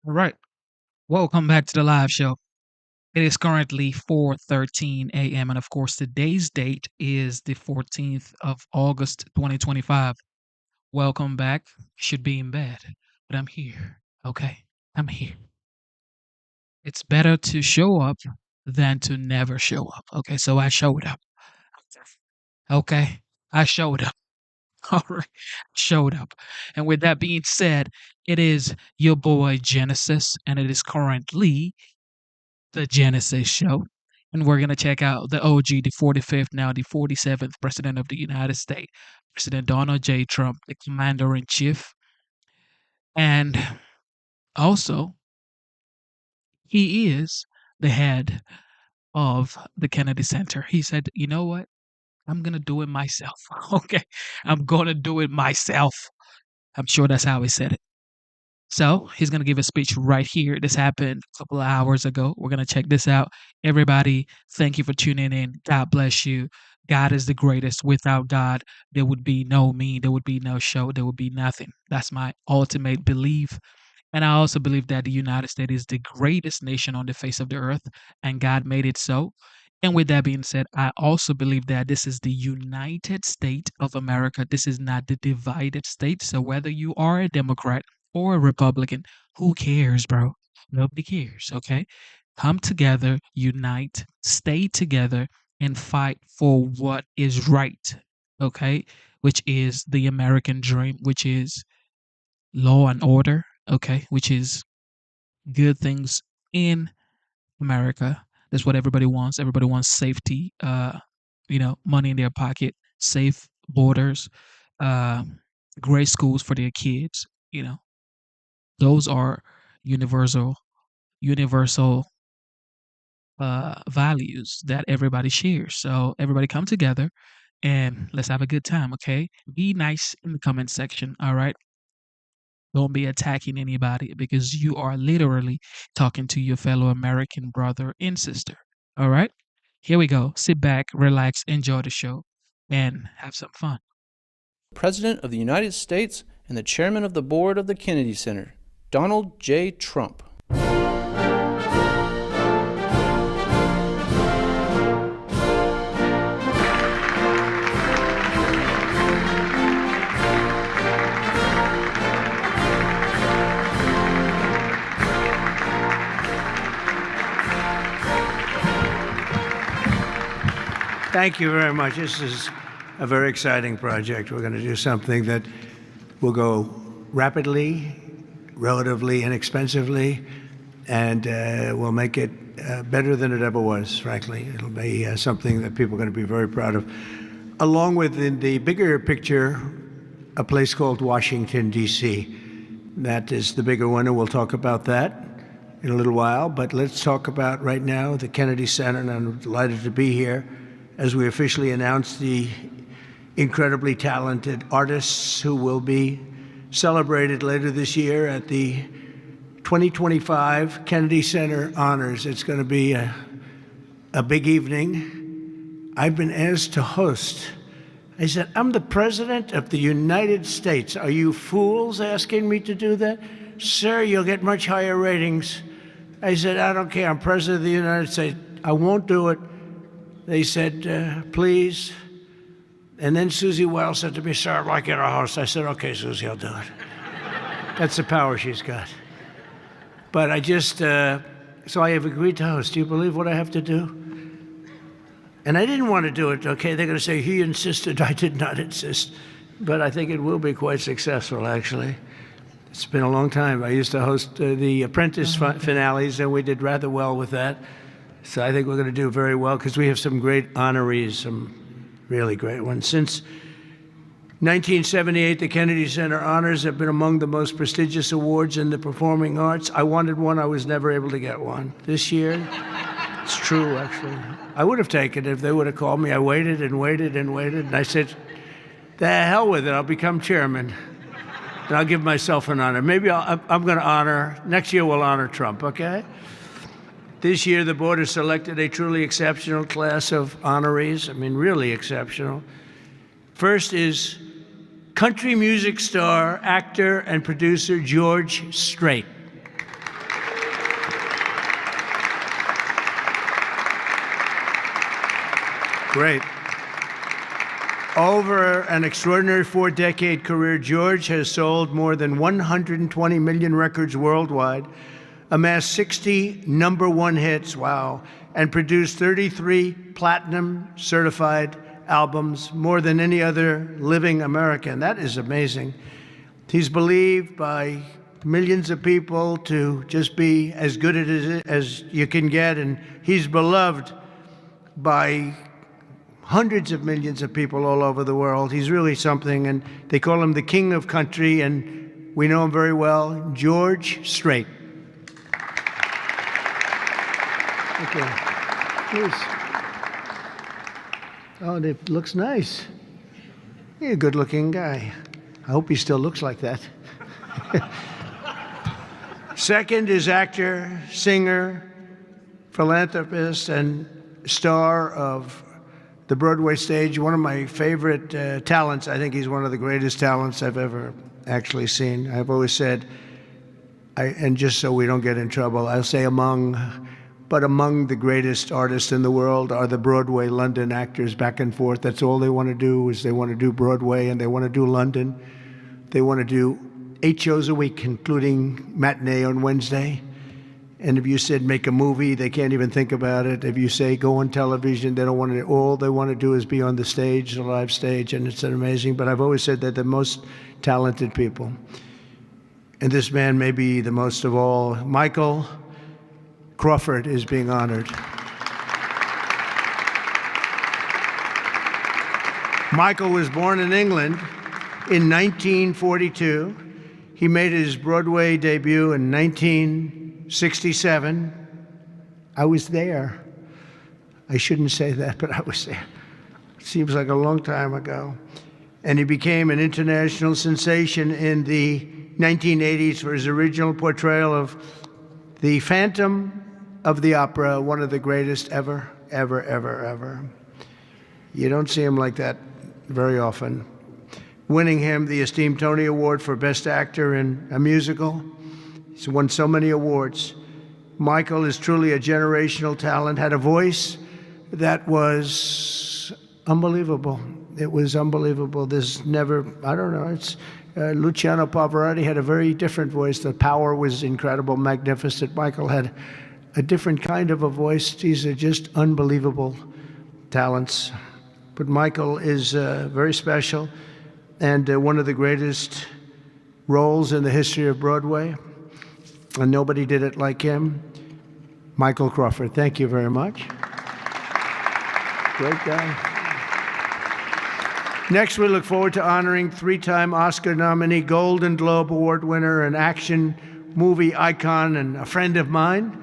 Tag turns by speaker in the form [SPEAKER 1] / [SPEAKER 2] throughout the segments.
[SPEAKER 1] All right. Welcome back to the live show. It is currently 4:13 a.m. and of course today's date is the 14th of August 2025. Welcome back. Should be in bed, but I'm here. Okay? I'm here. It's better to show up than to never show up. Okay? So I showed up. Okay? I showed up. All right. Showed up. And with that being said, it is your boy Genesis and it is currently the Genesis Show. And we're going to check out the OG, the 45th, now the 47th President of the United States, President Donald J. Trump, the Commander in Chief. And also, he is the head of the Kennedy Center. He said, you know what? I'm going to do it myself. Okay. I'm going to do it myself. I'm sure that's how he said it. So he's going to give a speech right here. This happened a couple of hours ago. We're going to check this out. Everybody, thank you for tuning in. God bless you. God is the greatest. Without God, there would be no me. There would be no show. There would be nothing. That's my ultimate belief. And I also believe that the United States is the greatest nation on the face of the earth, and God made it so. And with that being said, I also believe that this is the United States of America. This is not the divided state. So whether you are a Democrat or a Republican, who cares, bro? Nobody cares, okay? Come together, unite, stay together, and fight for what is right, okay? Which is the American dream, which is law and order, okay? Which is good things in America. That's what everybody wants. Everybody wants safety, money in their pocket, safe borders, uh, great schools for their kids. You know, those are universal, universal values that everybody shares. So everybody come together and let's have a good time. Okay, be nice in the comment section. All right. Don't be attacking anybody because you are literally talking to your fellow American brother and sister. All right? Here we go. Sit back, relax, enjoy the show, and have some fun.
[SPEAKER 2] President of the United States and the Chairman of the Board of the Kennedy Center, Donald J. Trump.
[SPEAKER 3] Thank you very much. This is a very exciting project. We're going to do something that will go rapidly, relatively inexpensively, and will make it better than it ever was, frankly. It'll be something that people are going to be very proud of. Along with, in the bigger picture, a place called Washington, D.C. That is the bigger one, and we'll talk about that in a little while. But let's talk about right now the Kennedy Center, and I'm delighted to be here as we officially announce the incredibly talented artists who will be celebrated later this year at the 2025 Kennedy Center Honors. It's going to be a big evening. I've been asked to host. I said, I'm the President of the United States. Are you fools asking me to do that? Sir, you'll get much higher ratings. I said, I don't care. I'm President of the United States. I won't do it. They said, please. And then Susie Wells said to me, sir, I'd like you to host. I said, okay, Susie, I'll do it. That's the power she's got. But I just, so I have agreed to host. Do you believe what I have to do? And I didn't want to do it, okay? They're going to say, he insisted. I did not insist. But I think it will be quite successful, actually. It's been a long time. I used to host the Apprentice finales, and we did rather well with that. So I think we're going to do very well because we have some great honorees, some really great ones. Since 1978, the Kennedy Center Honors have been among the most prestigious awards in the performing arts. I wanted one. I was never able to get one. This year, it's true, actually. I would have taken it if they would have called me. I waited and waited and waited, and I said, the hell with it. I'll become chairman, and I'll give myself an honor. Maybe I'm going to honor, next year we'll honor Trump, okay? This year, the board has selected a truly exceptional class of honorees. I mean, really exceptional. First is country music star, actor, and producer George Strait. Great. Over an extraordinary 4-decade career, George has sold more than 120 million records worldwide, amassed 60 number one hits, wow, and produced 33 platinum certified albums, more than any other living American. That is amazing. He's believed by millions of people to just be as good as you can get, and he's beloved by hundreds of millions of people all over the world. He's really something, and they call him the king of country, and we know him very well, George Strait. Okay, please. Oh, it looks nice. You're a good-looking guy. I hope he still looks like that. Second is actor, singer, philanthropist, and star of the Broadway stage. One of my favorite talents. I think he's one of the greatest talents I've ever actually seen. I've always said, and just so we don't get in trouble, I'll say among the greatest artists in the world are the Broadway London actors back and forth. That's all they want to do, is they want to do Broadway and they want to do London. They want to do 8 shows a week, including matinee on Wednesday. And if you said make a movie, they can't even think about it. If you say go on television, they don't want to. All they want to do is be on the stage, the live stage, and it's amazing. But I've always said they're the most talented people. And this man may be the most of all. Michael Crawford is being honored. Michael was born in England in 1942. He made his Broadway debut in 1967. I was there. I shouldn't say that, but I was there. Seems like a long time ago. And he became an international sensation in the 1980s for his original portrayal of the Phantom of the Opera, one of the greatest ever, ever, ever, ever. You don't see him like that very often. Winning him the esteemed Tony Award for Best Actor in a Musical. He's won so many awards. Michael is truly a generational talent, had a voice that was unbelievable. It was unbelievable. There's never, I don't know, Luciano Pavarotti had a very different voice. The power was incredible, magnificent. Michael had a different kind of a voice. These are just unbelievable talents. But Michael is very special and one of the greatest roles in the history of Broadway. And nobody did it like him. Michael Crawford, thank you very much. Great guy. Next, we look forward to honoring 3-time Oscar nominee, Golden Globe Award winner, an action movie icon, and a friend of mine.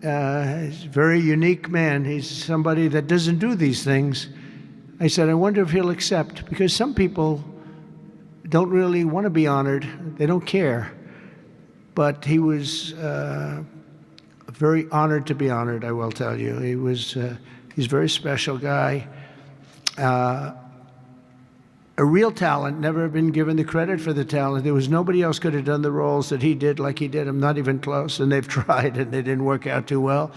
[SPEAKER 3] He's a very unique man. He's somebody that doesn't do these things. I said, I wonder if he'll accept, because some people don't really want to be honored. They don't care. But he was very honored to be honored, I will tell you. He's a very special guy. A real talent, never been given the credit for the talent. There was nobody else could have done the roles that he did like he did. I'm not even close, and they've tried, and they didn't work out too well.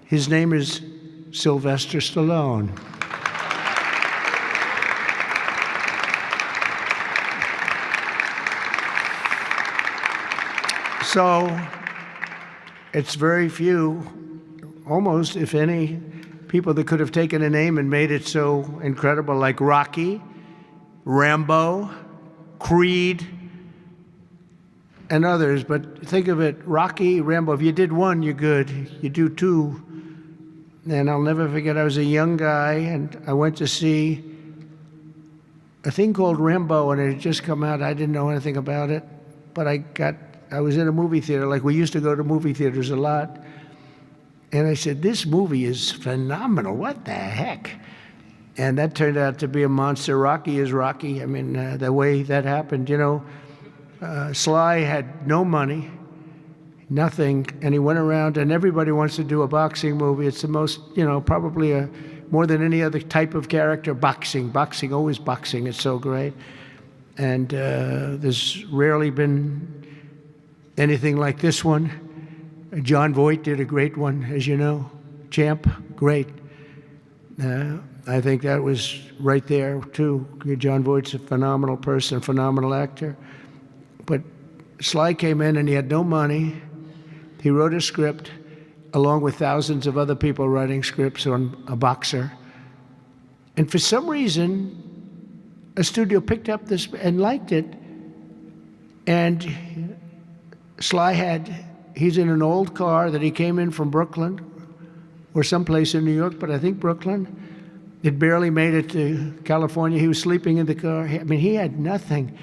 [SPEAKER 3] His name is Sylvester Stallone. So it's very few, almost, if any, people that could have taken a name and made it so incredible, like Rocky, Rambo, Creed, and others. But think of it, Rocky, Rambo, if you did one, you're good. You do two. And I'll never forget, I was a young guy, and I went to see a thing called Rambo, and it had just come out. I didn't know anything about it, but I was in a movie theater, like we used to go to movie theaters a lot. And I said, this movie is phenomenal. What the heck? And that turned out to be a monster. Rocky is Rocky. I mean, the way that happened, you know, Sly had no money, nothing, and he went around, and everybody wants to do a boxing movie. It's the most, you know, probably more than any other type of character, boxing, always boxing. It's so great. And there's rarely been anything like this one. John Voight did a great one, as you know. Champ, great. I think that was right there, too. John Voight's a phenomenal person, phenomenal actor. But Sly came in and he had no money. He wrote a script along with thousands of other people writing scripts on A Boxer. And for some reason, a studio picked up this and liked it. And Sly he's in an old car that he came in from Brooklyn or someplace in New York, but I think Brooklyn. It barely made it to California. He was sleeping in the car. I mean, he had nothing.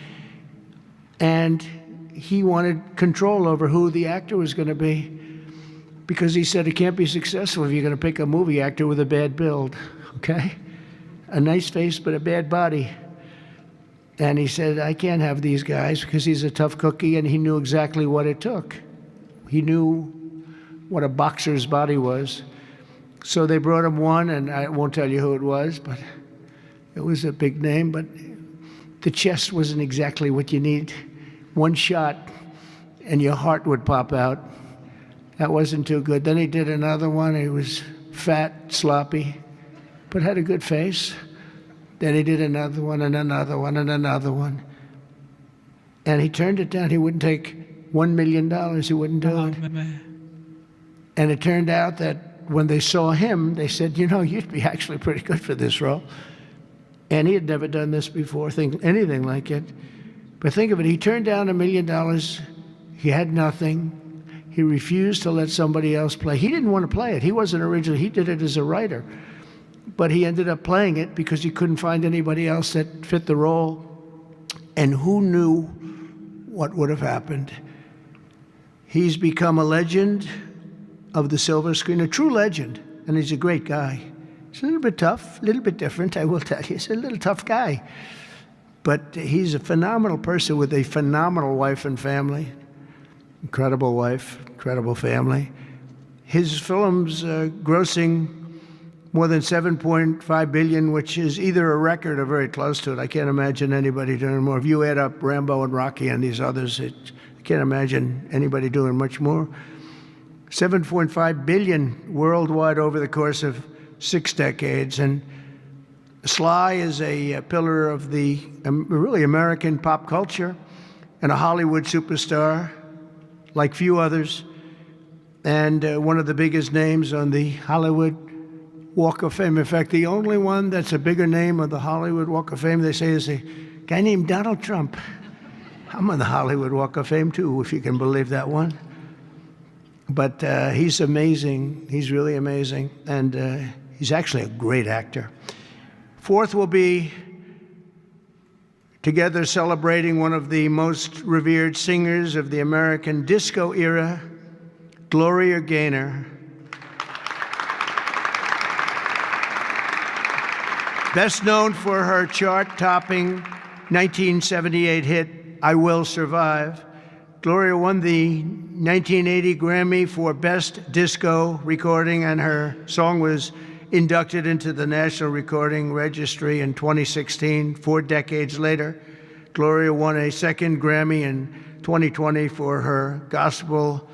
[SPEAKER 3] And he wanted control over who the actor was going to be, because he said it can't be successful if you're going to pick a movie actor with a bad build, okay? A nice face, but a bad body. And he said, I can't have these guys, because he's a tough cookie, and he knew exactly what it took. He knew what a boxer's body was. So they brought him one, and I won't tell you who it was, but it was a big name, but the chest wasn't exactly what you need. One shot, and your heart would pop out. That wasn't too good. Then he did another one. He was fat, sloppy, but had a good face. Then he did another one, and another one, and another one. And he turned it down. He wouldn't take $1 million. He wouldn't do it. And it turned out that when they saw him, they said, you know, you'd be actually pretty good for this role. And he had never done this before, anything like it. But think of it, he turned down $1 million. He had nothing. He refused to let somebody else play. He didn't want to play it. He wasn't originally, he did it as a writer. But he ended up playing it because he couldn't find anybody else that fit the role. And who knew what would have happened? He's become a legend of the silver screen, a true legend, and he's a great guy. He's a little bit tough, a little bit different, I will tell you. He's a little tough guy. But he's a phenomenal person with a phenomenal wife and family. Incredible wife, incredible family. His film's grossing more than $7.5 billion, which is either a record or very close to it. I can't imagine anybody doing more. If you add up Rambo and Rocky and these others, I can't imagine anybody doing much more. $7.5 billion worldwide over the course of 6 decades. And Sly is a pillar of the really American pop culture and a Hollywood superstar like few others, and one of the biggest names on the Hollywood Walk of Fame. In fact, the only one that's a bigger name on the Hollywood Walk of Fame, they say, is a guy named Donald Trump. I'm on the Hollywood Walk of Fame too, if you can believe that one. But he's amazing. He's really amazing. And he's actually a great actor. Fourth will be together celebrating one of the most revered singers of the American disco era, Gloria Gaynor. Best known for her chart-topping 1978 hit, I Will Survive. Gloria won the 1980 Grammy for Best Disco Recording, and her song was inducted into the National Recording Registry in 2016. 4 decades later, Gloria won a second Grammy in 2020 for her gospel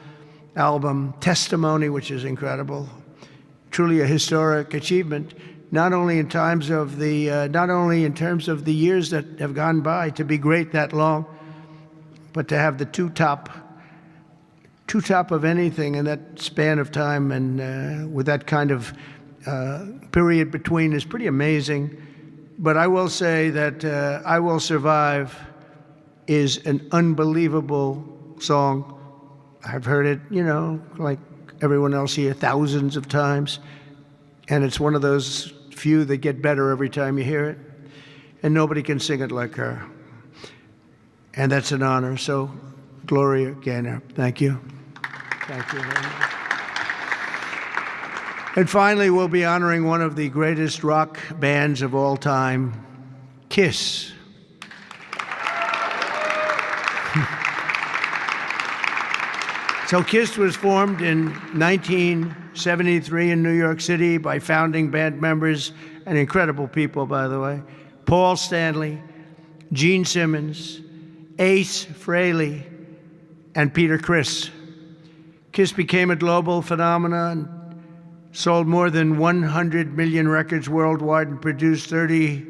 [SPEAKER 3] album, Testimony, which is incredible. Truly a historic achievement, not only in terms of the years that have gone by to be great that long, but to have the two top of anything in that span of time, and with that kind of period between, is pretty amazing. But I will say that I Will Survive is an unbelievable song. I've heard it, you know, like everyone else here, thousands of times. And it's one of those few that get better every time you hear it. And nobody can sing it like her. And that's an honor. So, Gloria Gaynor, thank you. Thank you very much. And finally, we'll be honoring one of the greatest rock bands of all time, Kiss. So Kiss was formed in 1973 in New York City by founding band members, and incredible people, by the way, Paul Stanley, Gene Simmons, Ace Frehley, and Peter Criss. Kiss became a global phenomenon, sold more than 100 million records worldwide, and produced 30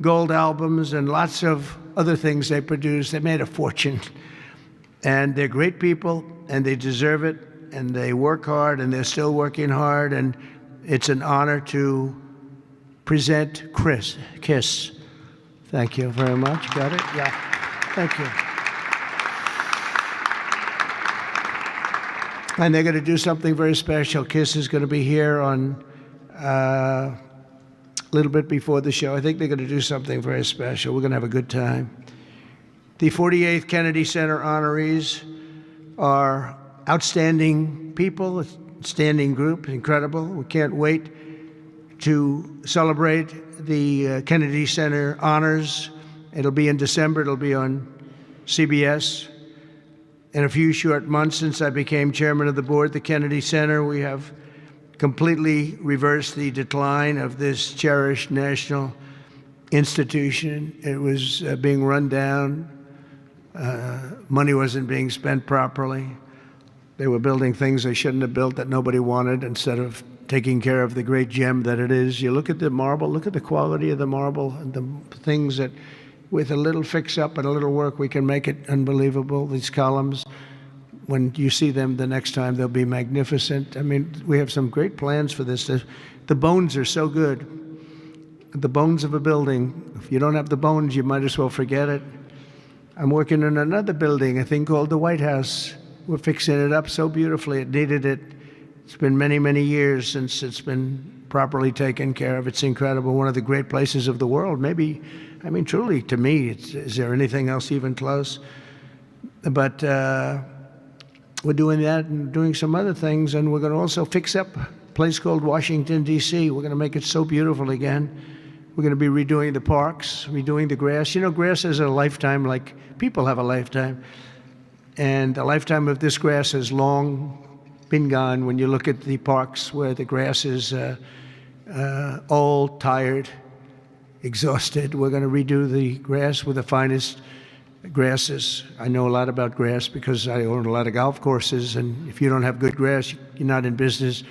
[SPEAKER 3] gold albums and lots of other things they produced. They made a fortune. And they're great people, and they deserve it, and they work hard, and they're still working hard, and it's an honor to present Kiss. Thank you very much. Got it? Yeah. Thank you. And they're going to do something very special. Kiss is going to be here on a little bit before the show. I think they're going to do something very special. We're going to have a good time. The 48th Kennedy Center honorees are outstanding people, a standing group, incredible. We can't wait to celebrate the Kennedy Center honors. It'll be in December. It'll be on CBS. In a few short months since I became chairman of the board at the Kennedy Center, we have completely reversed the decline of this cherished national institution. It was being run down. Money wasn't being spent properly. They were building things they shouldn't have built that nobody wanted instead of taking care of the great gem that it is. You look at the marble, look at the quality of the marble and the things that with a little fix-up and a little work, we can make it unbelievable. These columns, when you see them the next time, they'll be magnificent. I mean, we have some great plans for this. The bones are so good. The bones of a building. If you don't have the bones, you might as well forget it. I'm working on another building, a thing called the White House. We're fixing it up so beautifully. It needed it. It's been many, many years since it's been properly taken care of. It's incredible. One of the great places of the world. Maybe, I mean, truly, to me, is there anything else even close? But we're doing that and doing some other things, and we're going to also fix up a place called Washington, D.C. We're going to make it so beautiful again. We're going to be redoing the parks, redoing the grass. You know, grass has a lifetime like people have a lifetime. And the lifetime of this grass has long been gone when you look at the parks where the grass is old, tired, exhausted. We're going to redo the grass with the finest grasses. I know a lot about grass because I own a lot of golf courses, and if you don't have good grass, you're not in business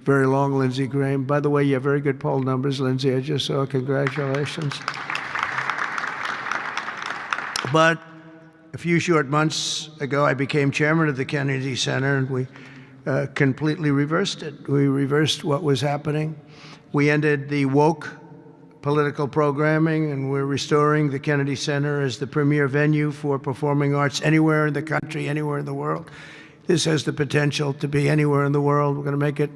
[SPEAKER 3] very long, Lindsey Graham. By the way, you have very good poll numbers, Lindsey. I just saw. Congratulations. But a few short months ago, I became chairman of the Kennedy Center, and we completely reversed it. We reversed what was happening. We ended the woke political programming, and we're restoring the Kennedy Center as the premier venue for performing arts anywhere in the country, anywhere in the world. This has the potential to be anywhere in the world. We're going to make it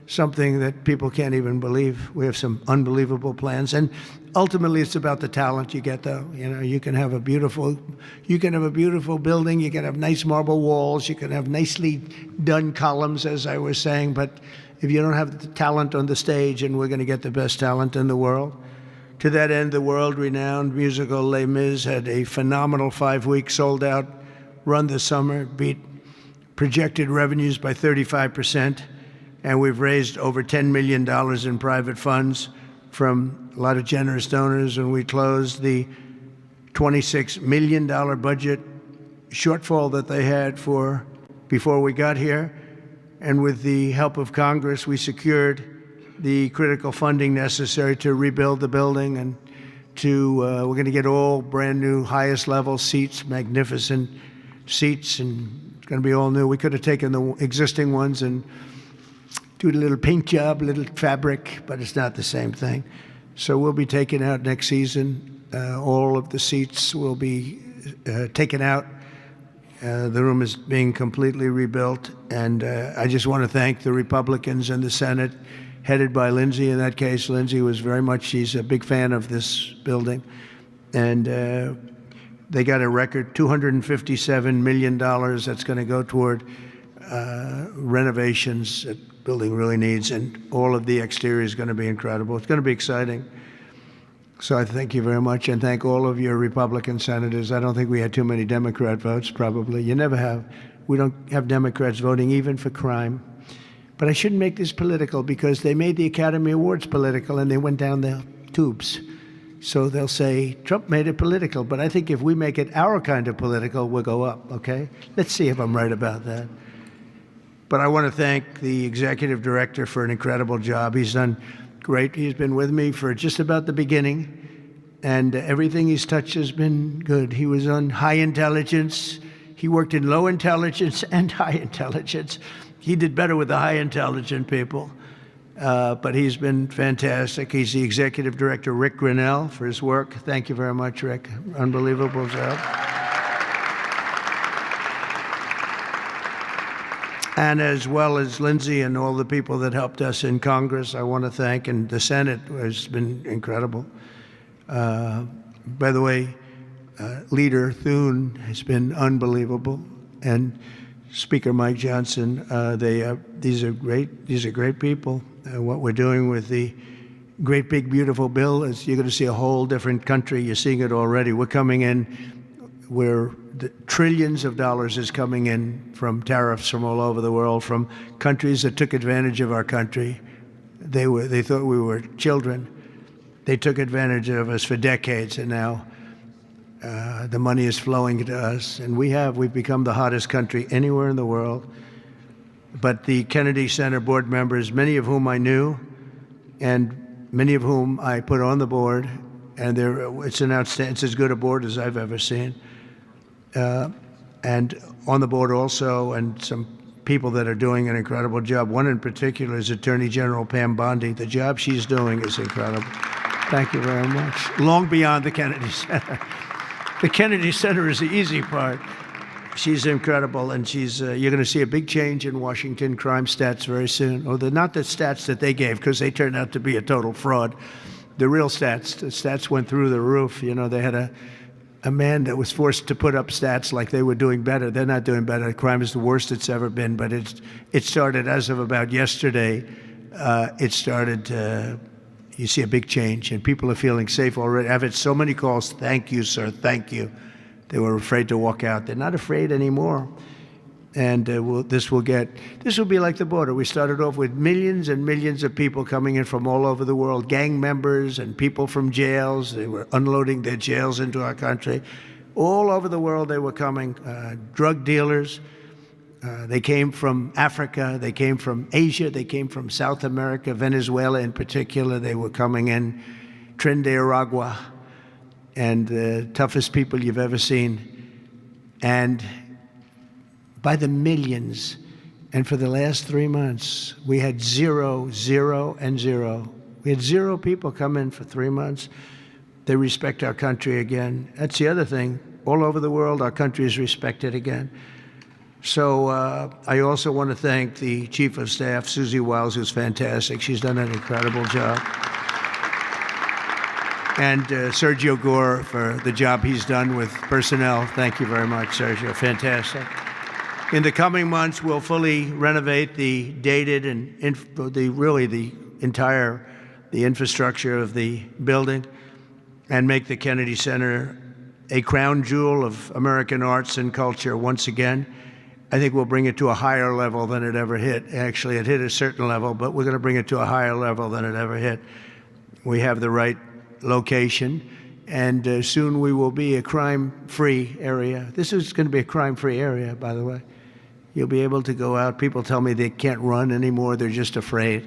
[SPEAKER 3] something that people can't even believe. We have some unbelievable plans, and ultimately it's about the talent you get, though. You know, you can have a beautiful building, you can have nice marble walls, you can have nicely done columns, as I was saying, but if you don't have the talent on the stage, and we're going to get the best talent in the world. To that end, the world-renowned musical Les Mis had a phenomenal 5-week sold-out run this summer, beat projected revenues by 35%. And we've raised over $10 million in private funds from a lot of generous donors, and we closed the $26 million budget shortfall that they had for before we got here. And with the help of Congress, we secured the critical funding necessary to rebuild the building, and we're going to get all brand new, highest level seats, magnificent seats, and it's going to be all new. We could have taken the existing ones and do a little paint job, a little fabric, but it's not the same thing. So we'll be taking out next season. All of the seats will be taken out. The room is being completely rebuilt. And I just want to thank the Republicans in the Senate, headed by Lindsey in that case. Lindsey was she's a big fan of this building. And they got a record $257 million that's going to go toward renovations that building really needs, and all of the exterior is going to be incredible. It's going to be exciting. So I thank you very much, and thank all of your Republican senators. I don't think we had too many Democrat votes, probably. You never have. We don't have Democrats voting even for crime. But I shouldn't make this political, because they made the Academy Awards political and they went down the tubes. So they'll say, Trump made it political, but I think if we make it our kind of political, we'll go up, okay? Let's see if I'm right about that. But I want to thank the executive director for an incredible job. He's done great. He's been with me for just about the beginning, and everything he's touched has been good. He was on high intelligence. He worked in low intelligence and high intelligence. He did better with the high intelligent people, but he's been fantastic. He's the executive director, Rick Grinnell, for his work. Thank you very much, Rick. Unbelievable job. And as well as Lindsey and all the people that helped us in Congress, I want to thank, and the Senate has been incredible. By the way, Leader Thune has been unbelievable, and Speaker Mike Johnson. These are great people. What we're doing with the great big beautiful bill is you're going to see a whole different country. You're seeing it already. We're coming in where the trillions of dollars is coming in from tariffs from all over the world, from countries that took advantage of our country. They thought we were children. They took advantage of us for decades, and now the money is flowing to us, and we've become the hottest country anywhere in the world. But the Kennedy Center board members, many of whom I knew, and many of whom I put on the board, and it's as good a board as I've ever seen. And on the board also, and some people that are doing an incredible job. One in particular is Attorney General Pam Bondi. The job she's doing is incredible. Thank you very much. Long beyond the Kennedy Center. The Kennedy Center is the easy part. She's incredible, and you're going to see a big change in Washington crime stats very soon. Or not the stats that they gave, because they turned out to be a total fraud. The real stats, the stats went through the roof. You know, they had a man that was forced to put up stats like they were doing better. They're not doing better. Crime is the worst it's ever been, but it started as of about yesterday. You see a big change, and people are feeling safe already. I've had so many calls, thank you, sir, thank you. They were afraid to walk out. They're not afraid anymore. And this will be like the border. We started off with millions and millions of people coming in from all over the world, gang members and people from jails. They were unloading their jails into our country. All over the world they were coming, drug dealers. They came from Africa, they came from Asia, they came from South America, Venezuela in particular. They were coming in, Trinidad, and the toughest people you've ever seen. And by the millions. And for the last 3 months, we had 0, 0, and 0. We had 0 people come in for 3 months. They respect our country again. That's the other thing. All over the world, our country is respected again. So I also want to thank the Chief of Staff, Susie Wiles, who's fantastic. She's done an incredible job. And Sergio Gore for the job he's done with personnel. Thank you very much, Sergio. Fantastic. In the coming months, we'll fully renovate the dated and the infrastructure of the building and make the Kennedy Center a crown jewel of American arts and culture once again. I think we'll bring it to a higher level than it ever hit. Actually, it hit a certain level, but we're going to bring it to a higher level than it ever hit. We have the right location, and soon we will be a crime-free area. This is going to be a crime-free area, by the way. You'll be able to go out. People tell me they can't run anymore. They're just afraid.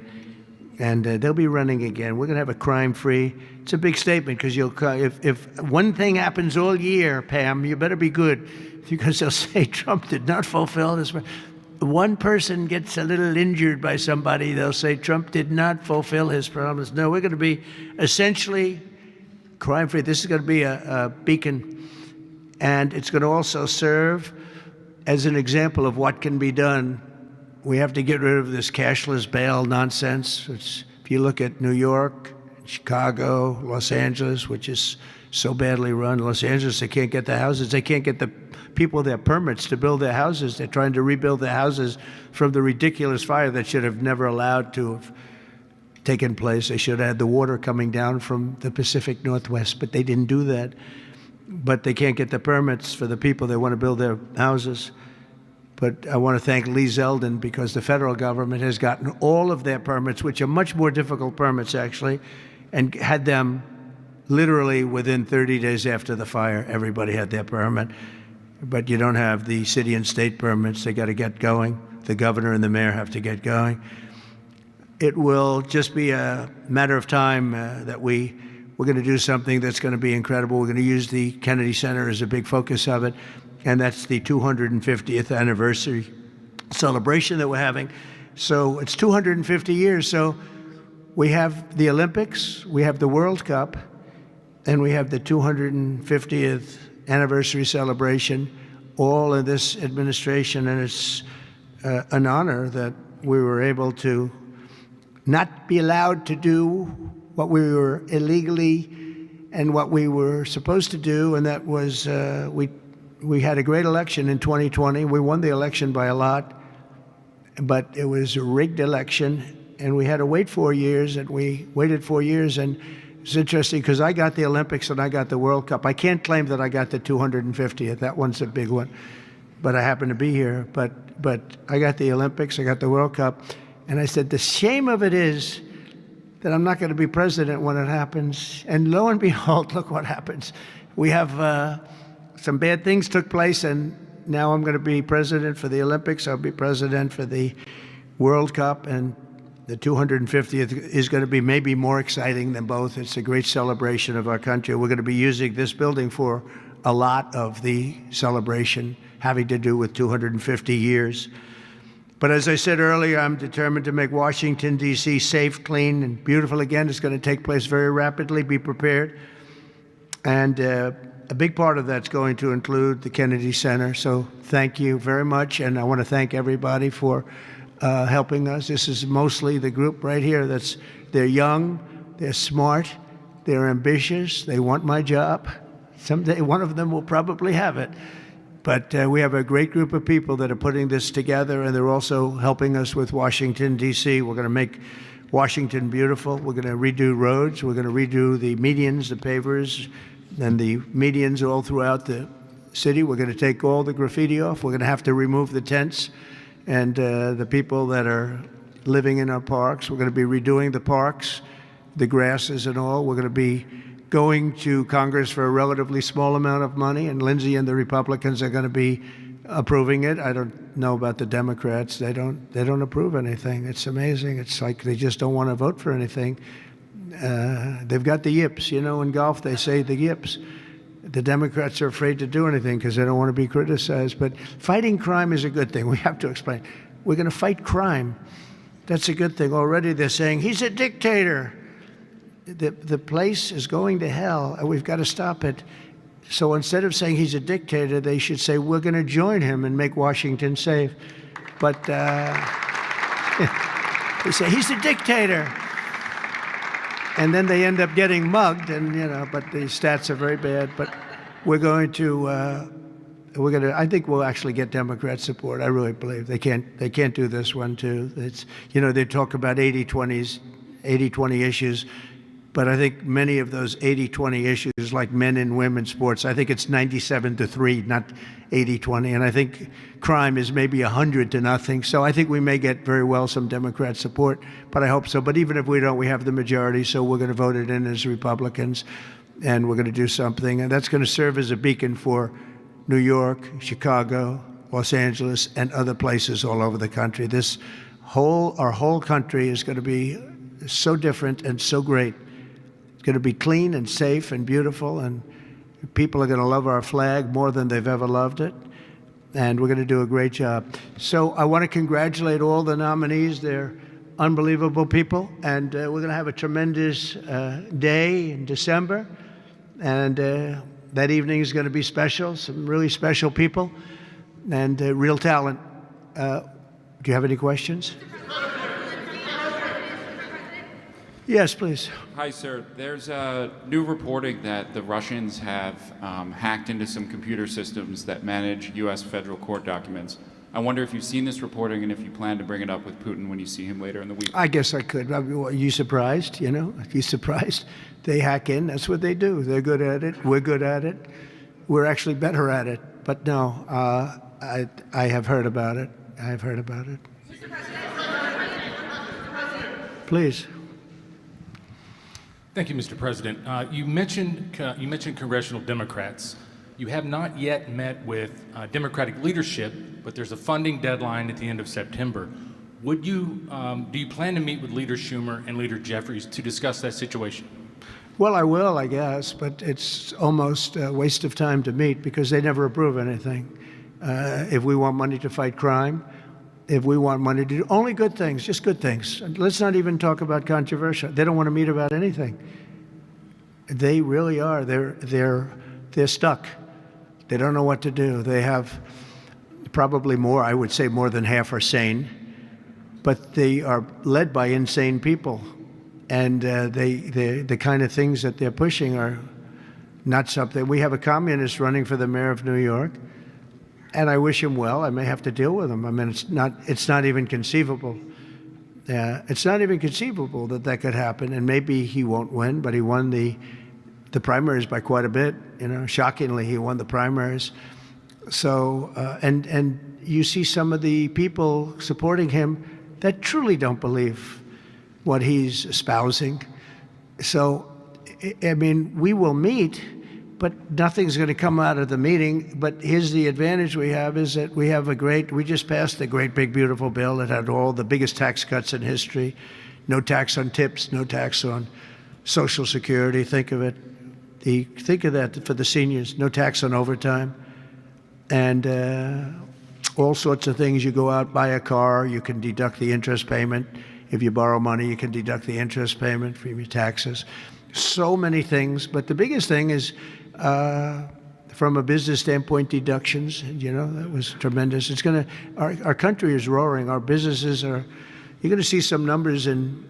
[SPEAKER 3] And they'll be running again. We're going to have a crime-free. It's a big statement, because if one thing happens all year, Pam, you better be good, because they'll say Trump did not fulfill his. One person gets a little injured by somebody, they'll say Trump did not fulfill his promise. No, we're going to be essentially crime-free. This is going to be a beacon, and it's going to also serve as an example of what can be done. We have to get rid of this cashless bail nonsense. If you look at New York, Chicago, Los Angeles, which is so badly run. Los Angeles, they can't get the houses. They can't get the people their permits to build their houses. They're trying to rebuild their houses from the ridiculous fire that should have never allowed to have taken place. They should have had the water coming down from the Pacific Northwest, but they didn't do that. But they can't get the permits for the people that want to build their houses. But I want to thank Lee Zeldin, because the federal government has gotten all of their permits, which are much more difficult permits, actually, and had them literally within 30 days after the fire. Everybody had their permit. but you don't have the city and state permits. They got to get going. The governor and the mayor have to get going. It will just be a matter of time that we're going to do something that's going to be incredible. We're going to use the Kennedy Center as a big focus of it, and that's the 250th anniversary celebration that we're having. So it's 250 years. So we have the Olympics, we have the World Cup, and we have the 250th anniversary celebration, all in this administration, and it's an honor that we were able to not be allowed to do what we were illegally and what we were supposed to do, and that was we had a great election in 2020. We won the election by a lot, but it was a rigged election, and we had to wait 4 years, and we waited 4 years, and it's interesting because I got the Olympics and I got the World Cup. I can't claim that I got the 250th. That one's a big one, but I happen to be here. But I got the Olympics, I got the World Cup, and I said, the shame of it is that I'm not going to be president when it happens. And lo and behold, look what happens. We have some bad things took place, and now I'm going to be president for the Olympics. I'll be president for the World Cup, and the 250th is going to be maybe more exciting than both. It's a great celebration of our country. We're going to be using this building for a lot of the celebration having to do with 250 years. But as I said earlier, I'm determined to make Washington, D.C. safe, clean, and beautiful again. It's going to take place very rapidly. Be prepared. And a big part of that's going to include the Kennedy Center. So thank you very much. And I want to thank everybody for helping us. This is mostly the group right here they're young, they're smart, they're ambitious, they want my job. Someday one of them will probably have it. But we have a great group of people that are putting this together, and they're also helping us with Washington, D.C. We're going to make Washington beautiful. We're going to redo roads. We're going to redo the medians, the pavers, and the medians all throughout the city. We're going to take all the graffiti off. We're going to have to remove the tents and the people that are living in our parks. We're going to be redoing the parks, the grasses and all. We're going to be going to Congress for a relatively small amount of money, and Lindsey and the Republicans are going to be approving it. I don't know about the Democrats. They don't approve anything. It's amazing. It's like they just don't want to vote for anything. They've got the yips. You know, in golf they say the yips. The Democrats are afraid to do anything because they don't want to be criticized. But fighting crime is a good thing. We have to explain. We're going to fight crime. That's a good thing. Already they're saying, he's a dictator. The place is going to hell, and we've got to stop it. So instead of saying he's a dictator, they should say, we're going to join him and make Washington safe. But they say, he's a dictator. And then they end up getting mugged, and but the stats are very bad. But we're going to, I think we'll actually get Democrat support. I really believe they can't do this one too. It's, they talk about 80-20 issues, but I think many of those 80-20 issues, like men and women sports, I think it's 97-3, not 80-20. And I think crime is maybe 100-0. So I think we may get very well some Democrat support, but I hope so. But even if we don't, we have the majority, so we're going to vote it in as Republicans, and we're going to do something. And that's going to serve as a beacon for New York, Chicago, Los Angeles, and other places all over the country. Our whole country is going to be so different and so great. It's going to be clean and safe and beautiful, and people are going to love our flag more than they've ever loved it, and we're going to do a great job. So I want to congratulate all the nominees. They're unbelievable people, and we're going to have a tremendous day in December, and that evening is going to be special, some really special people, and real talent. Do you have any questions? Yes, please.
[SPEAKER 4] Hi, sir. There's new reporting that the Russians have hacked into some computer systems that manage U.S. federal court documents. I wonder if you've seen this reporting and if you plan to bring it up with Putin when you see him later in the week.
[SPEAKER 3] I guess I could. Are you surprised? Are you surprised? They hack in. That's what they do. They're good at it. We're good at it. We're actually better at it. But no, I have heard about it. I've heard about it. Please.
[SPEAKER 5] Thank you, Mr. President. You mentioned congressional Democrats. You have not yet met with Democratic leadership, but there's a funding deadline at the end of September. Do you plan to meet with Leader Schumer and Leader Jeffries to discuss that situation?
[SPEAKER 3] Well, I will, I guess, but it's almost a waste of time to meet because they never approve anything. If we want money to fight crime, if we want money to do only good things, just good things. Let's not even talk about controversial. They don't want to meet about anything. They really are. They're stuck. They don't know what to do. They have probably more, I would say more than half are sane, but they are led by insane people. And the kind of things that they're pushing are not something. We have a communist running for the mayor of New York, and I wish him well. I may have to deal with him. I mean, it's not even conceivable. It's not even conceivable that could happen. And maybe he won't win, but he won the primaries by quite a bit. You know, shockingly, he won the primaries. So, and you see some of the people supporting him that truly don't believe what he's espousing. So, I mean, we will meet, but nothing's going to come out of the meeting. But here's the advantage we have is that we just passed a great big beautiful bill that had all the biggest tax cuts in history. No tax on tips, no tax on Social Security. Think of it. Think of that for the seniors. No tax on overtime. And all sorts of things. You go out, buy a car, you can deduct the interest payment. If you borrow money, you can deduct the interest payment from your taxes. So many things, but the biggest thing is, from a business standpoint, deductions. You know, that was tremendous. It's going to, our country is roaring. Our businesses are, you're going to see some numbers in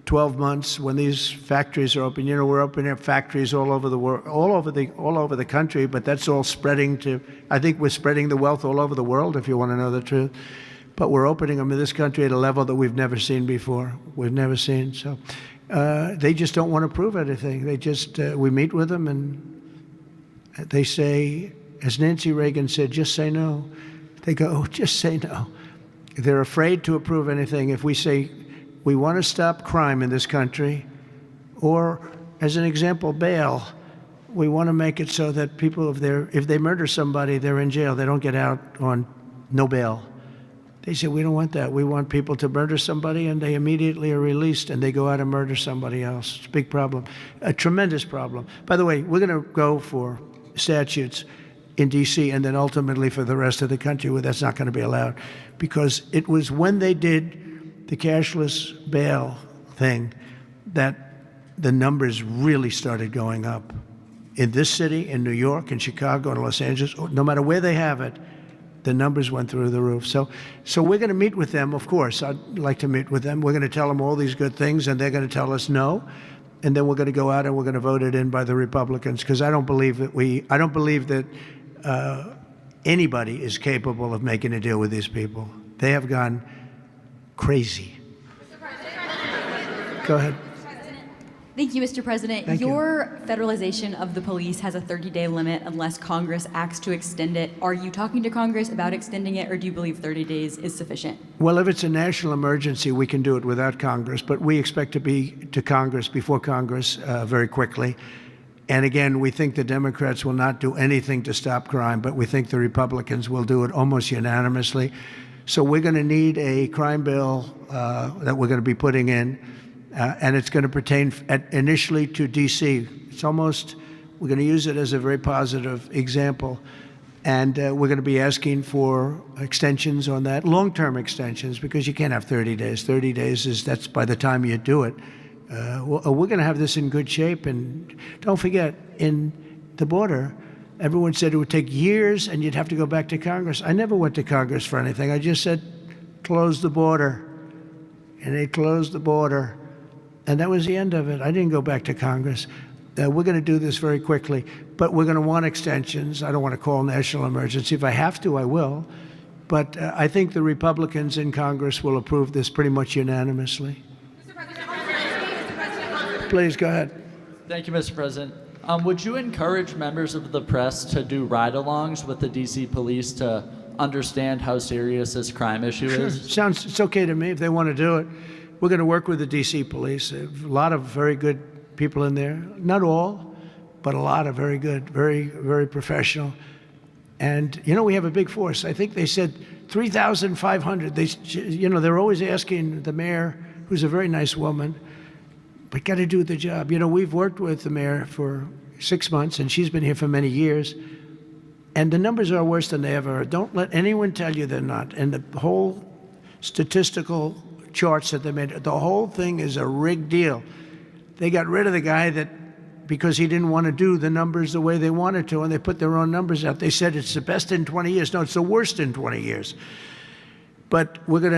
[SPEAKER 3] 12 months when these factories are open. You know, we're opening up factories all over the world, all over the country, but that's all spreading to, I think we're spreading the wealth all over the world, if you want to know the truth. But we're opening them in this country at a level that we've never seen before. We've never seen. So they just don't want to prove anything. They just, we meet with them and they say, as Nancy Reagan said, just say no. They go, oh, just say no. They're afraid to approve anything. If we say, we want to stop crime in this country, or as an example, bail, we want to make it so that people, if they murder somebody, they're in jail. They don't get out on no bail. They say, we don't want that. We want people to murder somebody and they immediately are released and they go out and murder somebody else. It's a big problem, a tremendous problem. By the way, we're going to go for statutes in D.C. and then ultimately for the rest of the country where that's not going to be allowed. Because it was when they did the cashless bail thing that the numbers really started going up. In this city, in New York, in Chicago, in Los Angeles, no matter where they have it, the numbers went through the roof. So we're going to meet with them, of course. I'd like to meet with them. We're going to tell them all these good things, and they're going to tell us no. And then we're going to go out and we're going to vote it in by the Republicans, because I don't believe that anybody is capable of making a deal with these people. They have gone crazy. Go ahead.
[SPEAKER 6] Thank you, Mr. President.
[SPEAKER 3] Thank you.
[SPEAKER 6] Your federalization of the police has a 30-day limit unless Congress acts to extend it. Are you talking to Congress about extending it, or do you believe 30 days is sufficient?
[SPEAKER 3] Well, if it's a national emergency, we can do it without Congress, but we expect to be to Congress, before Congress, very quickly. And again, we think the Democrats will not do anything to stop crime, but we think the Republicans will do it almost unanimously. So we're going to need a crime bill that we're going to be putting in. And it's going to pertain initially to D.C. We're going to use it as a very positive example. And we're going to be asking for extensions on that, long-term extensions, because you can't have 30 days. 30 days that's by the time you do it. We're going to have this in good shape. And don't forget, in the border, everyone said it would take years and you'd have to go back to Congress. I never went to Congress for anything. I just said, close the border. And they closed the border. And that was the end of it. I didn't go back to Congress. We're going to do this very quickly, but we're going to want extensions. I don't want to call national emergency. If I have to, I will. But I think the Republicans in Congress will approve this pretty much unanimously.
[SPEAKER 7] Mr. President.
[SPEAKER 3] Please, go ahead.
[SPEAKER 8] Thank you, Mr. President. Would you encourage members of the press to do ride-alongs with the D.C. police to understand how serious this crime issue is?
[SPEAKER 3] Sure. It's okay to me if they want to do it. We're going to work with the D.C. police. A lot of very good people in there. Not all, but a lot are very good, very, very professional. And, we have a big force. I think they said 3,500. They're always asking the mayor, who's a very nice woman, but got to do the job. We've worked with the mayor for 6 months, and she's been here for many years. And the numbers are worse than they ever are. Don't let anyone tell you they're not. And the whole statistical charts that they made, the whole thing is a rigged deal. They got rid of the guy because he didn't want to do the numbers the way they wanted to, and they put their own numbers out. They said it's the best in 20 years. No, it's the worst in 20 years. But we're going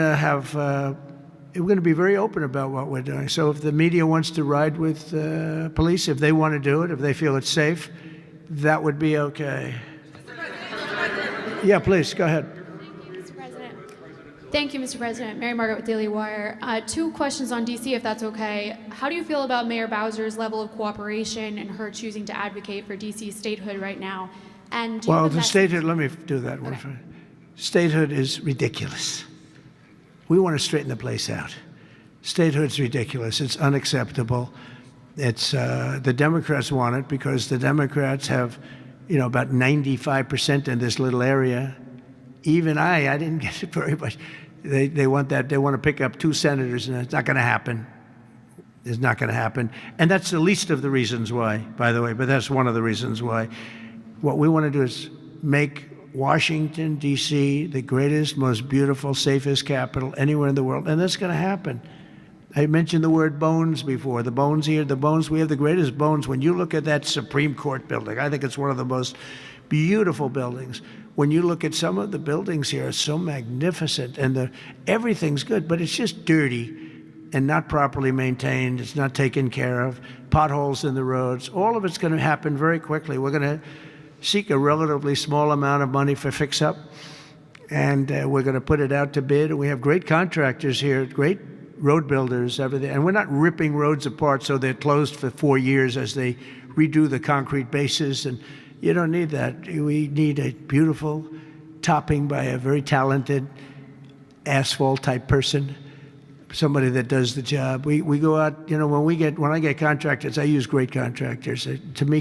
[SPEAKER 3] to be very open about what we're doing. So if the media wants to ride with police, if they want to do it, if they feel it's safe, that would be okay. Yeah, please, go ahead.
[SPEAKER 7] Thank you, Mr. President. Mary Margaret with Daily Wire. 2 questions on D.C., if that's okay. How do you feel about Mayor Bowser's level of cooperation and her choosing to advocate for D.C. statehood right now? And
[SPEAKER 3] the statehood, let me do that one. Okay. Statehood is ridiculous. We want to straighten the place out. Statehood's ridiculous. It's unacceptable. It's the Democrats want it because the Democrats have, about 95% in this little area. Even I didn't get it very much. They want that. They want to pick up 2 senators, and it's not going to happen. It's not going to happen. And that's the least of the reasons why, by the way, but that's one of the reasons why. What we want to do is make Washington, D.C., the greatest, most beautiful, safest capital anywhere in the world, and that's going to happen. I mentioned the word bones before. The bones here, the bones, we have the greatest bones. When you look at that Supreme Court building, I think it's one of the most beautiful buildings. When you look at some of the buildings here, it's so magnificent, and everything's good, but it's just dirty and not properly maintained. It's not taken care of. Potholes in the roads. All of it's going to happen very quickly. We're going to seek a relatively small amount of money for fix-up, and we're going to put it out to bid. And we have great contractors here, great road builders, everything. And we're not ripping roads apart so they're closed for 4 years as they redo the concrete bases. And you don't need that. We need a beautiful topping by a very talented asphalt-type person, somebody that does the job. We go out, when I get contractors, I use great contractors. To me,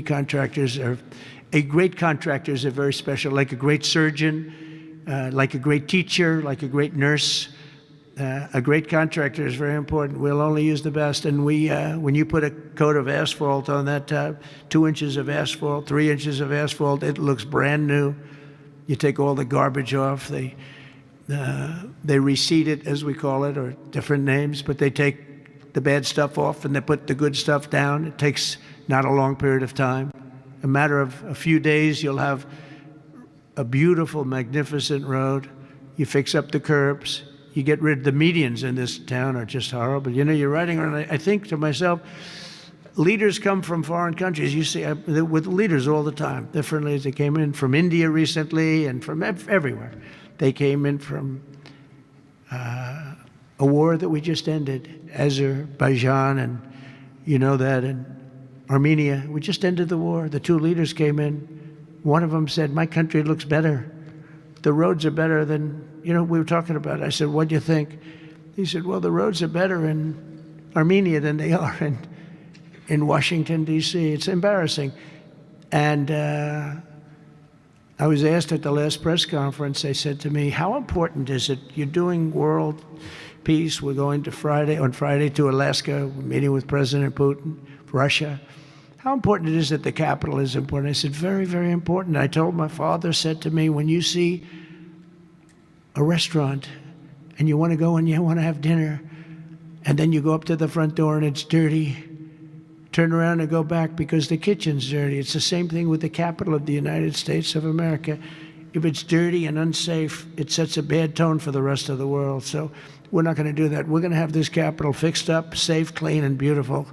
[SPEAKER 3] a great contractor is very special, like a great surgeon, like a great teacher, like a great nurse. A great contractor is very important. We'll only use the best. And when you put a coat of asphalt on that 2 inches of asphalt, 3 inches of asphalt, it looks brand new. You take all the garbage off. They reseed it, as we call it, or different names, but they take the bad stuff off and they put the good stuff down. It takes not a long period of time. A matter of a few days, you'll have a beautiful, magnificent road. You fix up the curbs. You get rid of the medians in this town are just horrible. You're riding around. I think to myself, leaders come from foreign countries. You see, with leaders all the time. Different leaders. They came in from India recently and from everywhere. They came in from a war that we just ended, Azerbaijan, and that, and Armenia. We just ended the war. The 2 leaders came in. One of them said, "My country looks better. The roads are better than." We were talking about it. I said, "What do you think?" He said, "Well, the roads are better in Armenia than they are in Washington, D.C. It's embarrassing." And I was asked at the last press conference, they said to me, "How important is it? You're doing world peace. We're going on Friday to Alaska, meeting with President Putin, Russia. How important it is that the capital is important?" I said, "Very, very important." I told my father, said to me, "When you see a restaurant and you want to go and you want to have dinner, and then you go up to the front door and it's dirty, turn around and go back because the kitchen's dirty." It's the same thing with the capital of the United States of America. If it's dirty and unsafe, it sets a bad tone for the rest of the world. So we're not going to do that. We're going to have this capital fixed up, safe, clean, and beautiful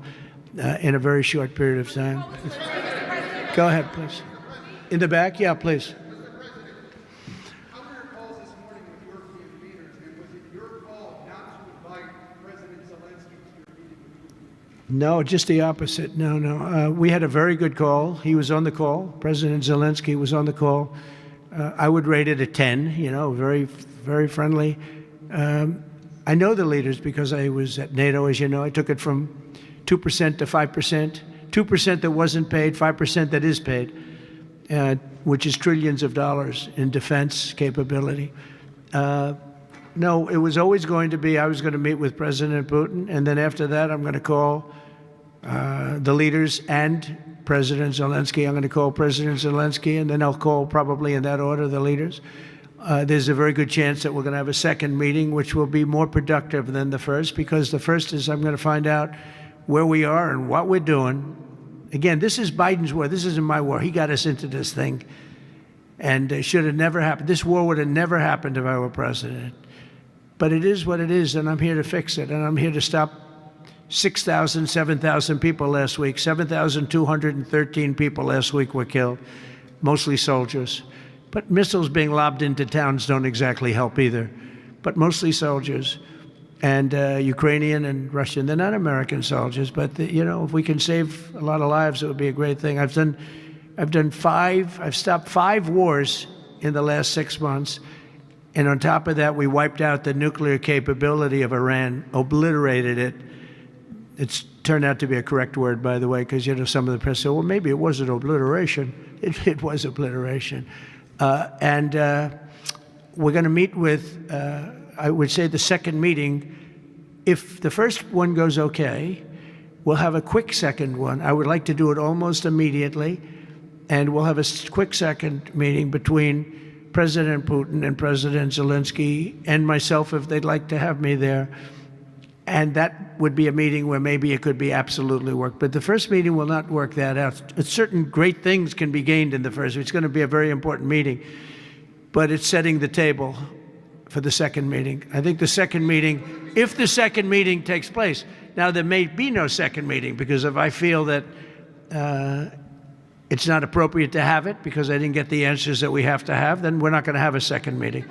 [SPEAKER 3] in a very short period of time. Go ahead, please. In the back? Yeah, please. No, just the opposite. No. We had a very good call. He was on the call. President Zelensky was on the call. I would rate it a 10, very, very friendly. I know the leaders because I was at NATO, as you know. I took it from 2% to 5%. 2% that wasn't paid, 5% that is paid, which is trillions of dollars in defense capability. No, it was always going to be, I was going to meet with President Putin, and then after that, I'm going to call the leaders and President Zelensky. I'm going to call President Zelensky, and then I'll call, probably in that order, the leaders. There's a very good chance that we're going to have a second meeting, which will be more productive than the first, because the first is I'm going to find out where we are and what we're doing. Again, this is Biden's war. This isn't my war. He got us into this thing, and it should have never happened. This war would have never happened if I were president. But it is what it is, and I'm here to fix it, and I'm here to stop 6,000, 7,000 people last week. 7,213 people last week were killed, mostly soldiers. But missiles being lobbed into towns don't exactly help either, but mostly soldiers. And Ukrainian and Russian, they're not American soldiers, but if we can save a lot of lives, it would be a great thing. I've stopped 5 wars in the last 6 months. And on top of that, we wiped out the nuclear capability of Iran, obliterated it. It's turned out to be a correct word, by the way, because some of the press said, well, maybe it wasn't obliteration. It was obliteration. And we're going to meet with, I would say, the second meeting. If the first one goes okay, we'll have a quick second one. I would like to do it almost immediately. And we'll have a quick second meeting between President Putin and President Zelensky and myself, if they'd like to have me there. And that would be a meeting where maybe it could be absolutely work. But the first meeting will not work that out. Certain great things can be gained in the first. It's going to be a very important meeting. But it's setting the table for the second meeting. I think the second meeting, if the second meeting takes place. Now, there may be no second meeting, because if I feel that it's not appropriate to have it because I didn't get the answers that we have to have, then we're not going to have a second meeting.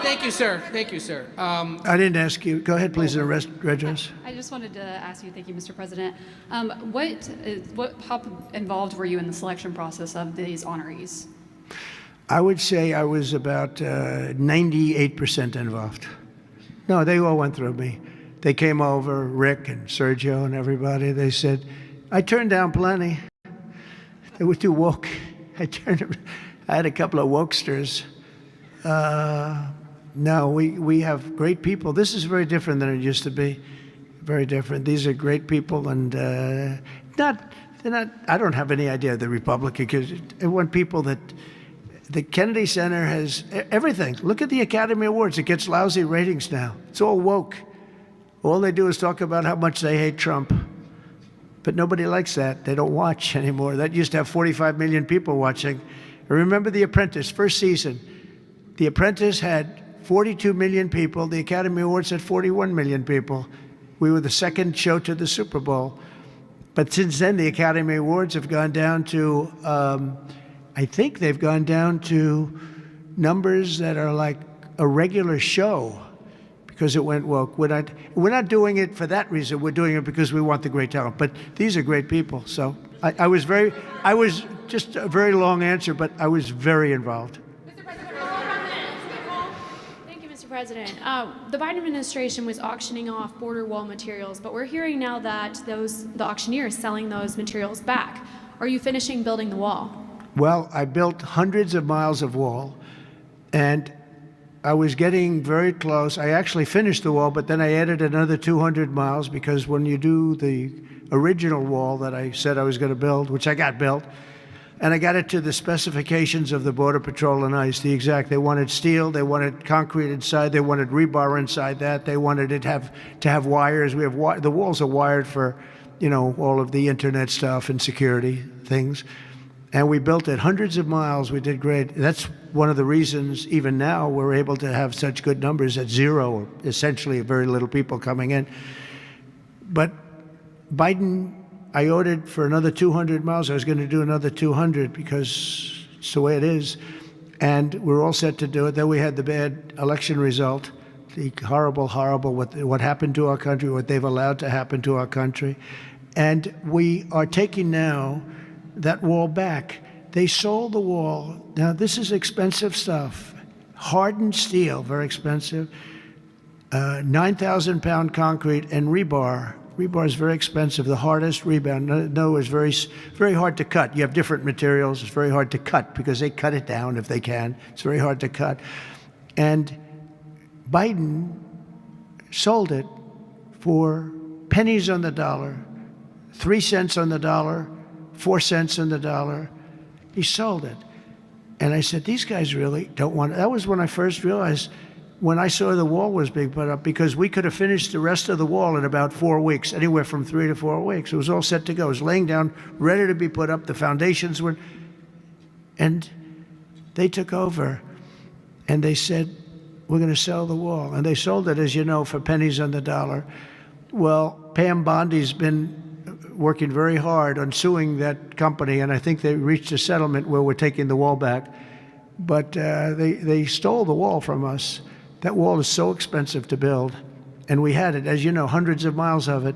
[SPEAKER 9] Thank you, sir. Thank you, sir.
[SPEAKER 3] I didn't ask you. Go ahead, please, address.
[SPEAKER 10] I just wanted to ask you, thank you, Mr. President. How involved were you in the selection process of these honorees?
[SPEAKER 3] I would say I was about 98% involved. No, they all went through me. They came over, Rick and Sergio and everybody. They said, I turned down plenty. They were too woke. I had a couple of wokesters. No, we have great people. This is very different than it used to be. Very different. These are great people, and they're not. I don't have any idea of the Republican, because I want people that. The Kennedy Center has everything. Look at the Academy Awards. It gets lousy ratings now. It's all woke. All they do is talk about how much they hate Trump. But nobody likes that. They don't watch anymore. That used to have 45 million people watching. I remember The Apprentice, first season. The Apprentice had 42 million people. The Academy Awards had 41 million people. We were the second show to the Super Bowl. But since then, the Academy Awards have gone down to, I think they've gone down to numbers that are like a regular show, because it went woke. We're not doing it for that reason. We're doing it because we want the great talent. But these are great people. So I was just a very long answer, but I was very involved.
[SPEAKER 7] Thank you, Mr. President. The Biden administration was auctioning off border wall materials, but we're hearing now that the auctioneers selling those materials back. Are you finishing building the wall?
[SPEAKER 3] Well, I built hundreds of miles of wall, and I was getting very close. I actually finished the wall, but then I added another 200 miles, because when you do the original wall that I said I was going to build, which I got built, and I got it to the specifications of the Border Patrol and ICE, they wanted steel, they wanted concrete inside, they wanted rebar inside that, they wanted it to have wires. The walls are wired for, all of the internet stuff and security things. And we built it hundreds of miles. We did great. That's one of the reasons, even now, we're able to have such good numbers at zero, or essentially very little people coming in. But Biden, I ordered for another 200 miles. I was going to do another 200 because it's the way it is. And we're all set to do it. Then we had the bad election result, the horrible, what happened to our country, what they've allowed to happen to our country. And we are taking now that wall back. They sold the wall. Now, this is expensive stuff. Hardened steel, very expensive. 9,000-pound concrete and rebar, Rebar is very expensive, the hardest rebound. No, it's very hard to cut. You have different materials. It's very hard to cut because they cut it down if they can. It's very hard to cut. And Biden sold it for pennies on the dollar, 3 cents on the dollar, 4 cents on the dollar. He sold it. And I said, these guys really don't want it. That was when I first realized, when I saw the wall was being put up, because we could have finished the rest of the wall in about 4 weeks, anywhere from 3 to 4 weeks. It was all set to go. It was laying down, ready to be put up. The foundations were, and they took over, and they said, we're going to sell the wall. And they sold it, as you know, for pennies on the dollar. Well, Pam Bondi's been working very hard on suing that company, and I think they reached a settlement where we're taking the wall back. But they stole the wall from us. That wall is so expensive to build, and we had it, as you know, hundreds of miles of it,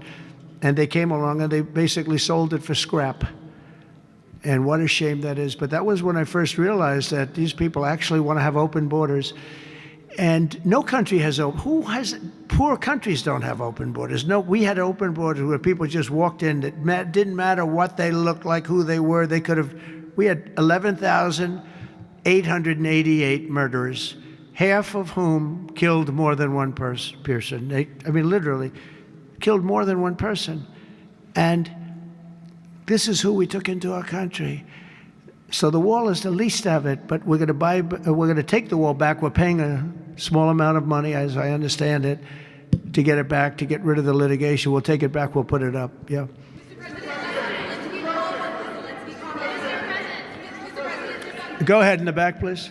[SPEAKER 3] and they came along and they basically sold it for scrap. And what a shame that is. But that was when I first realized that these people actually want to have open borders. And no country has poor countries don't have open borders. No, we had open borders where people just walked in. It didn't matter what they looked like, who they were. We had 11,888 murderers, half of whom killed more than one person. Literally killed more than one person. And this is who we took into our country. So the wall is the least of it, but we're going to take the wall back. We're paying a small amount of money, as I understand it, to get it back, to get rid of the litigation. We'll take it back. We'll put it up. Yeah. Go ahead in the back, please.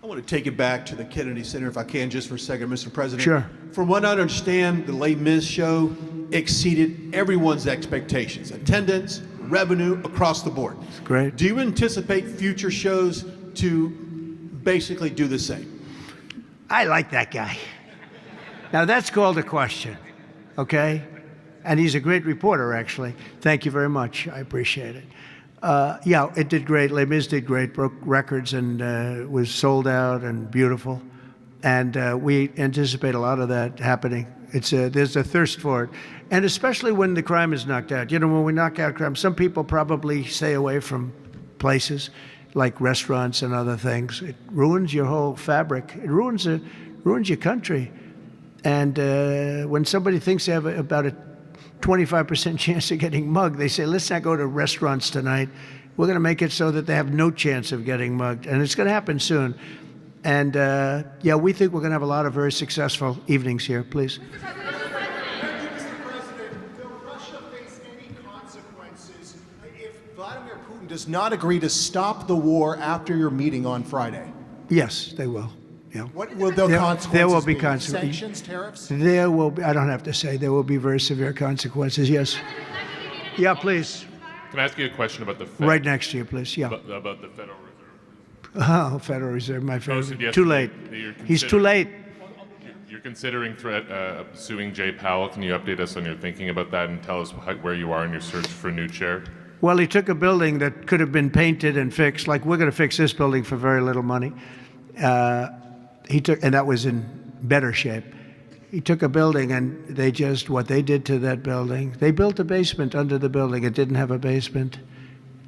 [SPEAKER 11] I want to take it back to the Kennedy Center, if I can, just for a second, Mr. President.
[SPEAKER 3] Sure.
[SPEAKER 11] From what I understand, the Les Mis show exceeded everyone's expectations. Attendance, revenue, across the board.
[SPEAKER 3] That's great.
[SPEAKER 11] Do you anticipate future shows to basically do the same?
[SPEAKER 3] I like that guy. Now, that's called a question, okay? And he's a great reporter, actually. Thank you very much. I appreciate it. Yeah, it did great. Les Mis did great, broke records, and was sold out and beautiful. And we anticipate a lot of that happening. There's a thirst for it. And especially when the crime is knocked out. You know, when we knock out crime, some people probably stay away from places like restaurants and other things. It ruins your whole fabric. It ruins your country. And when somebody thinks they have about a 25% chance of getting mugged, they say, let's not go to restaurants tonight. We're going to make it so that they have no chance of getting mugged. And it's going to happen soon. And yeah, we think we're going to have a lot of very successful evenings here. Please.
[SPEAKER 12] Mr. President, will Russia face any consequences if Vladimir Putin does not agree to stop the war after your meeting on Friday?
[SPEAKER 3] Yes, they will. Yeah.
[SPEAKER 12] What will the consequences
[SPEAKER 3] There will be
[SPEAKER 12] be?
[SPEAKER 3] consequences.
[SPEAKER 12] Sanctions, tariffs?
[SPEAKER 3] There will be, I don't have to say, there will be very severe consequences, yes. Yeah, please.
[SPEAKER 13] Can I ask you a question about the Fed?
[SPEAKER 3] Right next to you, please, yeah.
[SPEAKER 13] About the Federal Reserve.
[SPEAKER 3] Oh, Federal Reserve, my favorite. Too late. He's too late.
[SPEAKER 13] You're considering suing Jay Powell. Can you update us on your thinking about that and tell us where you are in your search for a new chair?
[SPEAKER 3] Well, he took a building that could have been painted and fixed, like we're going to fix this building for very little money. And that was in better shape. He took a building and what they did to that building, they built a basement under the building. It didn't have a basement.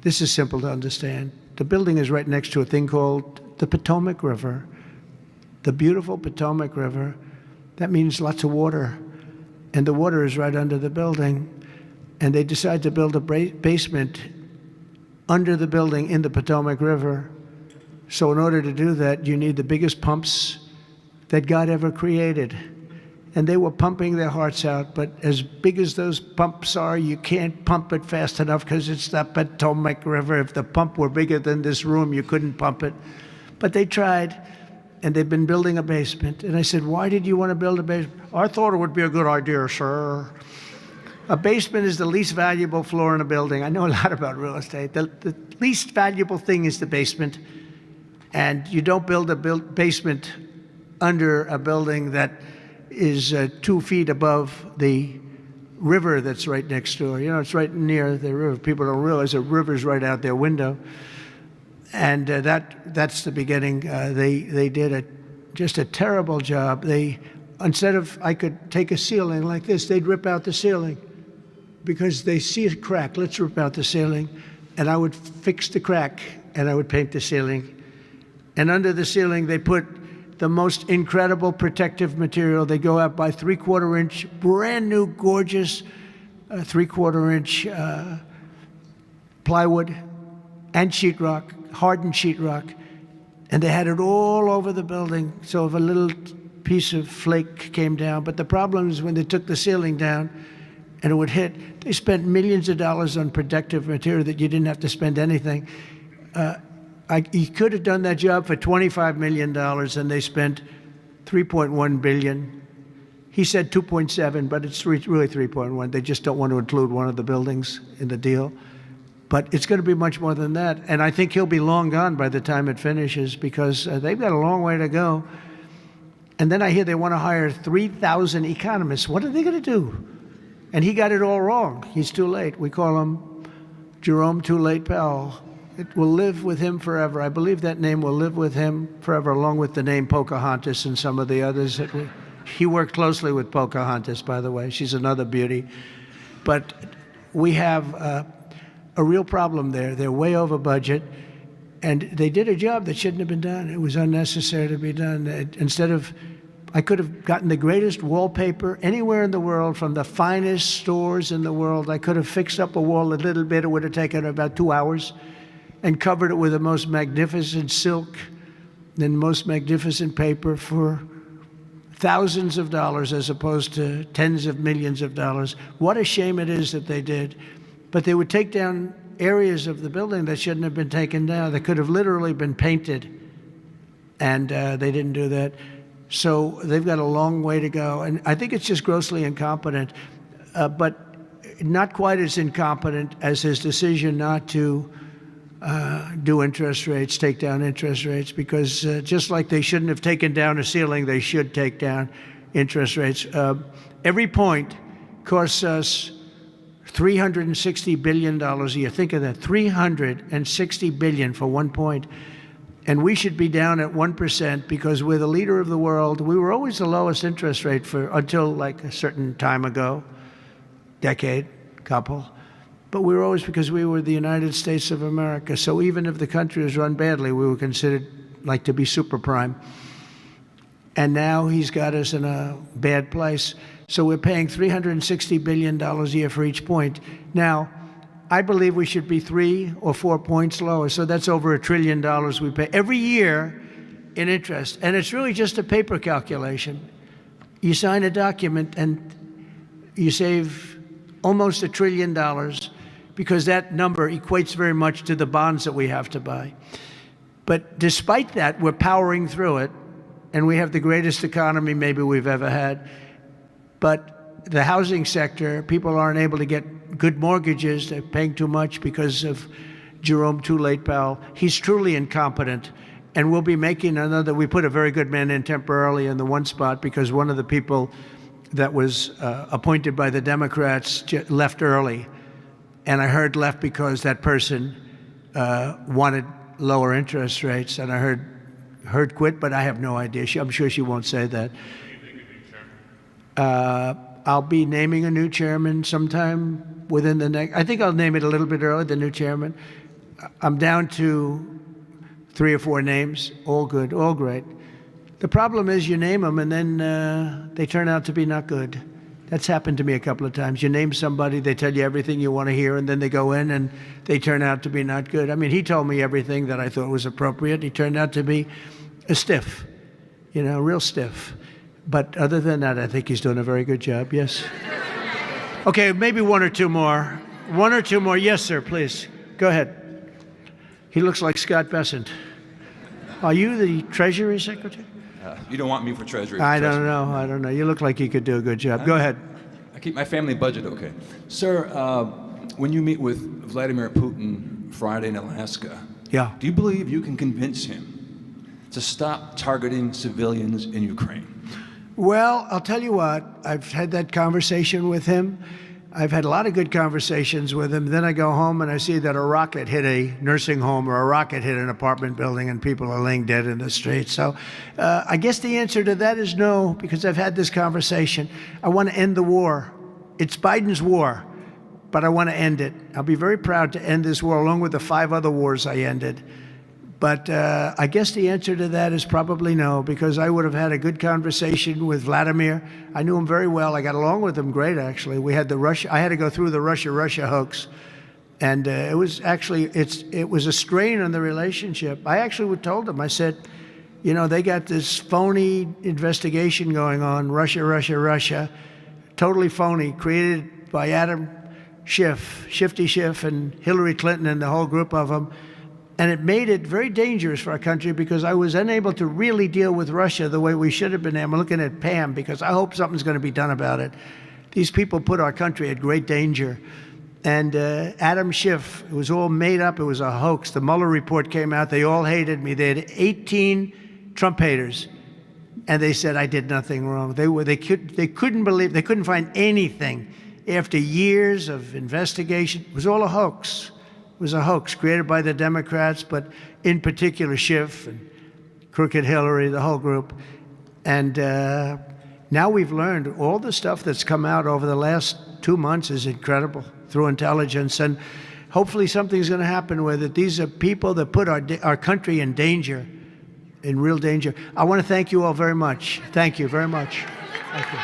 [SPEAKER 3] This is simple to understand. The building is right next to a thing called the Potomac River, the beautiful Potomac River. That means lots of water. And the water is right under the building. And they decided to build a basement under the building in the Potomac River. So in order to do that, you need the biggest pumps that God ever created. And they were pumping their hearts out, but as big as those pumps are, you can't pump it fast enough because it's the Potomac River. If the pump were bigger than this room, you couldn't pump it. But they tried, and they've been building a basement. And I said, why did you want to build a basement? I thought it would be a good idea, sir. A basement is the least valuable floor in a building. I know a lot about real estate. The least valuable thing is the basement. And you don't build a basement under a building that is 2 feet above the river that's right next door. You know, it's right near the river. People don't realize the river's right out their window. And that's the beginning. They did just a terrible job. They instead of I could take a ceiling like this, they'd rip out the ceiling because they see a crack. Let's rip out the ceiling. And I would fix the crack and I would paint the ceiling. And under the ceiling, they put the most incredible protective material. They go out by 3/4 inch, brand new, gorgeous 3/4 inch plywood and sheetrock, hardened sheetrock. And they had it all over the building. So if a little piece of flake came down, but the problem is when they took the ceiling down and it would hit, they spent millions of dollars on protective material that you didn't have to spend anything. He could have done that job for $25 million, and they spent $3.1 billion. He said 2.7, but it's really 3.1. They just don't want to include one of the buildings in the deal. But it's going to be much more than that. And I think he'll be long gone by the time it finishes because they've got a long way to go. And then I hear they want to hire 3,000 economists. What are they going to do? And he got it all wrong. He's too late. We call him Jerome Too Late Powell. It will live with him forever. I believe that name will live with him forever, along with the name Pocahontas and some of the others. He worked closely with Pocahontas, by the way. She's another beauty. But we have a real problem there. They're way over budget, and they did a job that shouldn't have been done. It was unnecessary to be done. Instead of, I could have gotten the greatest wallpaper anywhere in the world from the finest stores in the world. I could have fixed up a wall a little bit. It would have taken about 2 hours, and covered it with the most magnificent silk and most magnificent paper for thousands of dollars as opposed to tens of millions of dollars. What a shame it is that they did. But they would take down areas of the building that shouldn't have been taken down. They could have literally been painted, and they didn't do that. So they've got a long way to go. And I think it's just grossly incompetent, but not quite as incompetent as his decision not to do interest rates, take down interest rates, because just like they shouldn't have taken down a ceiling, they should take down interest rates. Every point costs us $360 billion a year. Think of that, $360 billion for 1 point. And we should be down at 1% because we're the leader of the world. We were always the lowest interest rate until like a certain time ago, decade, couple. But we were always, because we were the United States of America. So even if the country was run badly, we were considered like to be super prime. And now he's got us in a bad place. So we're paying $360 billion a year for each point. Now, I believe we should be 3 or 4 points lower. So that's over $1 trillion we pay every year in interest. And it's really just a paper calculation. You sign a document and you save almost $1 trillion because that number equates very much to the bonds that we have to buy. But despite that, we're powering through it, and we have the greatest economy maybe we've ever had. But the housing sector, people aren't able to get good mortgages. They're paying too much because of Jerome Too Late Powell. He's truly incompetent, and we'll be making another. We put a very good man in temporarily in the one spot because one of the people that was appointed by the Democrats left early. And I heard left because that person wanted lower interest rates. And I heard quit, but I have no idea. I'm sure she won't say that. I'll be naming a new chairman sometime within the next, I think I'll name it a little bit early, the new chairman. I'm down to 3 or 4 names, all good, all great. The problem is you name them and then they turn out to be not good. That's happened to me a couple of times. You name somebody, they tell you everything you want to hear, and then they go in and they turn out to be not good. I mean, he told me everything that I thought was appropriate. He turned out to be a stiff, real stiff. But other than that, I think he's doing a very good job, yes. Okay, maybe 1 or 2 more. 1 or 2 more. Yes, sir, please. Go ahead. He looks like Scott Bessent. Are you the Treasury Secretary?
[SPEAKER 14] You don't want me for Treasury.
[SPEAKER 3] I don't know. You look like you could do a good job. Go ahead.
[SPEAKER 14] I keep my family budget okay. Sir, when you meet with Vladimir Putin Friday in Alaska,
[SPEAKER 3] yeah,
[SPEAKER 14] do you believe you can convince him to stop targeting civilians in Ukraine?
[SPEAKER 3] Well, I'll tell you what. I've had that conversation with him, I've had a lot of good conversations with him. Then I go home and I see that a rocket hit a nursing home or a rocket hit an apartment building and people are laying dead in the streets. So I guess the answer to that is no, because I've had this conversation. I want to end the war. It's Biden's war, but I want to end it. I'll be very proud to end this war along with the 5 other wars I ended. But I guess the answer to that is probably no, because I would have had a good conversation with Vladimir. I knew him very well. I got along with him great, actually. We had I had to go through the Russia hoax. And it was a strain on the relationship. I actually told him, I said, you know, they got this phony investigation going on, Russia, totally phony, created by Adam Schiff, Shifty Schiff, and Hillary Clinton and the whole group of them. And it made it very dangerous for our country because I was unable to really deal with Russia the way we should have been. I'm looking at Pam because I hope something's going to be done about it. These people put our country at great danger. And Adam Schiff, it was all made up. It was a hoax. The Mueller report came out. They all hated me. They had 18 Trump haters. And they said I did nothing wrong. They couldn't believe, they couldn't find anything. After years of investigation, it was all a hoax. It was a hoax created by the Democrats, but in particular Schiff and Crooked Hillary, the whole group. And now we've learned all the stuff that's come out over the last 2 months is incredible through intelligence. And hopefully something's going to happen with it. These are people that put our country in danger, in real danger. I want to thank you all very much. Thank you very much. Thank you.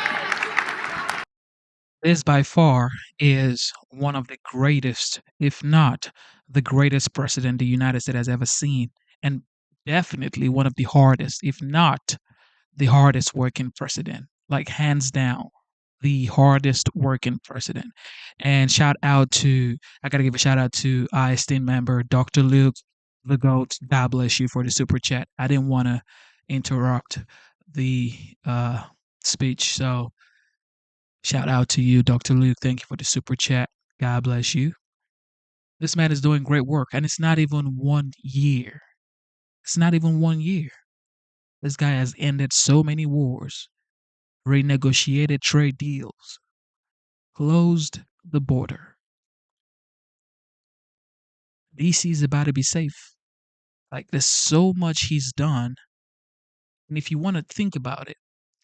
[SPEAKER 1] This by far is one of the greatest, if not the greatest president the United States has ever seen, and definitely one of the hardest, if not the hardest working president, like hands down, the hardest working president. And I got to give a shout out to our esteemed member, Dr. Luke the GOAT. God bless you for the super chat. I didn't want to interrupt the speech, so shout out to you, Dr. Luke. Thank you for the super chat. God bless you. This man is doing great work, and it's not even 1 year. It's not even 1 year. This guy has ended so many wars, renegotiated trade deals, closed the border. DC is about to be safe. Like, there's so much he's done. And if you want to think about it,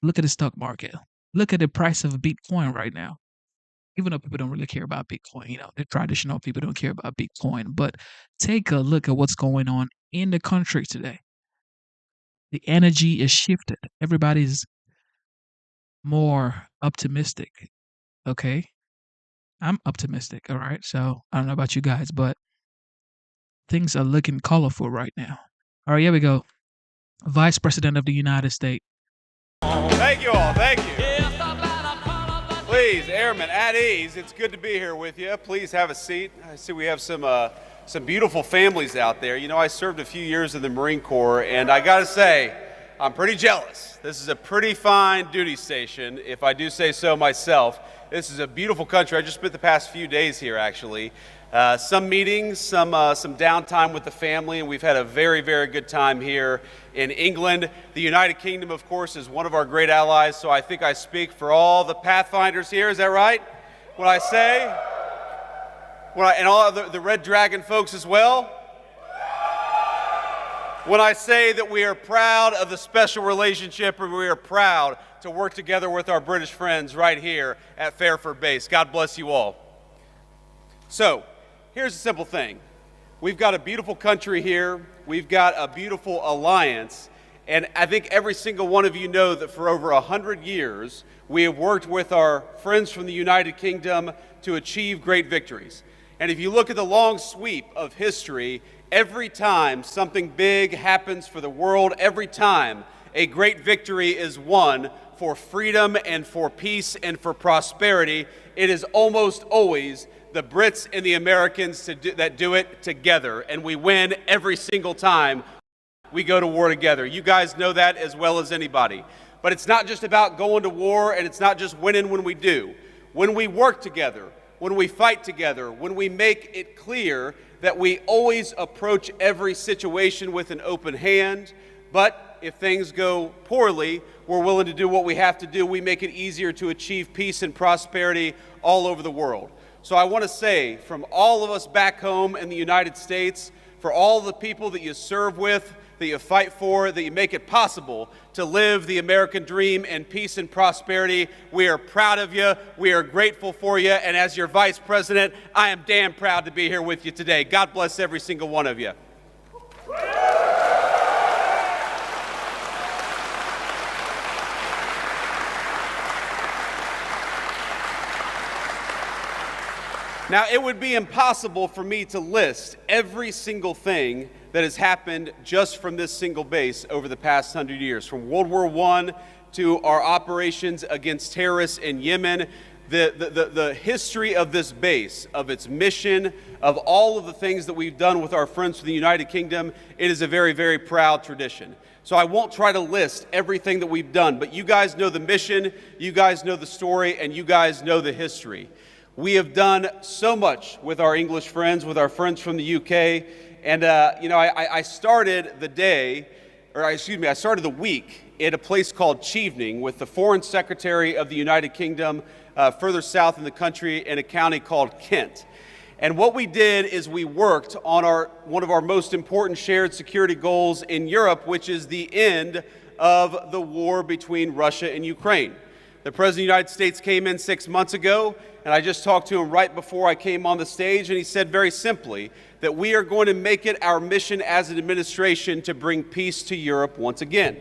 [SPEAKER 1] look at the stock market. Look at the price of Bitcoin right now. Even though people don't really care about Bitcoin, you know, the traditional people don't care about Bitcoin. But take a look at what's going on in the country today. The energy is shifted. Everybody's more optimistic. Okay? I'm optimistic, all right? So I don't know about you guys, but things are looking colorful right now. All right, here we go. Vice President of the United States.
[SPEAKER 15] Thank you all. Thank you. Please, airmen, at ease. It's good to be here with you. Please have a seat. I see we have some beautiful families out there. You know, I served a few years in the Marine Corps, and I got to say, I'm pretty jealous. This is a pretty fine duty station, if I do say so myself. This is a beautiful country. I just spent the past few days here, actually. Some meetings, some downtime with the family, and we've had a very, very good time here in England. The United Kingdom, of course, is one of our great allies, so I think I speak for all the Pathfinders here. Is that right? When I say, and all the Red Dragon folks as well? When I say that we are proud of the special relationship and we are proud to work together with our British friends right here at Fairford Base. God bless you all. So, here's a simple thing. We've got a beautiful country here. We've got a beautiful alliance. And I think every single one of you know that for over 100 years, we have worked with our friends from the United Kingdom to achieve great victories. And if you look at the long sweep of history, every time something big happens for the world, every time a great victory is won for freedom and for peace and for prosperity, it is almost always the Brits and the Americans that do it together, and we win every single time we go to war together. You guys know that as well as anybody. But it's not just about going to war, and it's not just winning when we do. When we work together, when we fight together, when we make it clear that we always approach every situation with an open hand, but if things go poorly, we're willing to do what we have to do. We make it easier to achieve peace and prosperity all over the world. So I want to say, from all of us back home in the United States, for all the people that you serve with, that you fight for, that you make it possible to live the American dream in peace and prosperity, we are proud of you. We are grateful for you. And as your Vice President, I am damn proud to be here with you today. God bless every single one of you. Now, it would be impossible for me to list every single thing that has happened just from this single base over the past 100 years, from World War I to our operations against terrorists in Yemen. The history of this base, of its mission, of all of the things that we've done with our friends from the United Kingdom, it is a very, very proud tradition. So I won't try to list everything that we've done, but you guys know the mission, you guys know the story, and you guys know the history. We have done so much with our English friends, with our friends from the UK, and I started the week at a place called Chevening with the Foreign Secretary of the United Kingdom, further south in the country in a county called Kent. And what we did is we worked on one of our most important shared security goals in Europe, which is the end of the war between Russia and Ukraine. The President of the United States came in 6 months ago, and I just talked to him right before I came on the stage, and he said very simply that we are going to make it our mission as an administration to bring peace to Europe once again.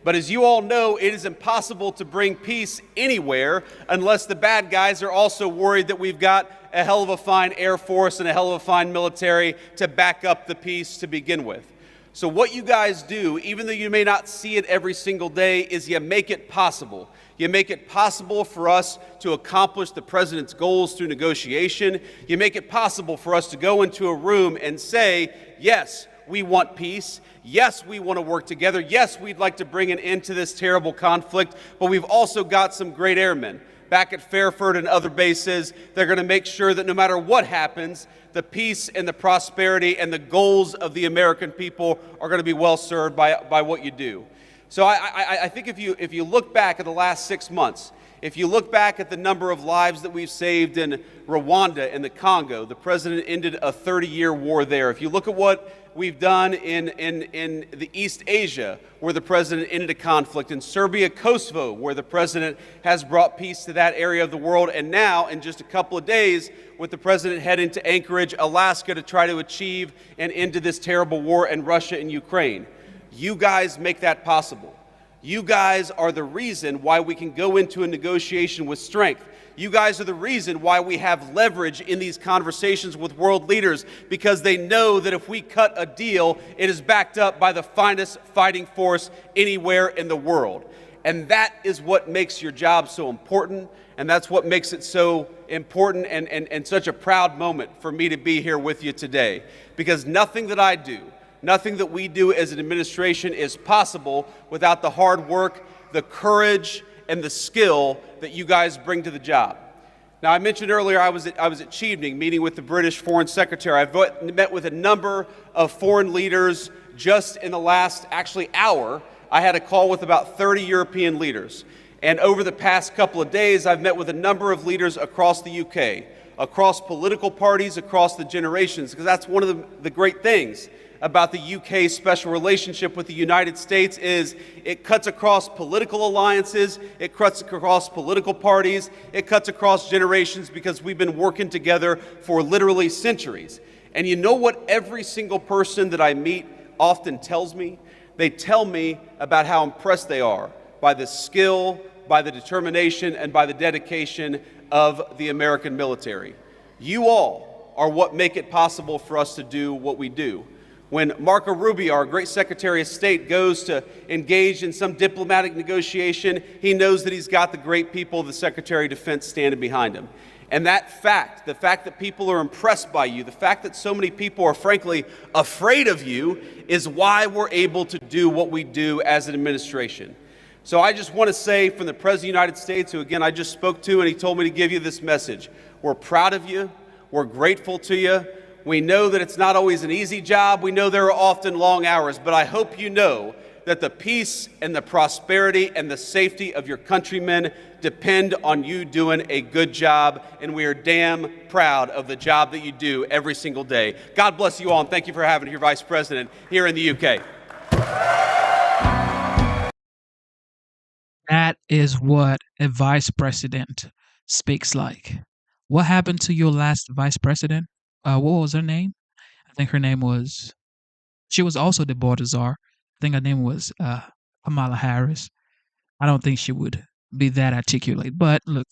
[SPEAKER 15] But as you all know, it is impossible to bring peace anywhere unless the bad guys are also worried that we've got a hell of a fine Air Force and a hell of a fine military to back up the peace to begin with. So what you guys do, even though you may not see it every single day, is you make it possible. You make it possible for us to accomplish the President's goals through negotiation. You make it possible for us to go into a room and say, yes, we want peace. Yes, we want to work together. Yes, we'd like to bring an end to this terrible conflict, but we've also got some great airmen back at Fairford and other bases. They're going to make sure that no matter what happens, the peace and the prosperity and the goals of the American people are going to be well served by what you do. So I think if you look back at the last 6 months, if you look back at the number of lives that we've saved in Rwanda and the Congo, the President ended a 30-year war there. If you look at what we've done in the East Asia, where the President ended a conflict, in Serbia, Kosovo, where the President has brought peace to that area of the world, and now, in just a couple of days, with the President heading to Anchorage, Alaska, to try to achieve an end to this terrible war in Russia and Ukraine. You guys make that possible. You guys are the reason why we can go into a negotiation with strength. You guys are the reason why we have leverage in these conversations with world leaders, because they know that if we cut a deal, it is backed up by the finest fighting force anywhere in the world. And that is what makes your job so important, and that's what makes it so important and such a proud moment for me to be here with you today. Because nothing that I do, nothing that we do as an administration is possible without the hard work, the courage, and the skill that you guys bring to the job. Now, I mentioned earlier I was at Chevening meeting with the British Foreign Secretary. I've met with a number of foreign leaders just in the last, hour. I had a call with about 30 European leaders. And over the past couple of days, I've met with a number of leaders across the UK, across political parties, across the generations, because that's one of the great things about the UK's special relationship with the United States is it cuts across political alliances, it cuts across political parties, it cuts across generations, because we've been working together for literally centuries. And you know what every single person that I meet often tells me? They tell me about how impressed they are by the skill, by the determination, and by the dedication of the American military. You all are what make it possible for us to do what we do. When Marco Rubio, our great Secretary of State, goes to engage in some diplomatic negotiation, he knows that he's got the great people of the Secretary of Defense standing behind him. And that fact, the fact that people are impressed by you, the fact that so many people are frankly afraid of you, is why we're able to do what we do as an administration. So I just want to say from the President of the United States, who again I just spoke to, and he told me to give you this message. We're proud of you. We're grateful to you. We know that it's not always an easy job. We know there are often long hours, but I hope you know that the peace and the prosperity and the safety of your countrymen depend on you doing a good job, and we are damn proud of the job that you do every single day. God bless you all, and thank you for having your Vice President here in the UK.
[SPEAKER 1] That is what a vice president speaks like. What happened to your last vice president? What was her name? I think her name was. She was also the border czar. I think her name was Kamala Harris. I don't think she would be that articulate. But look,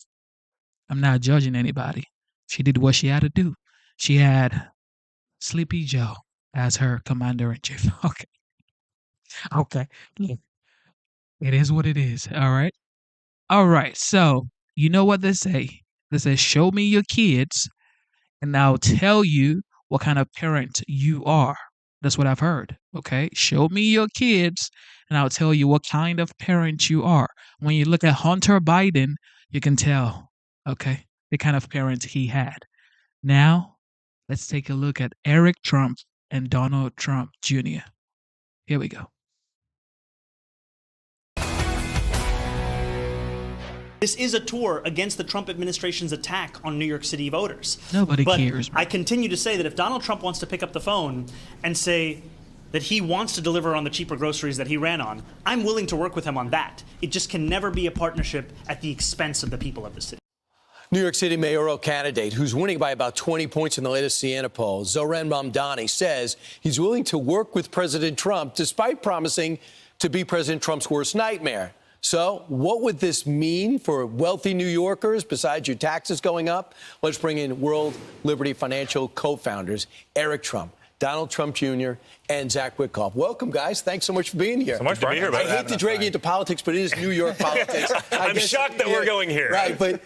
[SPEAKER 1] I'm not judging anybody. She did what she had to do. She had Sleepy Joe as her commander in chief. Okay. Okay. Look, it is what it is. All right. All right. So, you know what they say? They say, show me your kids, and I'll tell you what kind of parent you are. That's what I've heard. Okay. Show me your kids, and I'll tell you what kind of parent you are. When you look at Hunter Biden, you can tell, okay, the kind of parent he had. Now, let's take a look at Eric Trump and Donald Trump Jr. Here we go.
[SPEAKER 16] This is a tour against the Trump administration's attack on New York City voters.
[SPEAKER 1] Nobody
[SPEAKER 16] but
[SPEAKER 1] cares.
[SPEAKER 16] I continue to say that if Donald Trump wants to pick up the phone and say that he wants to deliver on the cheaper groceries that he ran on, I'm willing to work with him on that. It just can never be a partnership at the expense of the people of the city.
[SPEAKER 17] New York City mayoral candidate who's winning by about 20 points in the latest Siena poll, Zohran Mamdani, says he's willing to work with President Trump despite promising to be President Trump's worst nightmare. So what would this mean for wealthy New Yorkers besides your taxes going up? Let's bring in World Liberty Financial co-founders Eric Trump, Donald Trump Jr., and Zach Witkoff. Welcome, guys. Thanks so much for being here.
[SPEAKER 18] So much to be here.
[SPEAKER 17] I hate to drag you into politics, but it is New York politics.
[SPEAKER 18] I'm shocked that we're going here.
[SPEAKER 17] Right, but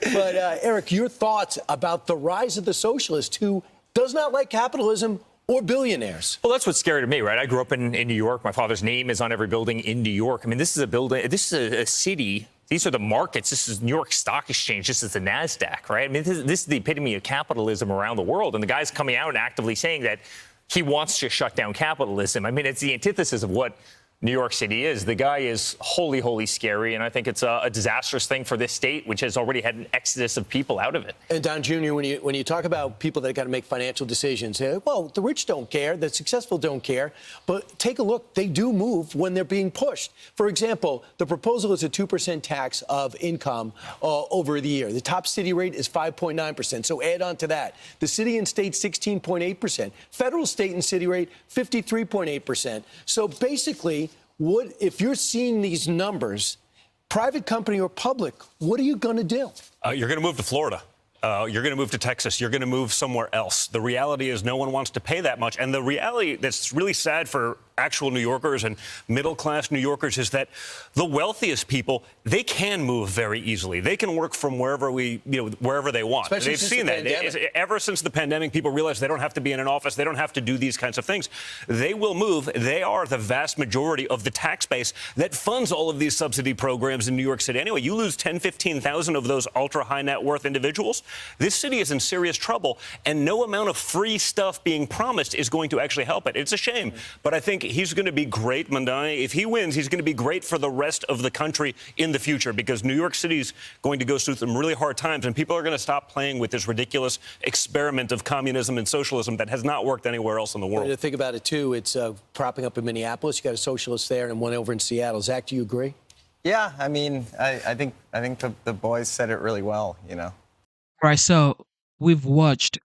[SPEAKER 17] Eric, your thoughts about the rise of the socialist who does not like capitalism or billionaires?
[SPEAKER 18] Well, that's what's scary to me, right? I grew up in New York. My father's name is on every building in New York. I mean, this is a building, this is a city. These are the markets. This is New York Stock Exchange. This is the NASDAQ, right? I mean, this is the epitome of capitalism around the world. And the guy's coming out and actively saying that he wants to shut down capitalism. I mean, it's the antithesis of what New York City is. The guy is holy scary, and I think it's a disastrous thing for this state, which has already had an exodus of people out of it.
[SPEAKER 17] And Don Jr., when you talk about people that got to make financial decisions, well, the rich don't care, the successful don't care, but take a look, they do move when they're being pushed. For example, the proposal is a 2% tax of income over the year. The top city rate is 5.9%, so add on to that. The city and state, 16.8%. Federal, state, and city rate, 53.8%. So basically, if you're seeing these numbers, private company or public, what are you going to do?
[SPEAKER 18] You're going to move to Florida. You're going to move to Texas. You're going to move somewhere else. The reality is no one wants to pay that much. And the reality that's really sad for actual New Yorkers and middle-class New Yorkers is that the wealthiest people, they can move very easily. They can work from wherever wherever they want.
[SPEAKER 17] Especially
[SPEAKER 18] They've
[SPEAKER 17] since
[SPEAKER 18] seen
[SPEAKER 17] the
[SPEAKER 18] that.
[SPEAKER 17] pandemic.
[SPEAKER 18] Ever since the pandemic, people realize they don't have to be in an office. They don't have to do these kinds of things. They will move. They are the vast majority of the tax base that funds all of these subsidy programs in New York City. Anyway, you lose 10, 15,000 of those ultra-high net worth individuals. This city is in serious trouble, and no amount of free stuff being promised is going to actually help it. It's a shame, but I think he's going to be great, Mamdani. If he wins, he's going to be great for the rest of the country in the future, because New York City's going to go through some really hard times, and people are going to stop playing with this ridiculous experiment of communism and socialism that has not worked anywhere else in the world.
[SPEAKER 17] To think about it, too, it's propping up in Minneapolis. You got a socialist there and one over in Seattle. Zach, do you agree?
[SPEAKER 19] Yeah, I mean, I think the boys said it really well, you know.
[SPEAKER 1] Right, so we've watched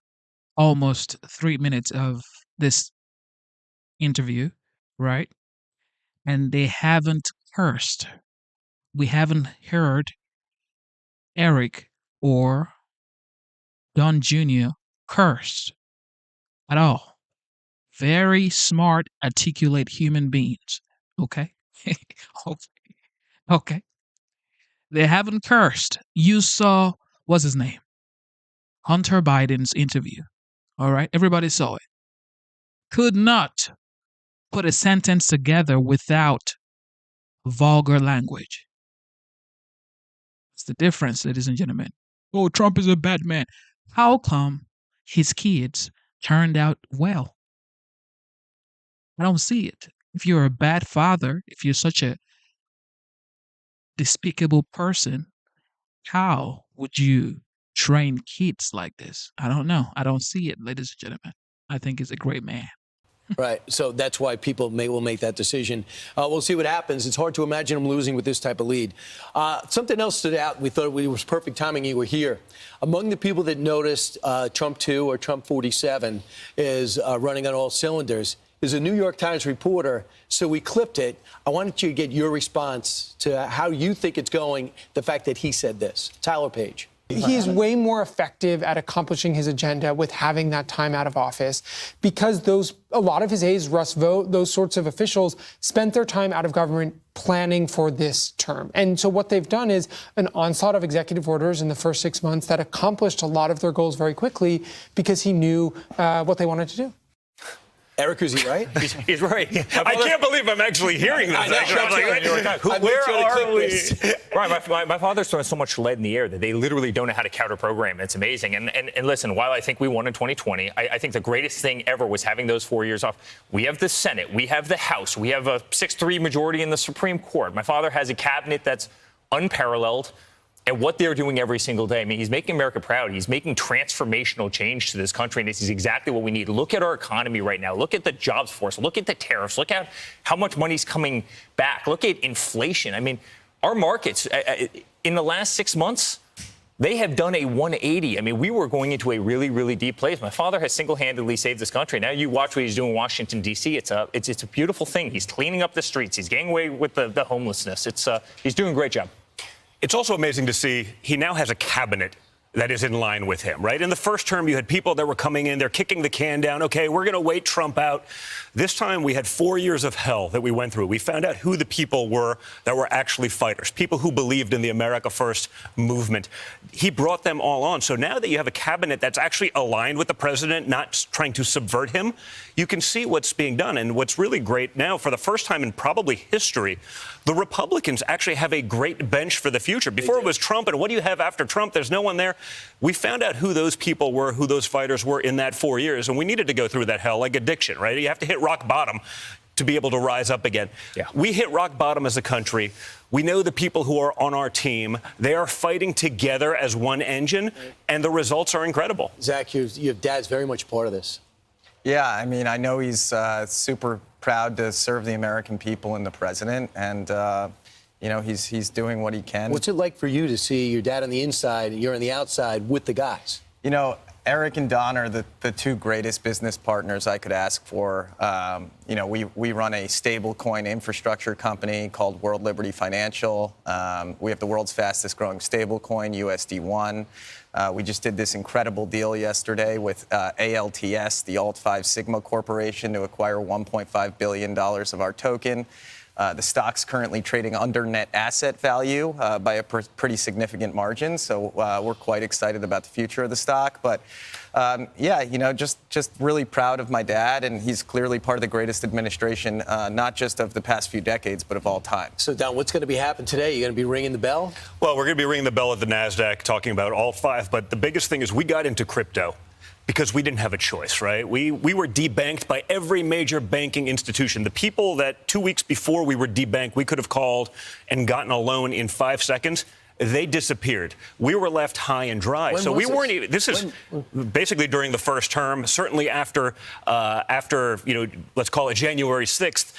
[SPEAKER 1] almost 3 minutes of this interview, right? And they haven't cursed. We haven't heard Eric or Don Jr. curse at all. Very smart, articulate human beings. Okay? Okay. They haven't cursed. You saw, what's his name? Hunter Biden's interview. All right? Everybody saw it. Could not put a sentence together without vulgar language. It's the difference, ladies and gentlemen. Oh, Trump is a bad man. How come his kids turned out well? I don't see it. if you're a bad father, if you're such a despicable person, how would you train kids like this? I don't know. I don't see it, ladies and gentlemen. I think he's a great man.
[SPEAKER 17] Right. So that's why people will make that decision. We'll see what happens. It's hard to imagine him losing with this type of lead. Something else stood out. We thought it was perfect timing you were here. Among the people that noticed Trump 2 or Trump 47 is running on all cylinders is a New York Times reporter. So we clipped it. I wanted you to get your response to how you think it's going, the fact that he said this. Tyler Page.
[SPEAKER 20] He's way more effective at accomplishing his agenda with having that time out of office because a lot of his aides, Russ Vought, those sorts of officials spent their time out of government planning for this term. And so what they've done is an onslaught of executive orders in the first 6 months that accomplished a lot of their goals very quickly because he knew what they wanted to do.
[SPEAKER 17] Eric, is he right?
[SPEAKER 18] He's right. I can't believe I'm actually hearing this.
[SPEAKER 17] I know.
[SPEAKER 18] Actually.
[SPEAKER 21] Where are we? Right, my father's throwing so much lead in the air that they literally don't know how to counter program. It's amazing. And listen, while I think we won in 2020, I think the greatest thing ever was having those 4 years off. We have the Senate, we have the House, we have a 6-3 majority in the Supreme Court. My father has a cabinet that's unparalleled. And what they're doing every single day. I mean, he's making America proud. He's making transformational change to this country, and this is exactly what we need. Look at our economy right now. Look at the jobs force. Look at the tariffs. Look at how much money's coming back. Look at inflation. I mean, our markets, in the last 6 months, they have done a 180. I mean, we were going into a really, really deep place. My father has single-handedly saved this country. Now you watch what he's doing in Washington, D.C. It's a beautiful thing. He's cleaning up the streets. He's getting away with the homelessness. He's doing a great job.
[SPEAKER 18] It's also amazing to see he now has a cabinet that is in line with him, right? In the first term, you had people that were coming in, they're kicking the can down. Okay, we're going to wait Trump out. This time, we had 4 years of hell that we went through. We found out who the people were that were actually fighters, people who believed in the America First movement. He brought them all on. So now that you have a cabinet that's actually aligned with the president, not trying to subvert him, you can see what's being done. And what's really great now, for the first time in probably history, the Republicans actually have a great bench for the future. Before it was Trump, and what do you have after Trump? There's no one there. We found out who those people were, who those fighters were in that 4 years, and we needed to go through that hell like addiction, right? You have to hit rock bottom to be able to rise up again. Yeah. We hit rock bottom as a country. We know the people who are on our team. They are fighting together as one engine, and the results are incredible.
[SPEAKER 17] Zach, your dad's very much part of this.
[SPEAKER 19] Yeah, I mean, I know he's super proud to serve the American people and the president, and you know, he's doing what he can.
[SPEAKER 17] What's it like for you to see your dad on the inside and you're on the outside with the guys?
[SPEAKER 19] You know, Eric and Don are the two greatest business partners I could ask for. You know, we run a stablecoin infrastructure company called World Liberty Financial. We have the world's fastest growing stablecoin, USD1. We just did this incredible deal yesterday with ALTS, the Alt-5 Sigma Corporation, to acquire $1.5 billion of our token. The stock's currently trading under net asset value by a pretty significant margin, so we're quite excited about the future of the stock. But yeah, you know, just really proud of my dad, and he's clearly part of the greatest administration, not just of the past few decades, but of all time.
[SPEAKER 17] So, Don, what's going to be happening today? You're going to be ringing the bell?
[SPEAKER 18] Well, we're going to be ringing the bell at the NASDAQ, talking about Alt-5, but the biggest thing is we got into crypto because we didn't have a choice, right? We were debanked by every major banking institution. The people that 2 weeks before we were debanked, we could have called and gotten a loan in 5 seconds, they disappeared. We were left high and dry. So we weren't even, this is basically during the first term, certainly after, you know, let's call it January 6th,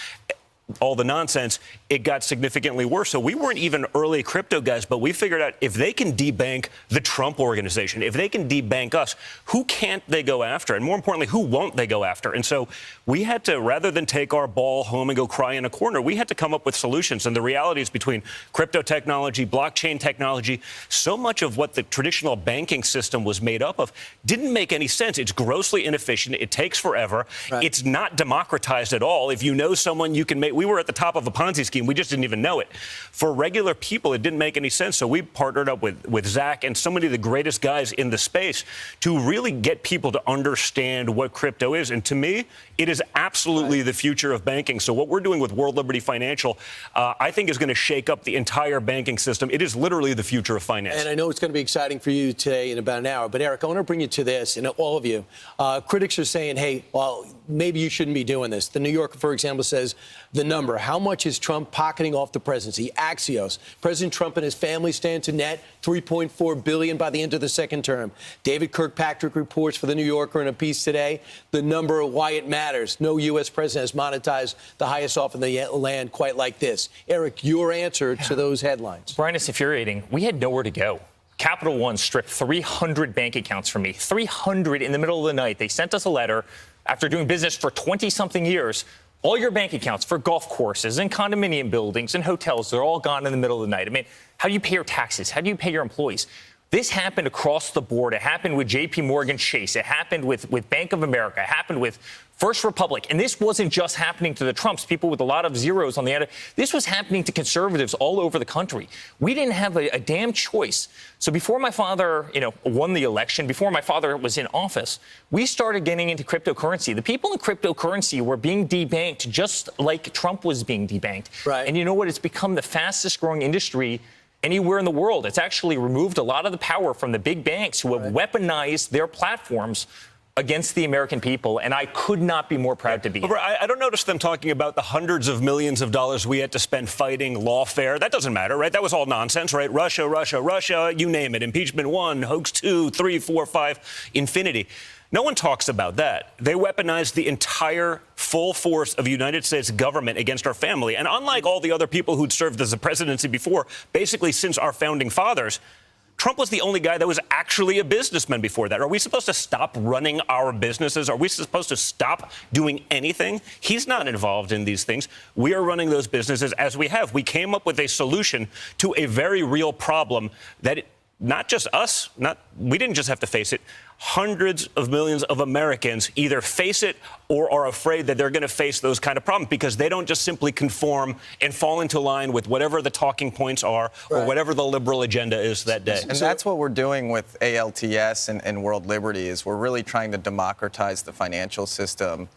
[SPEAKER 18] all the nonsense, it got significantly worse. So we weren't even early crypto guys, but we figured out if they can debank the Trump organization, if they can debank us, who can't they go after? And more importantly, who won't they go after? And so we had to, rather than take our ball home and go cry in a corner, we had to come up with solutions. And the reality is between crypto technology, blockchain technology, so much of what the traditional banking system was made up of didn't make any sense. It's grossly inefficient. It takes forever. Right. It's not democratized at all. If you know someone, you can make, we were at the top of a Ponzi scheme. We just didn't even know it. For regular people, it didn't make any sense. So we partnered up with Zach and so many of the greatest guys in the space to really get people to understand what crypto is. And to me, it is absolutely the future of banking. So what we're doing with World Liberty Financial, I think is going to shake up the entire banking system. It is literally the future of finance.
[SPEAKER 17] And I know it's going to be exciting for you today in about an hour. But, Eric, I want to bring you to this, and all of you. Critics are saying, hey, well, maybe you shouldn't be doing this. The New Yorker, for example, says the number. How much is Trump pocketing off the presidency? Axios. President Trump and his family stand to net $3.4 billion by the end of the second term. David Kirkpatrick reports for the New Yorker in a piece today the number of why it matters. No U.S. president has monetized the highest off in the land quite like this. Eric, your answer to those headlines.
[SPEAKER 21] Brian, it's infuriating. We had nowhere to go. Capital One stripped 300 bank accounts from me, 300 in the middle of the night. They sent us a letter after doing business for 20-something years. All your bank accounts for golf courses and condominium buildings and hotels, they're all gone in the middle of the night. I mean, how do you pay your taxes? How do you pay your employees? This happened across the board. It happened with J.P. Morgan Chase. It happened with Bank of America. It happened with First Republic. And this wasn't just happening to the Trumps, people with a lot of zeros on the end. This was happening to conservatives all over the country. We didn't have a damn choice. So before my father, won the election, before my father was in office, we started getting into cryptocurrency. The people in cryptocurrency were being debanked just like Trump was being debanked.
[SPEAKER 17] Right.
[SPEAKER 21] And you know what? It's become the fastest growing industry anywhere in the world. It's actually removed a lot of the power from the big banks who have weaponized their platforms against the American people, and I could not be more proud to be.
[SPEAKER 18] I don't notice them talking about the hundreds of millions of dollars we had to spend fighting lawfare. That doesn't matter, right? That was all nonsense, right? Russia, you name it. Impeachment 1, hoax 2, 3, 4, 5, infinity. No one talks about that. They weaponized the entire full force of the United States government against our family. And unlike all the other people who'd served as the presidency before, basically since our founding fathers, Trump was the only guy that was actually a businessman before that. Are we supposed to stop running our businesses? Are we supposed to stop doing anything? He's not involved in these things. We are running those businesses as we have. We came up with a solution to a very real problem that not just us, we didn't just have to face it. Hundreds of millions of Americans either face it or are afraid that they're going to face those kind of problems because they don't just simply conform and fall into line with whatever the talking points are or whatever the liberal agenda is that day.
[SPEAKER 19] And that's what we're doing with ALTS and World Liberty is we're really trying to democratize the financial system,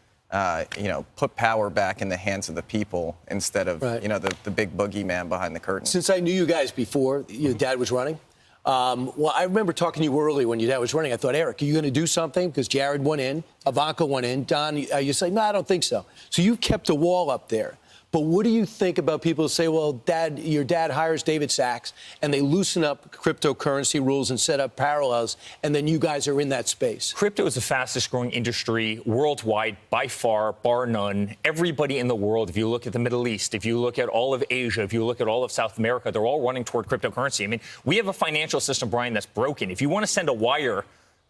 [SPEAKER 19] put power back in the hands of the people instead of, the big boogeyman behind the curtain.
[SPEAKER 17] Since I knew you guys before your dad was running, I remember talking to you early when your dad was running. I thought, Eric, are you going to do something? Because Jared went in, Ivanka went in, Don, you say, no, I don't think so. So you've kept a wall up there. But what do you think about people who say, well, your dad hires David Sachs, and they loosen up cryptocurrency rules and set up parallels, and then you guys are in that space?
[SPEAKER 21] Crypto is the fastest growing industry worldwide by far, bar none. Everybody in the world, if you look at the Middle East, if you look at all of Asia, if you look at all of South America, they're all running toward cryptocurrency. I mean, we have a financial system, Brian, that's broken. If you want to send a wire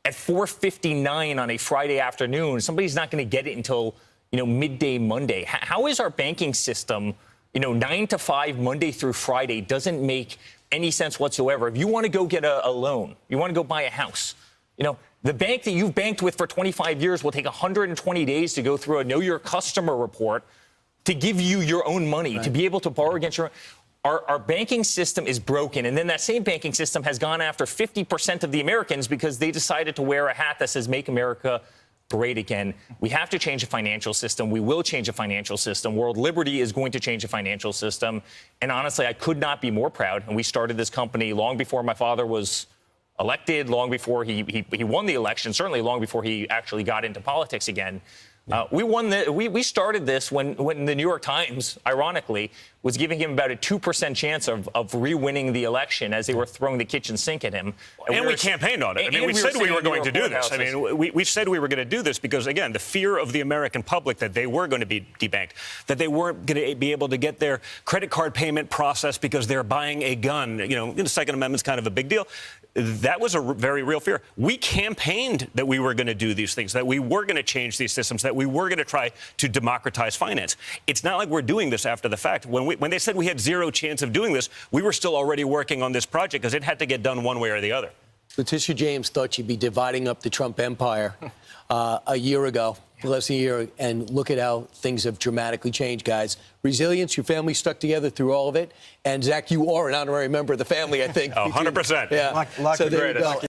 [SPEAKER 21] at 4:59 on a Friday afternoon, somebody's not going to get it until midday Monday. How is our banking system, 9 to 5 Monday through Friday doesn't make any sense whatsoever. If you want to go get a loan, you want to go buy a house, the bank that you've banked with for 25 years will take 120 days to go through a know your customer report to give you your own money, to be able to borrow against your own. Our banking system is broken, and then that same banking system has gone after 50% of the Americans because they decided to wear a hat that says Make America Great Again. We have to change the financial system. We will change the financial system. World Liberty is going to change the financial system. And honestly, I could not be more proud. And we started this company long before my father was elected, long before he won the election, certainly long before he actually got into politics again. We started this when the New York Times, ironically, was giving him about a 2% chance of re-winning the election as they were throwing the kitchen sink at him.
[SPEAKER 18] And we campaigned on it. I mean, we said we were going to do this. I mean, we said we were going to do this because, again, the fear of the American public that they were going to be debanked, that they weren't going to be able to get their credit card payment processed because they're buying a gun. The Second Amendment's kind of a big deal. That was a very real fear. We campaigned that we were going to do these things, that we were going to change these systems, that we were going to try to democratize finance. It's not like we're doing this after the fact. When they said we had zero chance of doing this, we were still already working on this project because it had to get done one way or the other.
[SPEAKER 17] Letitia James thought she'd be dividing up the Trump empire a year ago, less than a year, and look at how things have dramatically changed, guys. Resilience, your family stuck together through all of it. And, Zach, you are an honorary member of the family, I think.
[SPEAKER 18] 100%.
[SPEAKER 17] Yeah.
[SPEAKER 18] So
[SPEAKER 17] there you go.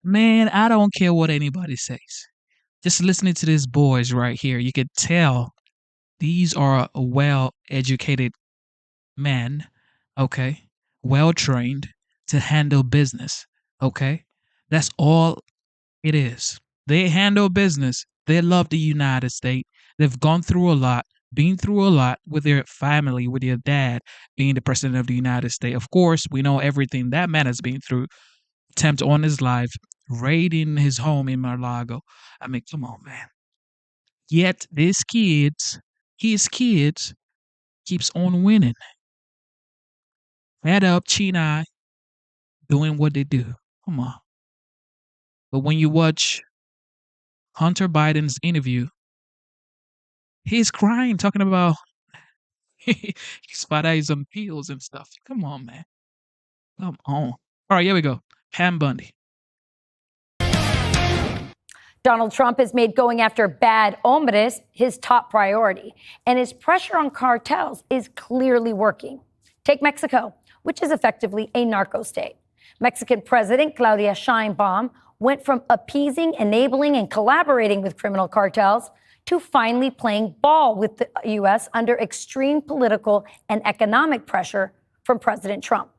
[SPEAKER 1] Man, I don't care what anybody says. Just listening to these boys right here, you could tell these are well-educated men, okay, well-trained to handle business, okay? That's all it is. They handle business. They love the United States. They've gone through a lot, been through a lot with their family, with their dad being the president of the United States. Of course, we know everything that man has been through. Attempt on his life, raiding his home in Mar-a-Lago. I mean, come on, man. Yet his kids, keeps on winning. Fed up, China, doing what they do. Come on. But when you watch Hunter Biden's interview, he's crying, talking about his father is on pills and stuff. Come on, man. Come on. All right, here we go. Pam Bundy.
[SPEAKER 2] Donald Trump has made going after bad hombres his top priority, and his pressure on cartels is clearly working. Take Mexico, which is effectively a narco state. Mexican President Claudia Sheinbaum went from appeasing, enabling, and collaborating with criminal cartels to finally playing ball with the U.S. under extreme political and economic pressure from President Trump.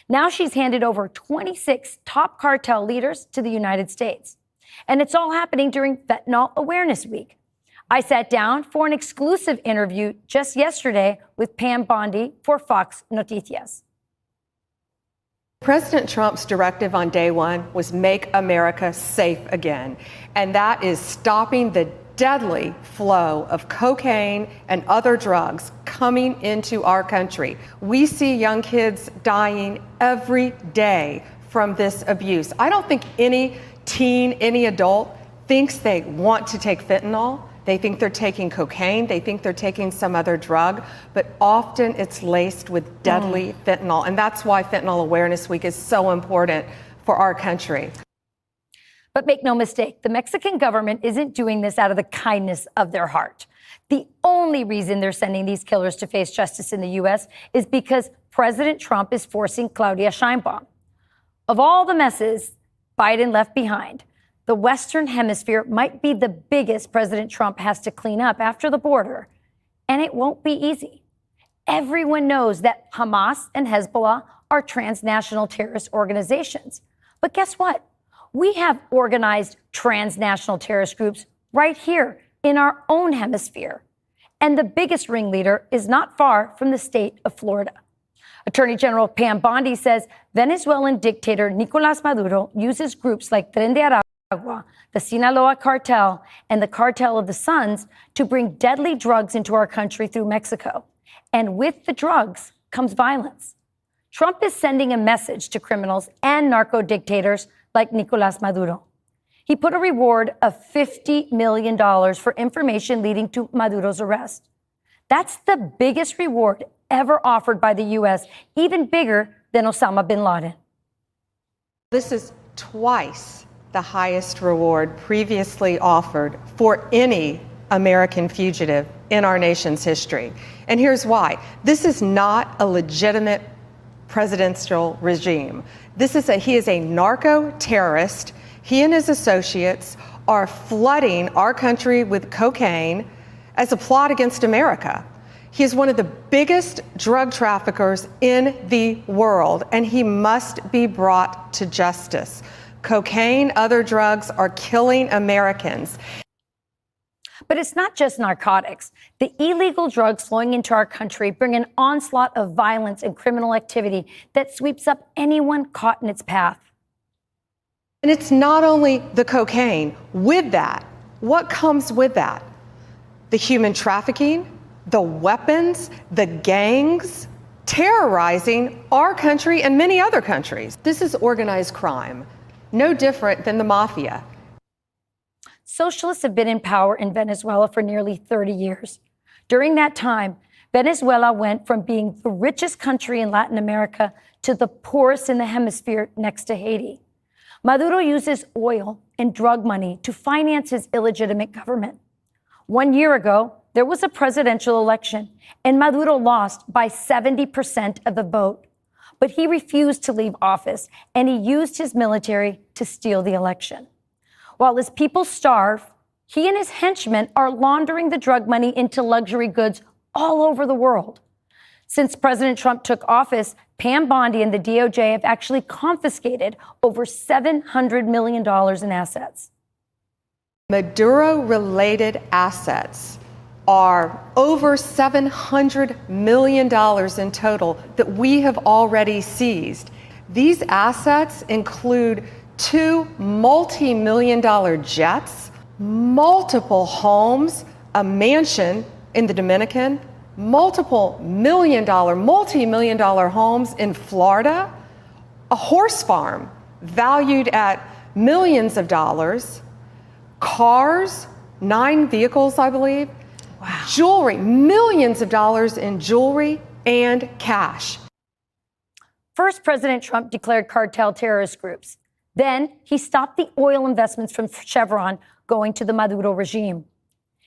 [SPEAKER 2] Now she's handed over 26 top cartel leaders to the United States. And it's all happening during Fentanyl Awareness Week. I sat down for an exclusive interview just yesterday with Pam Bondi for Fox Noticias.
[SPEAKER 22] President Trump's directive on day one was make America safe again. And that is stopping the deadly flow of cocaine and other drugs coming into our country. We see young kids dying every day from this abuse. I don't think any teen, any adult thinks they want to take fentanyl. They think they're taking cocaine. They think they're taking some other drug, but often it's laced with deadly fentanyl. And that's why Fentanyl Awareness Week is so important for our country.
[SPEAKER 2] But make no mistake, the Mexican government isn't doing this out of the kindness of their heart. The only reason they're sending these killers to face justice in the U.S. is because President Trump is forcing Claudia Sheinbaum. Of all the messes Biden left behind, the Western Hemisphere might be the biggest President Trump has to clean up after the border, and it won't be easy. Everyone knows that Hamas and Hezbollah are transnational terrorist organizations. But guess what? We have organized transnational terrorist groups right here in our own hemisphere. And the biggest ringleader is not far from the state of Florida. Attorney General Pam Bondi says Venezuelan dictator Nicolás Maduro uses groups like Tren de Aragua, the Sinaloa cartel, and the Cartel of the Suns to bring deadly drugs into our country through Mexico. And with the drugs comes violence. Trump is sending a message to criminals and narco dictators like Nicolás Maduro. He put a reward of $50 million for information leading to Maduro's arrest. That's the biggest reward ever offered by the U.S., even bigger than Osama bin Laden.
[SPEAKER 22] This is twice the highest reward previously offered for any American fugitive in our nation's history. And here's why. This is not a legitimate presidential regime. He is a narco-terrorist. He and his associates are flooding our country with cocaine as a plot against America. He is one of the biggest drug traffickers in the world, and he must be brought to justice. Cocaine, other drugs are killing Americans.
[SPEAKER 2] But it's not just narcotics. The illegal drugs flowing into our country bring an onslaught of violence and criminal activity that sweeps up anyone caught in its path.
[SPEAKER 22] And it's not only the cocaine. With that, what comes with that? The human trafficking, the weapons, the gangs terrorizing our country and many other countries. This is organized crime, no different than the mafia.
[SPEAKER 2] Socialists have been in power in Venezuela for nearly 30 years. During that time, Venezuela went from being the richest country in Latin America to the poorest in the hemisphere next to Haiti. Maduro uses oil and drug money to finance his illegitimate government. 1 year ago, there was a presidential election, and Maduro lost by 70% of the vote. But he refused to leave office, and he used his military to steal the election. While his people starve, he and his henchmen are laundering the drug money into luxury goods all over the world. Since President Trump took office, Pam Bondi and the DOJ have actually confiscated over $700 million in assets.
[SPEAKER 22] Maduro-related assets are over $700 million in total that we have already seized. These assets include 2 multi-million-dollar jets, multiple homes, a mansion in the Dominican, multiple multi-million-dollar homes in Florida, a horse farm valued at millions of dollars, cars, 9 vehicles, I believe, jewelry, millions of dollars in jewelry and cash.
[SPEAKER 2] First, President Trump declared cartel terrorist groups. Then he stopped the oil investments from Chevron going to the Maduro regime.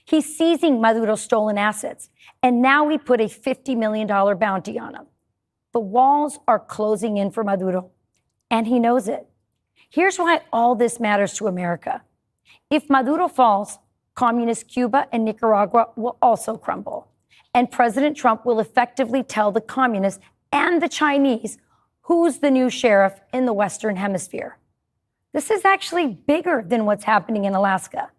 [SPEAKER 2] He's seizing Maduro's stolen assets, and now we put a $50 million bounty on him. The walls are closing in for Maduro, and he knows it. Here's why all this matters to America. If Maduro falls, communist Cuba and Nicaragua will also crumble, and President Trump will effectively tell the communists and the Chinese who's the new sheriff in the Western Hemisphere. This is actually bigger than what's happening in Alaska.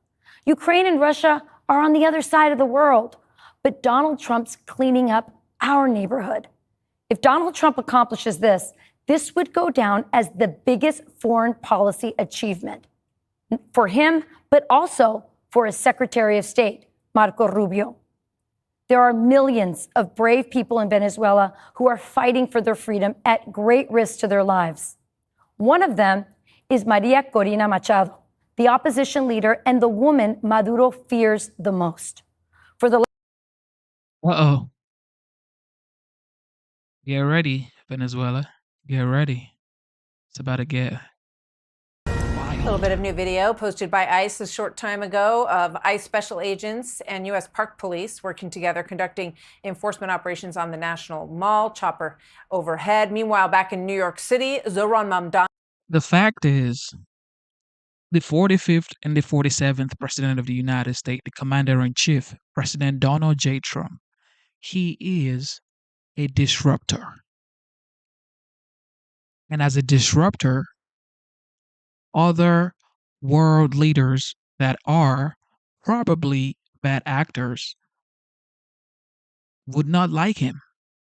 [SPEAKER 2] Ukraine and Russia are on the other side of the world, but Donald Trump's cleaning up our neighborhood. If Donald Trump accomplishes this, this would go down as the biggest foreign policy achievement for him, but also for his Secretary of State, Marco Rubio. There are millions of brave people in Venezuela who are fighting for their freedom at great risk to their lives. One of them is Maria Corina Machado, the opposition leader and the woman Maduro fears the most. For the
[SPEAKER 1] Uh-oh. Get ready, Venezuela. Get ready. It's about to get
[SPEAKER 4] A little bit of new video posted by ICE a short time ago of ICE special agents and U.S. Park Police working together conducting enforcement operations on the National Mall, chopper overhead. Meanwhile, back in New York City, Zohran Mamdani.
[SPEAKER 1] The fact is, the 45th and the 47th President of the United States, the Commander-in-Chief, President Donald J. Trump, he is a disruptor. And as a disruptor, other world leaders that are probably bad actors would not like him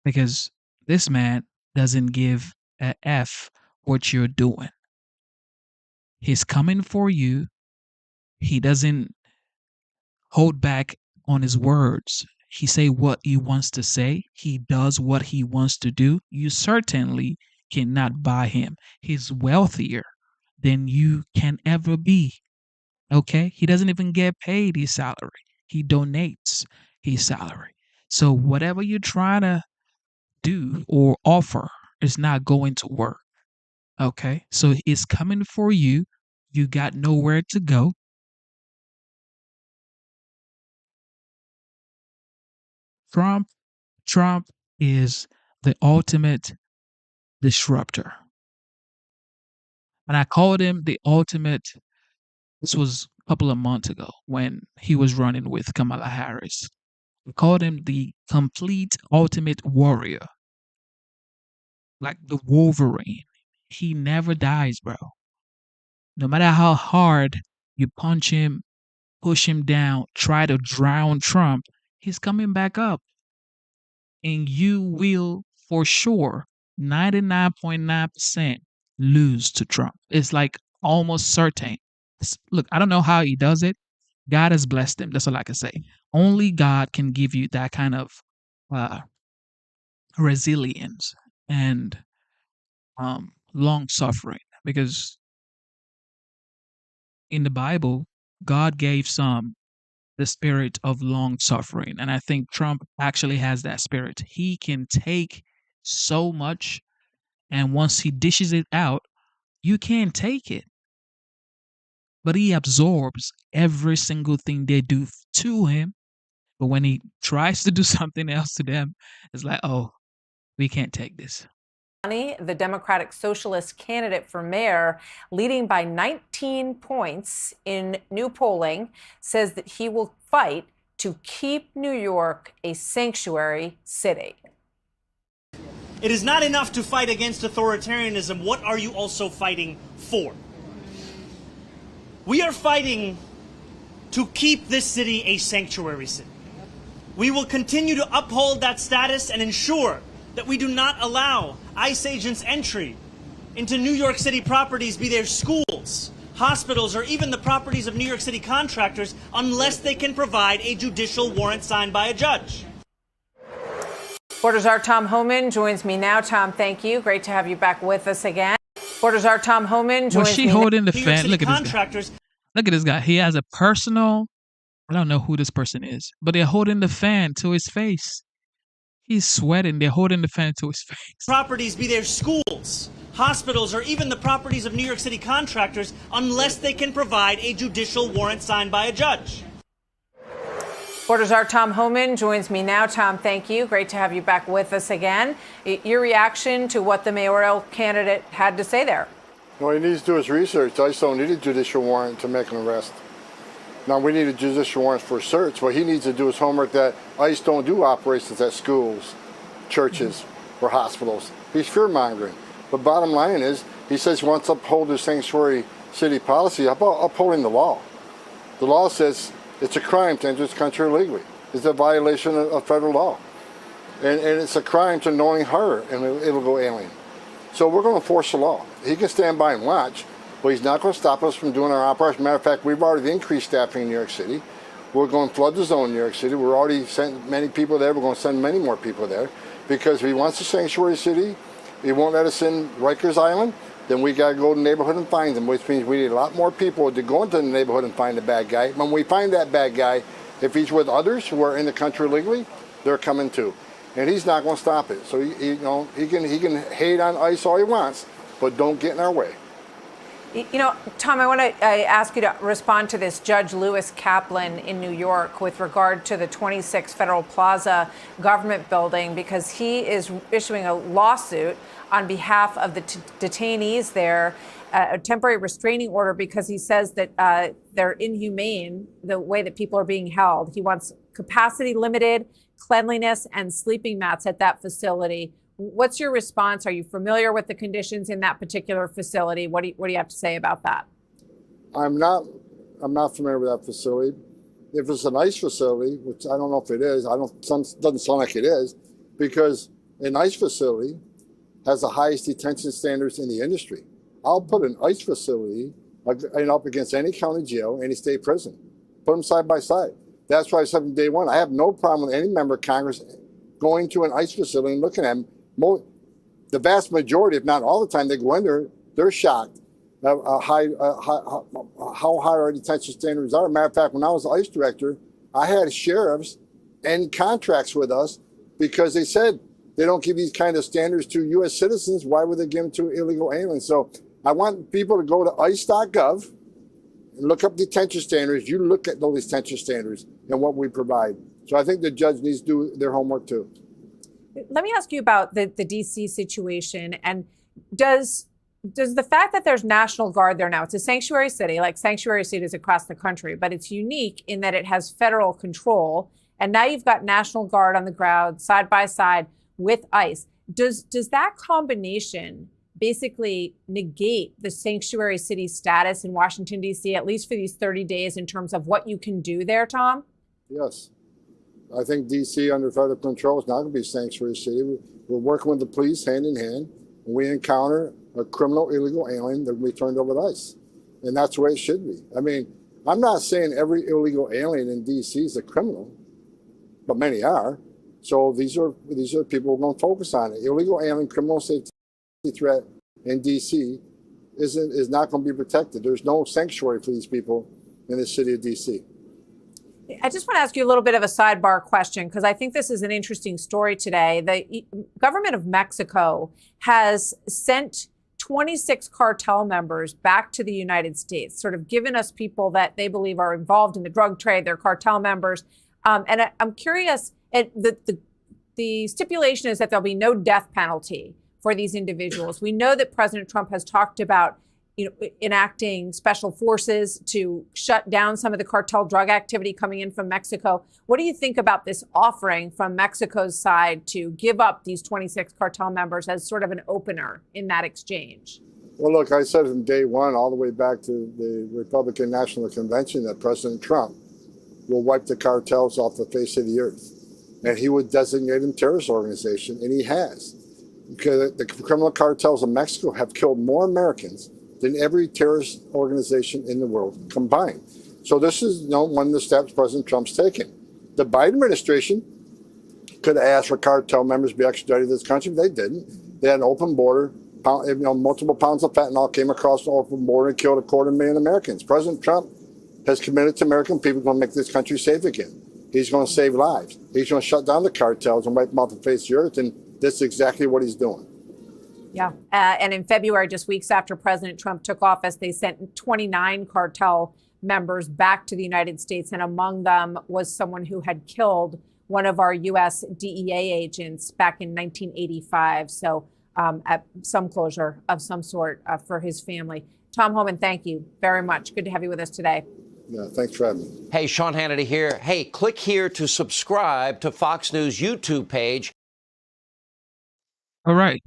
[SPEAKER 1] because this man doesn't give a F what you're doing. He's coming for you. He doesn't hold back on his words. He say what he wants to say. He does what he wants to do. You certainly cannot buy him. He's wealthier than you can ever be. Okay? He doesn't even get paid his salary. He donates his salary. So whatever you're trying to do or offer is not going to work. Okay? So it's coming for you. You got nowhere to go. Trump is the ultimate disruptor. And I called him the ultimate, this was a couple of months ago when he was running with Kamala Harris. I called him the complete ultimate warrior. Like the Wolverine. He never dies, bro. No matter how hard you punch him, push him down, try to drown Trump, he's coming back up. And you will, for sure, 99.9% lose to Trump. It's like almost certain. Look, I don't know how he does it. God has blessed him. That's all I can say. Only God can give you that kind of resilience and long suffering. Because in the Bible, God gave some the spirit of long suffering. And I think Trump actually has that spirit. He can take so much, and once he dishes it out, you can't take it. But he absorbs every single thing they do to him. But when he tries to do something else to them, it's like, oh, we can't take this.
[SPEAKER 4] The Democratic Socialist candidate for mayor, leading by 19 points in new polling, says that he will fight to keep New York a sanctuary city.
[SPEAKER 16] It is not enough to fight against authoritarianism. What are you also fighting for? We are fighting to keep this city a sanctuary city. We will continue to uphold that status and ensure that we do not allow ICE agents entry into New York City properties, be they schools, hospitals, or even the properties of New York City contractors, unless they can provide a judicial warrant signed by a judge.
[SPEAKER 4] Reporters our Tom Homan joins me now. Tom, thank you. Great to have you back with us again. Reporters our Tom Homan joins me.
[SPEAKER 1] Was she holding the
[SPEAKER 16] New York
[SPEAKER 1] fan?
[SPEAKER 16] City
[SPEAKER 1] Look at this guy.
[SPEAKER 16] contractors.
[SPEAKER 1] Look at this guy. He has a personal. I don't know who this person is, but they're holding the fan to his face. He's sweating. They're holding the fan to his face.
[SPEAKER 16] Properties, be they schools, hospitals, or even the properties of New York City contractors, unless they can provide a judicial warrant signed by a judge.
[SPEAKER 4] Reporters our Tom Homan joins me now. Tom, thank you. Great to have you back with us again. Your reaction to what the mayoral candidate had to say there?
[SPEAKER 5] Well, he needs to do his research. ICE don't need a judicial warrant to make an arrest. Now, we need a judicial warrant for a search. What he needs to do is homework that ICE don't do operations at schools, churches, or hospitals. He's fear-mongering. But bottom line is, he says he wants to uphold the sanctuary city policy. How about upholding the law? The law says it's a crime to enter this country illegally. It's a violation of federal law. And it's a crime to knowingly hire an illegal alien. So we're going to enforce the law. He can stand by and watch, but he's not going to stop us from doing our operation. Matter of fact, we've already increased staffing in New York City. We're going to flood the zone in New York City. We're already sent many people there. We're going to send many more people there because if he wants a sanctuary city, he won't let us in Rikers Island, then we got to go to the neighborhood and find them, which means we need a lot more people to go into the neighborhood and find the bad guy. When we find that bad guy, if he's with others who are in the country illegally, they're coming too. And he's not going to stop it. So he can hate on ICE all he wants, but don't get in our way.
[SPEAKER 4] You know, Tom, I want to ask you to respond to this Judge Lewis Kaplan in New York with regard to the 26 Federal Plaza government building, because he is issuing a lawsuit on behalf of the detainees there, a temporary restraining order, because he says that they're inhumane, the way that people are being held. He wants capacity limited, cleanliness, and sleeping mats at that facility. What's your response? Are you familiar with the conditions in that particular facility? What do you have to say about that?
[SPEAKER 5] I'm not familiar with that facility. If it's an ICE facility, which I don't know if it is, doesn't sound like it is, because an ICE facility has the highest detention standards in the industry. I'll put an ICE facility up against any county jail, any state prison. Put them side by side. That's why I said from day one, I have no problem with any member of Congress going to an ICE facility and looking at them. The vast majority, if not all the time, they go in there, they're shocked at how high our detention standards are. Matter of fact, when I was the ICE director, I had sheriffs end contracts with us because they said they don't give these kind of standards to U.S. citizens. Why would they give them to illegal aliens? So I want people to go to ice.gov and look up detention standards. You look at those detention standards and what we provide. So I think the judge needs to do their homework too.
[SPEAKER 4] Let me ask you about the D.C. situation. And does the fact that there's National Guard there now, it's a sanctuary city, like sanctuary cities across the country, but it's unique in that it has federal control. And now you've got National Guard on the ground side by side with ICE. Does that combination basically negate the sanctuary city status in Washington, D.C., at least for these 30 days in terms of what you can do there, Tom?
[SPEAKER 5] Yes. I think D.C. under federal control is not going to be a sanctuary city. We're working with the police hand in hand. When we encounter a criminal illegal alien, they'll be turned over to ICE. And that's the way it should be. I mean, I'm not saying every illegal alien in D.C. is a criminal, but many are. So these are people we're going to focus on. Illegal alien criminal safety threat in D.C. is not going to be protected. There's no sanctuary for these people in the city of D.C.
[SPEAKER 4] I just want to ask you a little bit of a sidebar question, because I think this is an interesting story today. The government of Mexico has sent 26 cartel members back to the United States, sort of given us people that they believe are involved in the drug trade. They're cartel members. And I'm curious, the stipulation is that there'll be no death penalty for these individuals. We know that President Trump has talked about enacting special forces to shut down some of the cartel drug activity coming in from Mexico. What do you think about this offering from Mexico's side to give up these 26 cartel members as sort of an opener in that exchange?
[SPEAKER 5] Well, look, I said from day one, all the way back to the Republican National Convention, that President Trump will wipe the cartels off the face of the earth. And he would designate them terrorist organization, and he has. Because the criminal cartels of Mexico have killed more Americans than every terrorist organization in the world combined. So this is one of the steps President Trump's taken. The Biden administration could have asked for cartel members to be extradited to this country, but they didn't. They had an open border. Multiple pounds of fentanyl came across the open border and killed 250,000 Americans. President Trump has committed to American people to make this country safe again. He's going to save lives. He's going to shut down the cartels and wipe them off the face of the earth, and this is exactly what he's doing.
[SPEAKER 4] Yeah. And in February, just weeks after President Trump took office, they sent 29 cartel members back to the United States. And among them was someone who had killed one of our U.S. DEA agents back in 1985. So at some closure of some sort for his family. Tom Homan, thank you very much. Good to have you with us today.
[SPEAKER 5] Yeah, thanks for having me.
[SPEAKER 6] Hey, Sean Hannity here. Hey, click here to subscribe to Fox News YouTube page.
[SPEAKER 1] All right,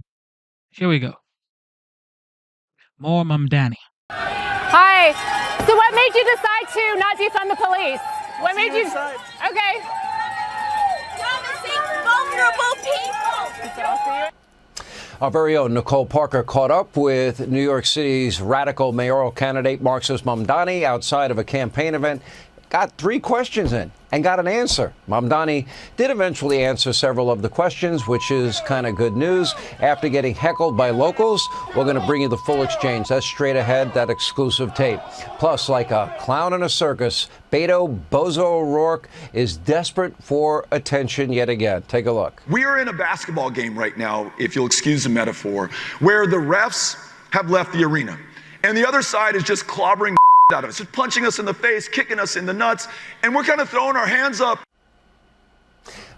[SPEAKER 1] here we go. More Mamdani.
[SPEAKER 8] Hi. So what made you decide to not defund the police? What made you decide? Okay.
[SPEAKER 23] Promising vulnerable people.
[SPEAKER 6] Our very own Nicole Parker caught up with New York City's radical mayoral candidate Marxist Mamdani outside of a campaign event. Got 3 questions in and got an answer. Mamdani did eventually answer several of the questions, which is kind of good news. After getting heckled by locals, we're going to bring you the full exchange. That's straight ahead, that exclusive tape. Plus, like a clown in a circus, Beto Bozo O'Rourke is desperate for attention yet again. Take a look.
[SPEAKER 24] We are in a basketball game right now, if you'll excuse the metaphor, where the refs have left the arena. And the other side is just clobbering out of us, just punching us in the face, kicking us in the nuts, and we're kind of throwing our hands up.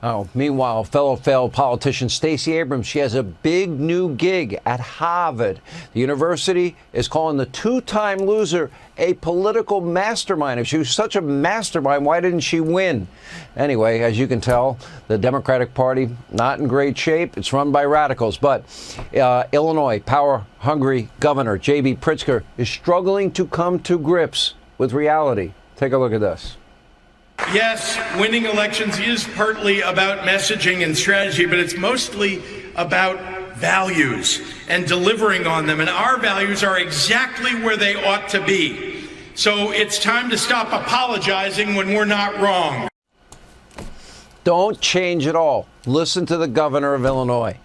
[SPEAKER 6] Oh, meanwhile, fellow failed politician Stacey Abrams, she has a big new gig at Harvard. The university is calling the 2-time loser a political mastermind. If she was such a mastermind, why didn't she win? Anyway, as you can tell, the Democratic Party, not in great shape. It's run by radicals. But Illinois power-hungry Governor J.B. Pritzker is struggling to come to grips with reality. Take a look at this.
[SPEAKER 25] Yes, winning elections is partly about messaging and strategy, but it's mostly about values and delivering on them. And our values are exactly where they ought to be. So it's time to stop apologizing when we're not wrong.
[SPEAKER 6] Don't change it all. Listen to the governor of Illinois.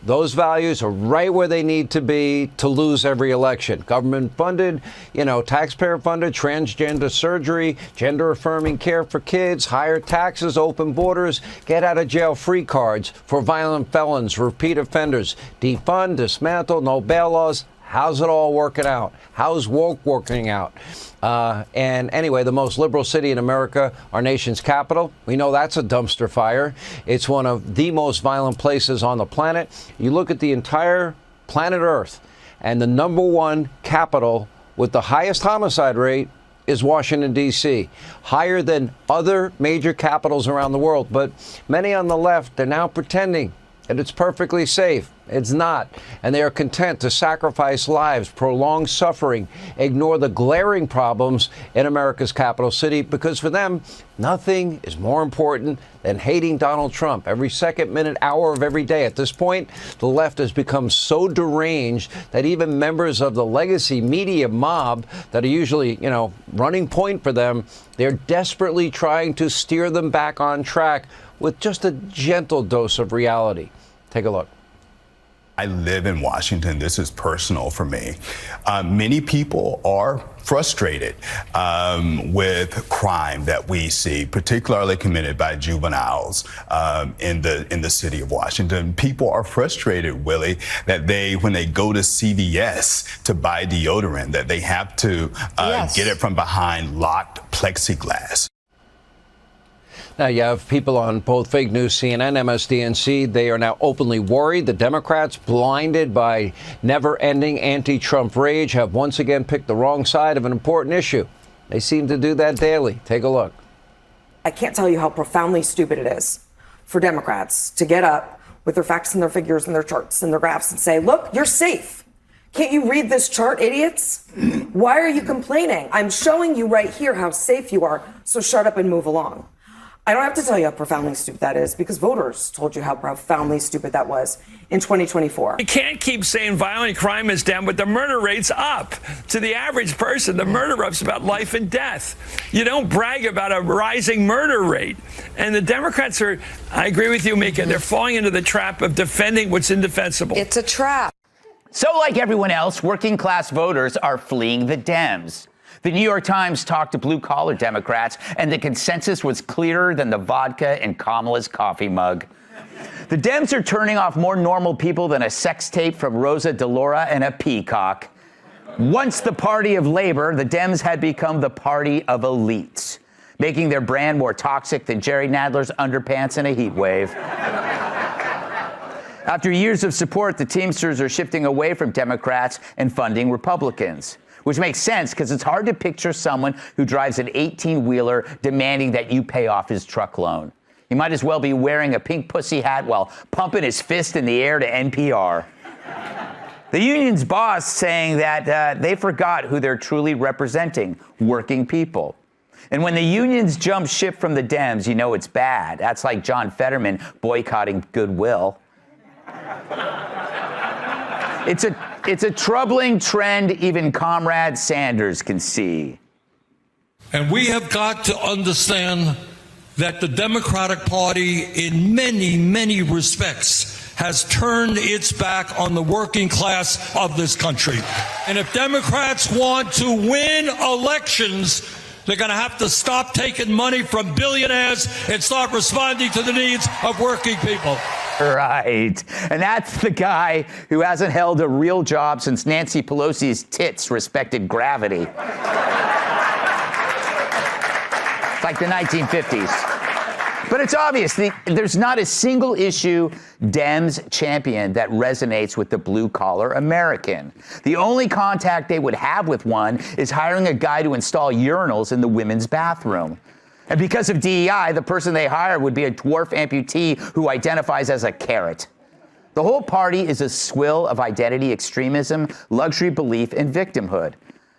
[SPEAKER 6] Those values are right where they need to be to lose every election. Government funded, taxpayer funded transgender surgery, gender affirming care for kids, higher taxes, open borders, get out of jail free cards for violent felons, repeat offenders, defund, dismantle, no bail laws. How's it all working out? How's woke working out? And anyway, the most liberal city in America, our nation's capital, we know that's a dumpster fire. It's one of the most violent places on the planet. You look at the entire planet Earth, and the #1 capital with the highest homicide rate is Washington, D.C., higher than other major capitals around the world. But many on the left, they're now pretending that it's perfectly safe. It's not. And they are content to sacrifice lives, prolong suffering, ignore the glaring problems in America's capital city, because for them, nothing is more important than hating Donald Trump every second, minute, hour of every day. At this point, the left has become so deranged that even members of the legacy media mob that are usually, running point for them, they're desperately trying to steer them back on track with just a gentle dose of reality. Take a look.
[SPEAKER 26] I live in Washington. This is personal for me. Many people are frustrated with crime that we see, particularly committed by juveniles in the city of Washington. People are frustrated, Willie, that when they go to CVS to buy deodorant, that they have to get it from behind locked plexiglass.
[SPEAKER 6] Now, you have people on both fake news, CNN, MSDNC. They are now openly worried. The Democrats, blinded by never-ending anti-Trump rage, have once again picked the wrong side of an important issue. They seem to do that daily. Take a look.
[SPEAKER 27] I can't tell you how profoundly stupid it is for Democrats to get up with their facts and their figures and their charts and their graphs and say, look, you're safe. Can't you read this chart, idiots? Why are you complaining? I'm showing you right here how safe you are, so shut up and move along. I don't have to tell you how profoundly stupid that is because voters told you how profoundly stupid that was in 2024.
[SPEAKER 7] You can't keep saying violent crime is down, but the murder rate's up. To the average person, the murder rate's about life and death. You don't brag about a rising murder rate. And the Democrats are, I agree with you, Mika, they're falling into the trap of defending what's indefensible.
[SPEAKER 27] It's a trap.
[SPEAKER 9] So like everyone else, working class voters are fleeing the Dems. The New York Times talked to blue-collar Democrats, and the consensus was clearer than the vodka in Kamala's coffee mug. The Dems are turning off more normal people than a sex tape from Rosa DeLauro and a peacock. Once the party of labor, the Dems had become the party of elites, making their brand more toxic than Jerry Nadler's underpants in a heat wave. After years of support, the Teamsters are shifting away from Democrats and funding Republicans. Which makes sense because it's hard to picture someone who drives an 18-wheeler demanding that you pay off his truck loan. He might as well be wearing a pink pussy hat while pumping his fist in the air to NPR. The union's boss saying that they forgot who they're truly representing, working people. And when the unions jump ship from the Dems, you know it's bad. That's like John Fetterman boycotting Goodwill. It's a troubling trend even Comrade Sanders can see.
[SPEAKER 10] And we have got to understand that the Democratic Party, in many, many respects, has turned its back on the working class of this country. And if Democrats want to win elections, they're going to have to stop taking money from billionaires and start responding to the needs of working people.
[SPEAKER 9] Right. And that's the guy who hasn't held a real job since Nancy Pelosi's tits respected gravity. It's like the 1950s. But it's obvious there's not a single issue Dems champion that resonates with the blue-collar American. The only contact they would have with one is hiring a guy to install urinals in the women's bathroom. And because of DEI, the person they hire would be a dwarf amputee who identifies as a carrot. The whole party is a swill of identity extremism, luxury belief, and victimhood.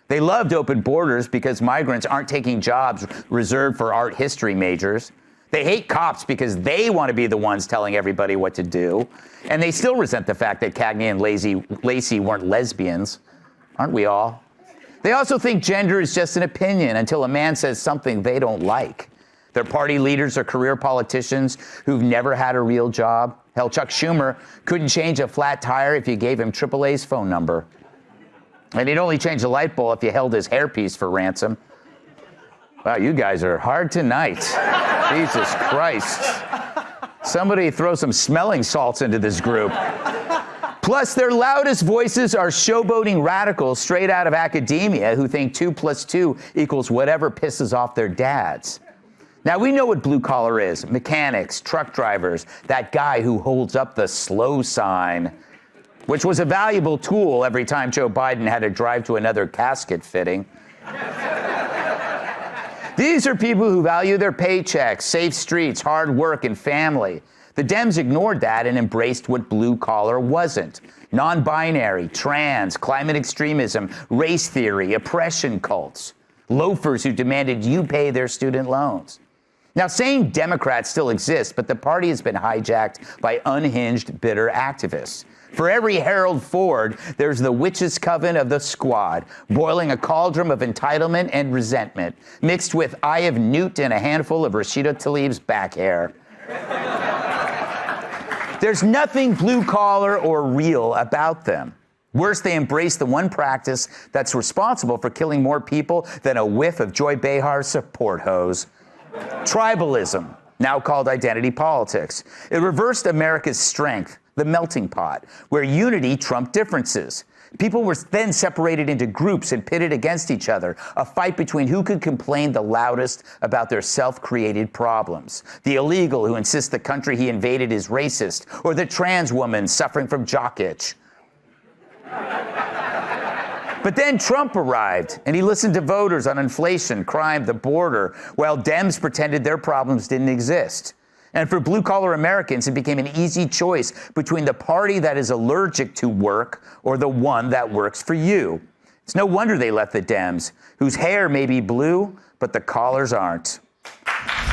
[SPEAKER 9] They loved open borders because migrants aren't taking jobs reserved for art history majors. They hate cops because they want to be the ones telling everybody what to do. And they still resent the fact that Cagney and Lacey weren't lesbians. Aren't we all? They also think gender is just an opinion until a man says something they don't like. Their party leaders are career politicians who've never had a real job. Hell, Chuck Schumer couldn't change a flat tire if you gave him AAA's phone number. And he'd only change a light bulb if you held his hairpiece for ransom. Wow, you guys are hard tonight. Jesus Christ. Somebody throw some smelling salts into this group. Plus, their loudest voices are showboating radicals straight out of academia who think 2 + 2 equals whatever pisses off their dads. Now, we know what blue collar is. Mechanics, truck drivers, that guy who holds up the slow sign, which was a valuable tool every time Joe Biden had to drive to another casket fitting. These are people who value their paychecks, safe streets, hard work, and family. The Dems ignored that and embraced what blue collar wasn't. Non-binary, trans, climate extremism, race theory, oppression cults. Loafers who demanded you pay their student loans. Now, sane Democrats still exist, but the party has been hijacked by unhinged, bitter activists. For every Harold Ford, there's the witch's coven of the squad, boiling a cauldron of entitlement and resentment, mixed with Eye of Newt and a handful of Rashida Tlaib's back hair. There's nothing blue-collar or real about them. Worse, they embrace the one practice that's responsible for killing more people than a whiff of Joy Behar's support hose. Tribalism, now called identity politics. It reversed America's strength, the melting pot, where unity trumped differences. People were then separated into groups and pitted against each other, a fight between who could complain the loudest about their self-created problems. The illegal who insists the country he invaded is racist, or the trans woman suffering from jock itch. But then Trump arrived, and he listened to voters on inflation, crime, the border, while Dems pretended their problems didn't exist. And for blue-collar Americans, it became an easy choice between the party that is allergic to work or the one that works for you. It's no wonder they left the Dems, whose hair may be blue, but the collars aren't.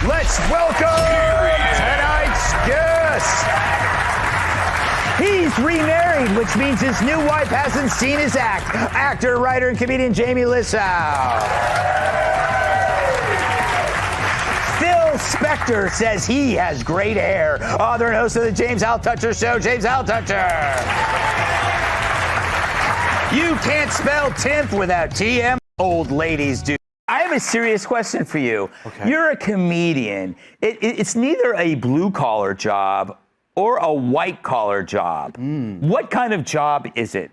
[SPEAKER 9] Let's welcome tonight's guest. He's remarried, which means his new wife hasn't seen his act. Actor, writer, and comedian Jamie Lissow. Phil Spector says he has great hair. Author and host of the James Altucher Show, James Altucher. You can't spell 10th without TM. Old ladies do. I have a serious question for you. Okay. You're a comedian. It's neither a blue-collar job or a white-collar job. What kind of job is it?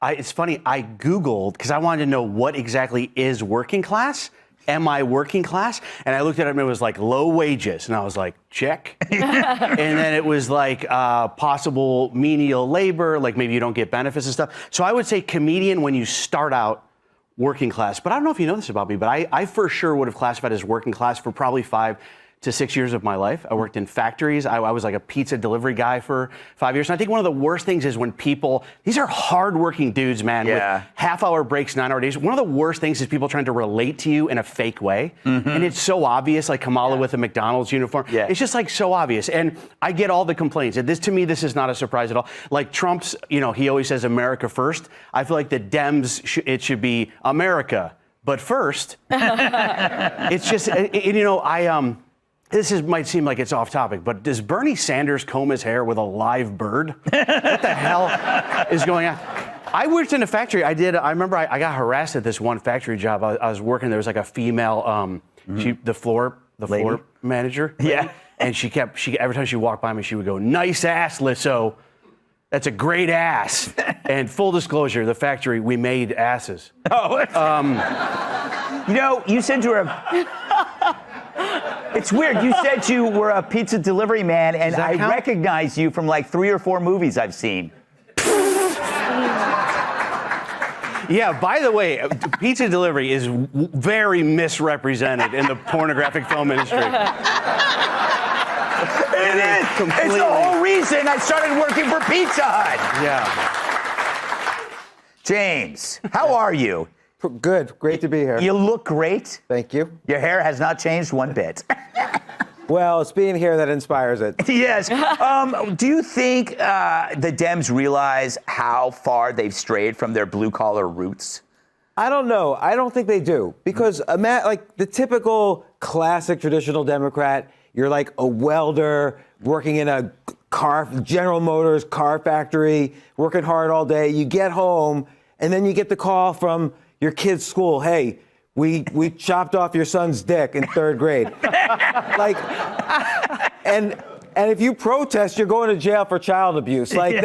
[SPEAKER 3] It's funny, I Googled, because I wanted to know what exactly is working class. Am I working class? And I looked at it and it was like low wages. And I was like, check. And then it was like possible menial labor, like maybe you don't get benefits and stuff. So I would say comedian when you start out working class. But I don't know if you know this about me, but I for sure would have classified as working class for probably 5 to 6 years of my life. I worked in factories. I was like a pizza delivery guy for 5 years. And I think one of the worst things is when people, these are hardworking dudes, man, with half-hour breaks, 9-hour days. One of the worst things is people trying to relate to you in a fake way. And it's so obvious, like Kamala with a McDonald's uniform. It's just like so obvious. And I get all the complaints. And to me, this is not a surprise at all. Like Trump's, he always says America first. I feel like the Dems, it should be America, but first. It's just, this might seem like it's off topic, but does Bernie Sanders comb his hair with a live bird? What the hell is going on? I worked in a factory. I remember I got harassed at this one factory job. I was working. There was like a female, the floor manager. Yeah. And she every time she walked by me, she would go, "Nice ass, Lissow. That's a great ass." And full disclosure, the factory, we made asses.
[SPEAKER 9] Oh. You said you were It's weird. You said you were a pizza delivery man, and I recognize you from like 3 or 4 movies I've seen.
[SPEAKER 3] Yeah, by the way, pizza delivery is very misrepresented in the pornographic film industry.
[SPEAKER 9] It is. It's the whole reason I started working for Pizza Hut.
[SPEAKER 3] Yeah.
[SPEAKER 9] James, how are you?
[SPEAKER 11] Good. Great to be here.
[SPEAKER 9] You look great.
[SPEAKER 11] Thank you.
[SPEAKER 9] Your hair has not changed one bit.
[SPEAKER 11] Well, it's being here that inspires it.
[SPEAKER 9] Yes. Do you think the Dems realize how far they've strayed from their blue-collar roots?
[SPEAKER 11] I don't know. I don't think they do. Because like the typical classic traditional Democrat, you're like a welder working in a General Motors car factory, working hard all day. You get home, and then you get the call from your kid's school, "Hey, we chopped off your son's dick in 3rd grade." And if you protest, you're going to jail for child abuse. Like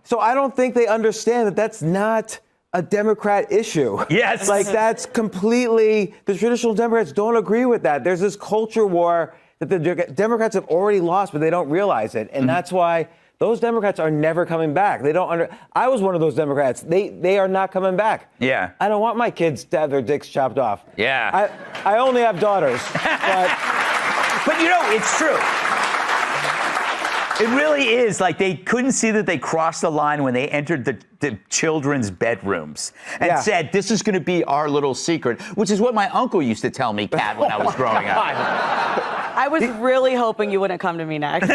[SPEAKER 11] so I don't think they understand that that's not a Democrat issue.
[SPEAKER 9] Yes.
[SPEAKER 11] Like that's completely, the traditional Democrats don't agree with that. There's this culture war that the Democrats have already lost, but they don't realize it. And that's why those Democrats are never coming back. They don't I was one of those Democrats. They are not coming back.
[SPEAKER 9] Yeah.
[SPEAKER 11] I don't want my kids to have their dicks chopped off.
[SPEAKER 9] Yeah.
[SPEAKER 11] I only have daughters.
[SPEAKER 9] But it's true. It really is. Like, they couldn't see that they crossed the line when they entered the children's bedrooms and said, "This is going to be our little secret," which is what my uncle used to tell me, Kat, when I was growing up.
[SPEAKER 12] I was really hoping you wouldn't come to me next.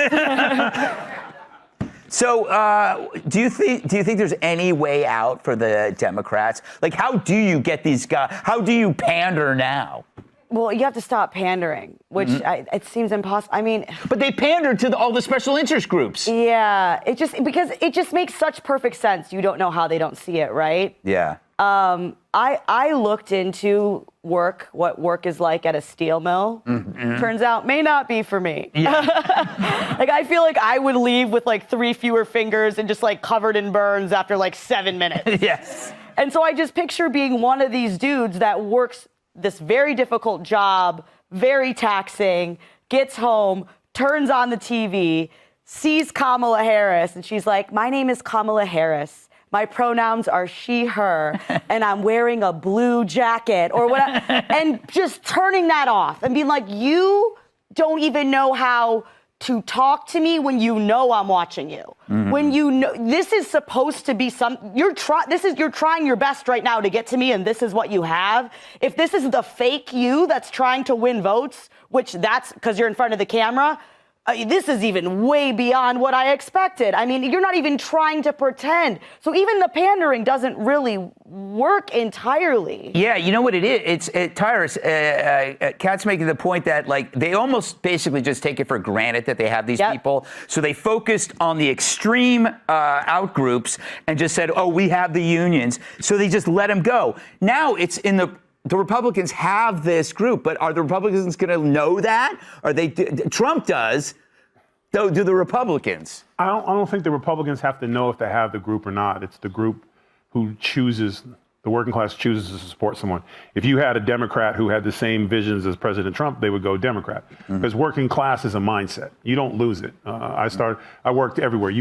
[SPEAKER 9] So, do you think there's any way out for the Democrats? Like, how do you get these guys? How do you pander now?
[SPEAKER 12] Well, you have to stop pandering, which it seems impossible. I mean,
[SPEAKER 9] but they pander to all the special interest groups.
[SPEAKER 12] Yeah, because it just makes such perfect sense. You don't know how they don't see it, right?
[SPEAKER 9] Yeah.
[SPEAKER 12] I looked into what work is like at a steel mill. Turns out may not be for me. Yeah. Like, I feel like I would leave with like 3 fewer fingers and just like covered in burns after like 7 minutes.
[SPEAKER 9] Yes.
[SPEAKER 12] And so I just picture being one of these dudes that works this very difficult job, very taxing, gets home, turns on the TV, sees Kamala Harris, and she's like, "My name is Kamala Harris. My pronouns are she, her, and I'm wearing a blue jacket," or whatever, and just turning that off and being like, "You don't even know how to talk to me when you know I'm watching you. When you know this is supposed to be you're trying your best right now to get to me, and this is what you have. If this is the fake you that's trying to win votes, which that's because you're in front of the camera, this is even way beyond what I expected. I mean, you're not even trying to pretend. So even the pandering doesn't really work entirely.
[SPEAKER 9] Yeah, you know what it is? Tyrus, Kat's making the point that, like, they almost basically just take it for granted that they have these people. So they focused on the extreme out groups and just said, oh, we have the unions. So they just let them go. Now it's in the Republicans have this group, but are the Republicans going to know that? Are they? Trump does. Do the Republicans?
[SPEAKER 13] I don't think the Republicans have to know if they have the group or not. It's the group who chooses. The working class chooses to support someone. If you had a Democrat who had the same visions as President Trump, they would go Democrat. Because working class is a mindset. You don't lose it. I worked everywhere.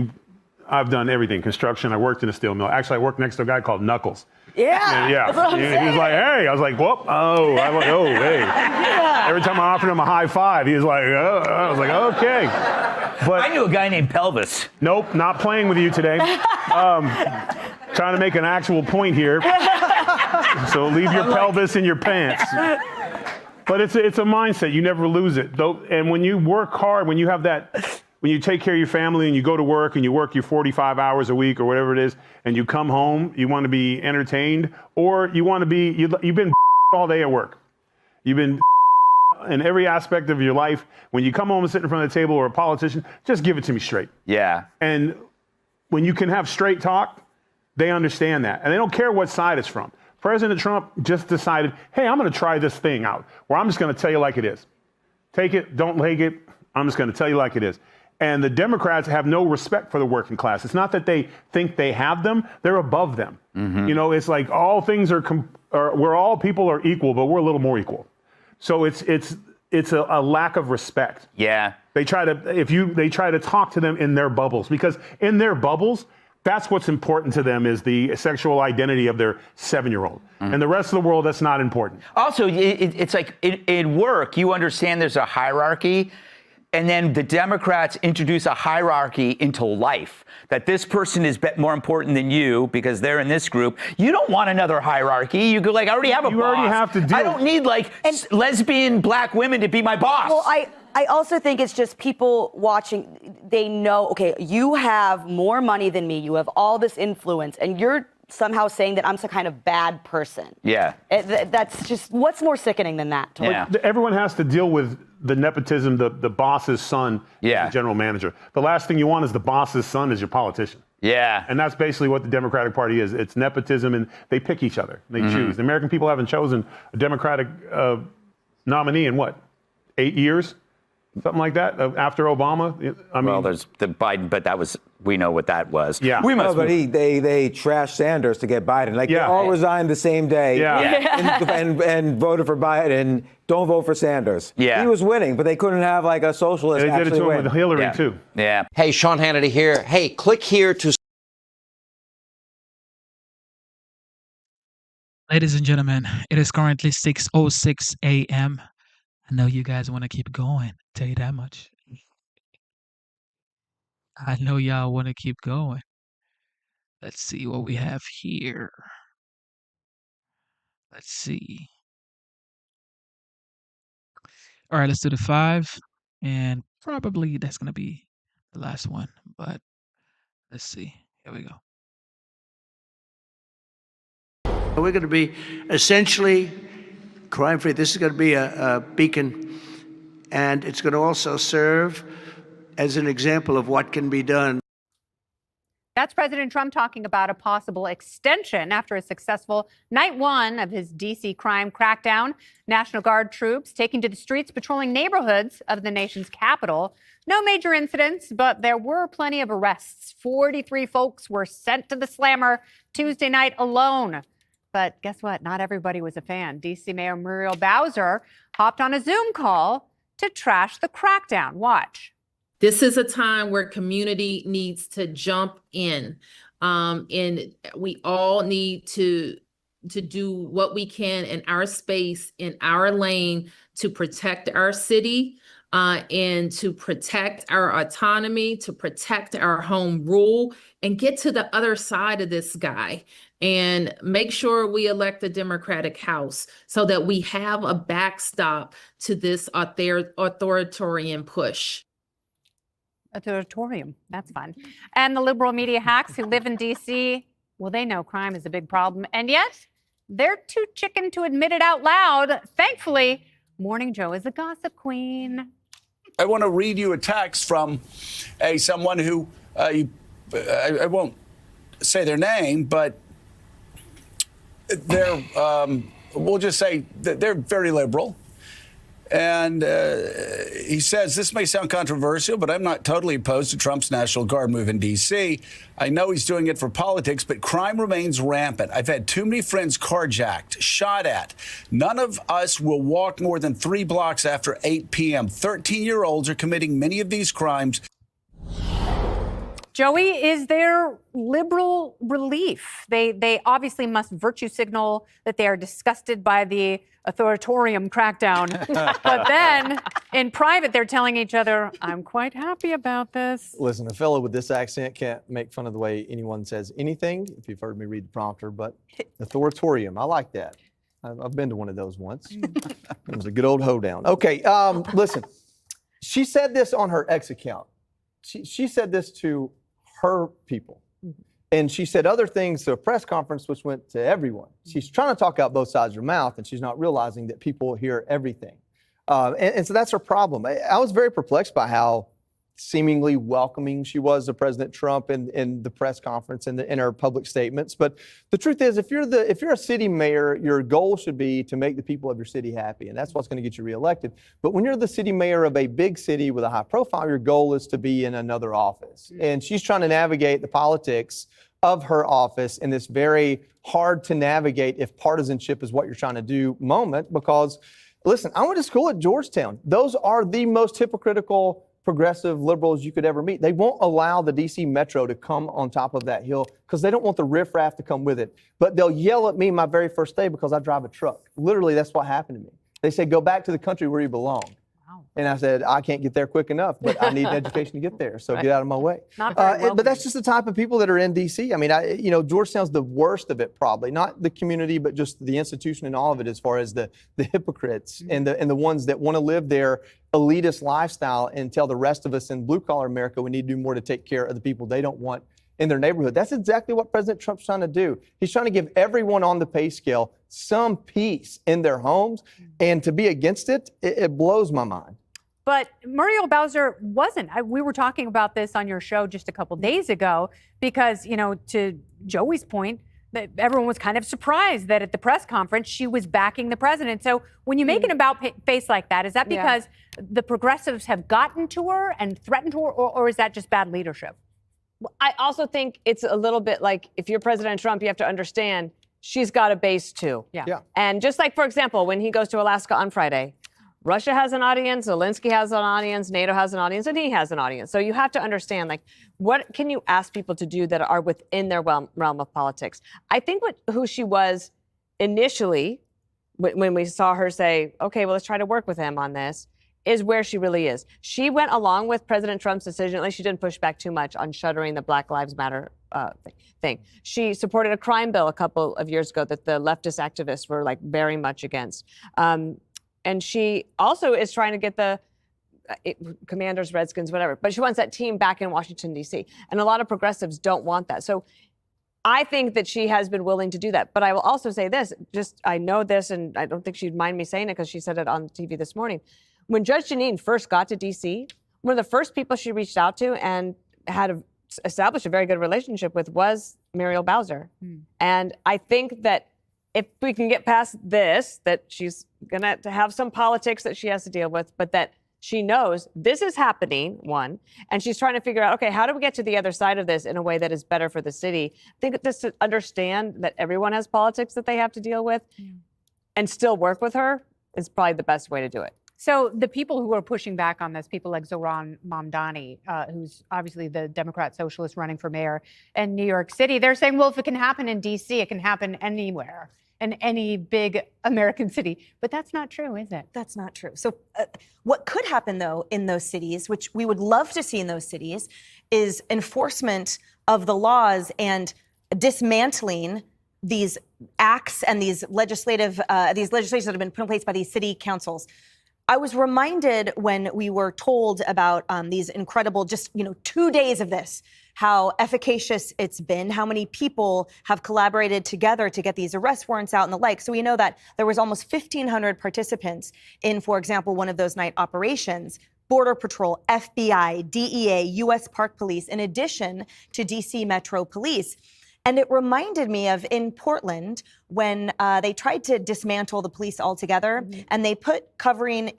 [SPEAKER 13] I've done everything. Construction. I worked in a steel mill. Actually, I worked next to a guy called Knuckles.
[SPEAKER 12] Yeah. That's what I'm saying.
[SPEAKER 13] He was like, hey. I was like, whoop. Hey.
[SPEAKER 12] Yeah.
[SPEAKER 13] Every time I offered him a high five, he was like, oh. I was like, okay. But
[SPEAKER 9] I knew a guy named Pelvis.
[SPEAKER 13] Nope, not playing with you today. Trying to make an actual point here. So leave your pelvis in your pants. But it's a mindset. You never lose it. And when you work hard, when you have that, when you take care of your family and you go to work and you work your 45 hours a week or whatever it is, and you come home, you want to be entertained, or you want to be, you've been all day at work. You've been in every aspect of your life. When you come home and sit in front of the table or a politician, just give it to me straight.
[SPEAKER 9] Yeah.
[SPEAKER 13] And when you can have straight talk, they understand that. And they don't care what side it's from. President Trump just decided, hey, I'm going to try this thing out, where I'm just going to tell you like it is. Take it, don't take it. I'm just going to tell you like it is. And the Democrats have no respect for the working class. It's not that they think they have them, they're above them. You know, it's like all things where all people are equal, but we're a little more equal. So it's a lack of respect.
[SPEAKER 9] Yeah.
[SPEAKER 13] They try to talk to them in their bubbles, because in their bubbles, that's what's important to them, is the sexual identity of their 7-year-old. And the rest of the world, that's not important.
[SPEAKER 9] Also, it's like in work, you understand there's a hierarchy. And then the Democrats introduce a hierarchy into life, that this person is more important than you because they're in this group. You don't want another hierarchy. You go like, I already have a boss.
[SPEAKER 13] You already have to deal.
[SPEAKER 9] I don't need lesbian black women to be my boss.
[SPEAKER 12] Well, I also think it's just people watching, they know, okay, you have more money than me, you have all this influence, and you're somehow saying that I'm some kind of bad person.
[SPEAKER 9] Yeah.
[SPEAKER 12] That's just, what's more sickening than that?
[SPEAKER 13] Yeah. Everyone has to deal with the nepotism, the boss's son, the general manager. The last thing you want is the boss's son as your politician.
[SPEAKER 9] Yeah.
[SPEAKER 13] And that's basically what the Democratic Party is. It's nepotism, and they pick each other. They choose. The American people haven't chosen a Democratic nominee in 8 years? Something like that, after Obama. I mean,
[SPEAKER 9] well, there's the Biden, but we know what that was.
[SPEAKER 13] Yeah.
[SPEAKER 11] But they trashed Sanders to get Biden. Like, they all resigned the same day. And voted for Biden. Don't vote for Sanders.
[SPEAKER 6] Yeah.
[SPEAKER 11] He was winning, but they couldn't have like a socialist.
[SPEAKER 13] They did it to him
[SPEAKER 11] win.
[SPEAKER 13] with Hillary too.
[SPEAKER 6] Yeah. Hey, Sean Hannity here. Hey, click here to.
[SPEAKER 1] Ladies and gentlemen, it is currently 6:06 a.m. I know you guys want to keep going. Tell you that much. I know y'all want to keep going. Let's see what we have here. Let's see. All right, let's do the 5. And probably that's going to be the last one. But let's see. Here we go.
[SPEAKER 14] We're going to be essentially crime-free. This is going to be a beacon, and it's going to also serve as an example of what can be done.
[SPEAKER 15] That's President Trump talking about a possible extension after a successful night 1 of his D.C. crime crackdown. National Guard troops taking to the streets, patrolling neighborhoods of the nation's capital. No major incidents, but there were plenty of arrests. 43 folks were sent to the slammer Tuesday night alone. But guess what? Not everybody was a fan. D.C. Mayor Muriel Bowser hopped on a Zoom call to trash the crackdown. Watch.
[SPEAKER 18] This is a time where community needs to jump in, and we all need to do what we can in our space, in our lane, to protect our city, and to protect our autonomy, to protect our home rule, and get to the other side of this guy and make sure we elect a Democratic House so that we have a backstop to this authoritarian push.
[SPEAKER 15] Authoritarian, that's fun. And the liberal media hacks who live in D.C., well, they know crime is a big problem, and yet they're too chicken to admit it out loud. Thankfully, Morning Joe is a gossip queen.
[SPEAKER 2] I want to read you a text from someone who, I won't say their name, but they're, we'll just say that they're very liberal. And he says, this may sound controversial, but I'm not totally opposed to Trump's National Guard move in D.C. I know he's doing it for politics, but crime remains rampant. I've had too many friends carjacked, shot at. None of us will walk more than 3 blocks after 8 p.m. 13-year-olds are committing many of these crimes.
[SPEAKER 15] Joey, is there liberal relief? They obviously must virtue signal that they are disgusted by the authoritarian crackdown. But then in private, they're telling each other, I'm quite happy about this.
[SPEAKER 16] Listen, a fellow with this accent can't make fun of the way anyone says anything, if you've heard me read the prompter, but authoritarian, I like that. I've been to one of those once. It was a good old hoedown. Okay, listen, she said this on her X account. She said this to her people. And she said other things to a press conference, which went to everyone. She's trying to talk out both sides of her mouth, and she's not realizing that people hear everything. And so that's her problem. I was very perplexed by how seemingly welcoming she was to President Trump in the press conference and in her public statements. But the truth is, if you're a city mayor, your goal should be to make the people of your city happy, and that's what's going to get you reelected. But when you're the city mayor of a big city with a high profile, your goal is to be in another office. And she's trying to navigate the politics of her office in this very hard to navigate, if partisanship is what you're trying to do, moment. Because, listen, I went to school at Georgetown. Those are the most hypocritical progressive liberals you could ever meet. They won't allow the DC Metro to come on top of that hill because they don't want the riffraff to come with it. But they'll yell at me my very first day because I drive a truck. Literally, that's what happened to me. They said, go back to the country where you belong. Wow. And I said, I can't get there quick enough, but I need an education to get there. So get out of my way.
[SPEAKER 15] Not very well.
[SPEAKER 16] But that's just the type of people that are in DC. I mean, Georgetown's the worst of it, probably. Not the community, but just the institution and all of it, as far as the hypocrites and the ones that want to live their elitist lifestyle and tell the rest of us in blue collar America we need to do more to take care of the people they don't want in their neighborhood. That's exactly what President Trump's trying to do. He's trying to give everyone on the pay scale some peace in their homes, and to be against it, it blows my mind.
[SPEAKER 15] But Muriel Bowser wasn't. We were talking about this on your show just a couple days ago because, to Joey's point, that everyone was kind of surprised that at the press conference she was backing the president. So when you make an about face like that, is that because the progressives have gotten to her and threatened her, or is that just bad leadership?
[SPEAKER 17] I also think it's a little bit like, if you're President Trump, you have to understand she's got a base too.
[SPEAKER 15] Yeah.
[SPEAKER 17] And just like, for example, when he goes to Alaska on Friday, Russia has an audience, Zelensky has an audience, NATO has an audience, and he has an audience. So you have to understand, what can you ask people to do that are within their realm of politics? I think who she was initially, when we saw her say, okay, well, let's try to work with him on this, is where she really is. She went along with President Trump's decision, at least she didn't push back too much on shuttering the Black Lives Matter thing. She supported a crime bill a couple of years ago that the leftist activists were very much against. And she also is trying to get the Commanders, Redskins, whatever, but she wants that team back in Washington, D.C. And a lot of progressives don't want that. So I think that she has been willing to do that. But I will also say this, I know this, and I don't think she'd mind me saying it because she said it on TV this morning. When Judge Jeanine first got to D.C., one of the first people she reached out to and had established a very good relationship with was Muriel Bowser. And I think that if we can get past this, that she's going to have some politics that she has to deal with, but that she knows this is happening, one, and she's trying to figure out, okay, how do we get to the other side of this in a way that is better for the city? I think just to understand that everyone has politics that they have to deal with and still work with her is probably the best way to do it.
[SPEAKER 15] So the people who are pushing back on this, people like Zohran Mamdani, who's obviously the Democrat socialist running for mayor in New York City, they're saying, well, if it can happen in D.C., it can happen anywhere. in any big American city. But that's not true, is it?
[SPEAKER 4] That's not true. So what could happen, though, in those cities, which we would love to see in those cities, is enforcement of the laws and dismantling these acts and these legislations that have been put in place by these city councils. I was reminded when we were told about these incredible, 2 days of this, how efficacious it's been, how many people have collaborated together to get these arrest warrants out and the like. So we know that there was almost 1,500 participants in, for example, one of those night operations. Border Patrol, FBI, DEA, U.S. Park Police, in addition to D.C. Metro Police. And it reminded me of in Portland when they tried to dismantle the police altogether, and they put covering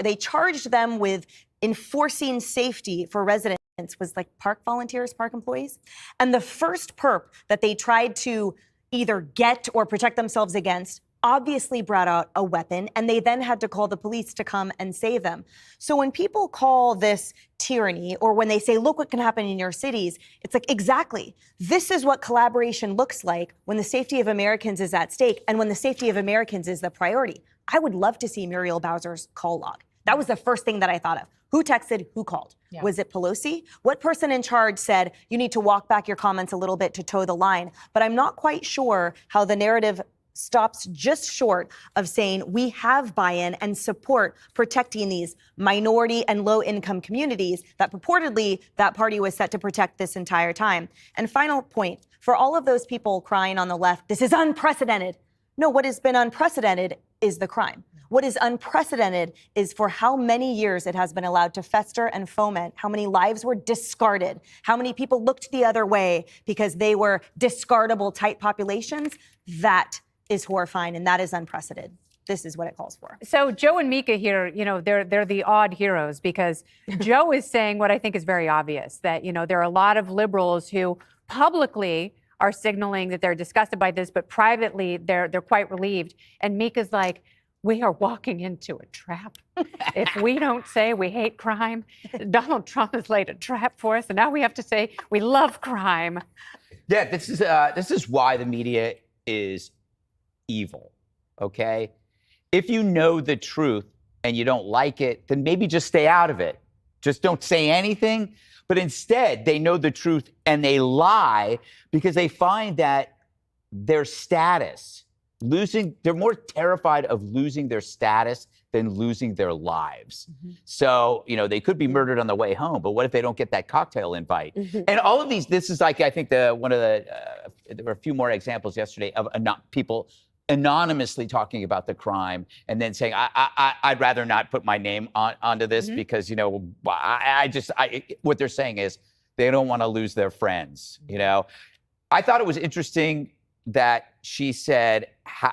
[SPEAKER 4] they charged them with enforcing safety for residents was like park volunteers, park employees. And the first perp that they tried to either get or protect themselves against obviously brought out a weapon, and they then had to call the police to come and save them. So when people call this tyranny, or when they say, look what can happen in your cities, it's like, exactly. This is what collaboration looks like when the safety of Americans is at stake and when the safety of Americans is the priority. I would love to see Muriel Bowser's call log. That was the first thing that I thought of. Who texted? Who called? Yeah. Was it Pelosi? What person in charge said, you need to walk back your comments a little bit to toe the line? But I'm not quite sure how the narrative stops just short of saying we have buy-in and support protecting these minority and low-income communities that purportedly that party was set to protect this entire time. And final point, for all of those people crying on the left, this is unprecedented. No, what has been unprecedented is the crime. What is unprecedented is for how many years it has been allowed to fester and foment, how many lives were discarded, how many people looked the other way because they were discardable type populations. That is horrifying, and that is unprecedented. This is what it calls for.
[SPEAKER 15] So Joe and Mika here, they're the odd heroes because Joe is saying what I think is very obvious, that, there are a lot of liberals who publicly are signaling that they're disgusted by this, but privately they're quite relieved. And Mika's like, we are walking into a trap. If we don't say we hate crime, Donald Trump has laid a trap for us, and now we have to say we love crime.
[SPEAKER 9] Yeah, this is why the media is evil, okay? If you know the truth and you don't like it, then maybe just stay out of it. Just don't say anything. But instead, they know the truth and they lie because they find that their status, they're more terrified of losing their status than losing their lives. So, they could be murdered on the way home, but what if they don't get that cocktail invite? And all of these, this is like, I think there were a few more examples yesterday of people anonymously talking about the crime and then saying, I'd rather not put my name onto this because, what they're saying is they don't want to lose their friends, I thought it was interesting that she said,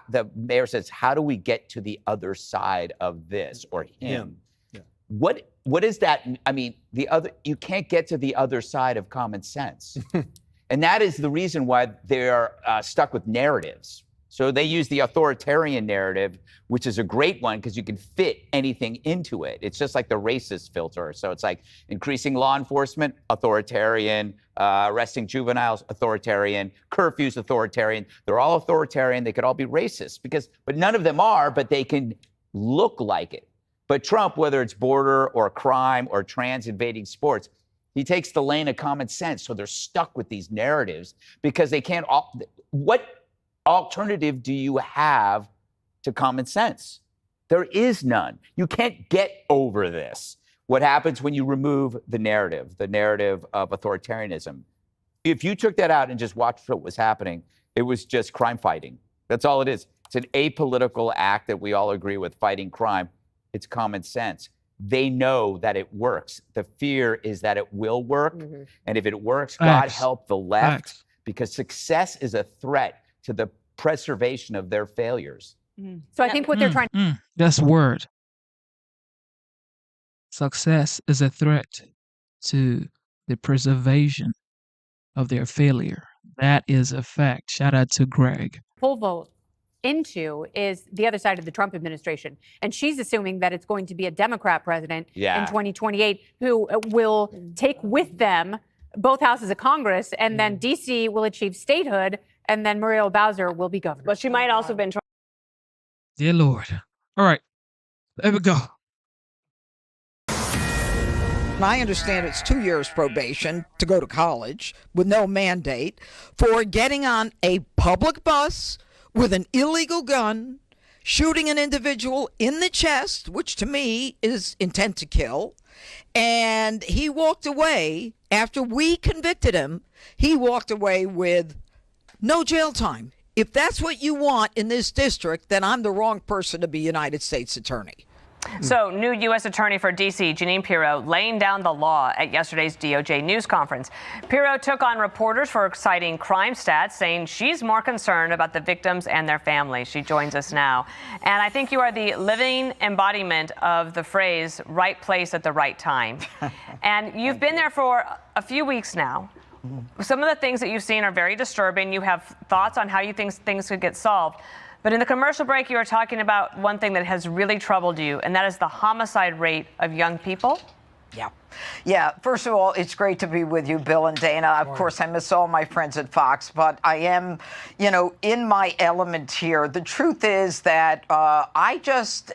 [SPEAKER 9] the mayor says, how do we get to the other side of this, or him? Yeah. What is that? I mean, you can't get to the other side of common sense. And that is the reason why they're stuck with narratives. So they use the authoritarian narrative, which is a great one because you can fit anything into it. It's just like the racist filter. So it's like increasing law enforcement, authoritarian, arresting juveniles, authoritarian, curfews, authoritarian. They're all authoritarian. They could all be racist but none of them are, but they can look like it. But Trump, whether it's border or crime or trans invading sports, he takes the lane of common sense. So they're stuck with these narratives because they can't. What alternative do you have to common sense? There is none. You can't get over this. What happens when you remove the narrative of authoritarianism? If you took that out and just watched what was happening, it was just crime fighting. That's all it is. It's an apolitical act that we all agree with, fighting crime. It's common sense. They know that it works. The fear is that it will work. And if it works, God help the left, because success is a threat to the preservation of their failures.
[SPEAKER 15] So I think what they're trying to...
[SPEAKER 1] That's word. Success is a threat to the preservation of their failure. That is a fact. Shout out to Greg.
[SPEAKER 15] Full vote into is the other side of the Trump administration. And she's assuming that it's going to be a Democrat president in 2028 who will take with them both houses of Congress, and then D.C. will achieve statehood and then Muriel Bowser will be governor.
[SPEAKER 17] But she might also have been trying.
[SPEAKER 1] Dear Lord. All right. There we go.
[SPEAKER 5] I understand it's 2 years probation to go to college with no mandate for getting on a public bus with an illegal gun, shooting an individual in the chest, which to me is intent to kill. And he walked away after we convicted him. He walked away with no jail time. If that's what you want in this district, then I'm the wrong person to be United States Attorney.
[SPEAKER 17] So, new U.S. Attorney for D.C., Jeanine Pirro, laying down the law at yesterday's DOJ news conference. Pirro took on reporters for citing crime stats, saying she's more concerned about the victims and their families. She joins us now. And I think you are the living embodiment of the phrase, right place at the right time. And you've been there for a few weeks now. Some of the things that you've seen are very disturbing. You have thoughts on how you think things could get solved. But in the commercial break, you were talking about one thing that has really troubled you, and that is the homicide rate of young people.
[SPEAKER 5] Yeah. Yeah. First of all, it's great to be with you, Bill and Dana. Of course, I miss all my friends at Fox, but I am, in my element here. The truth is that I just,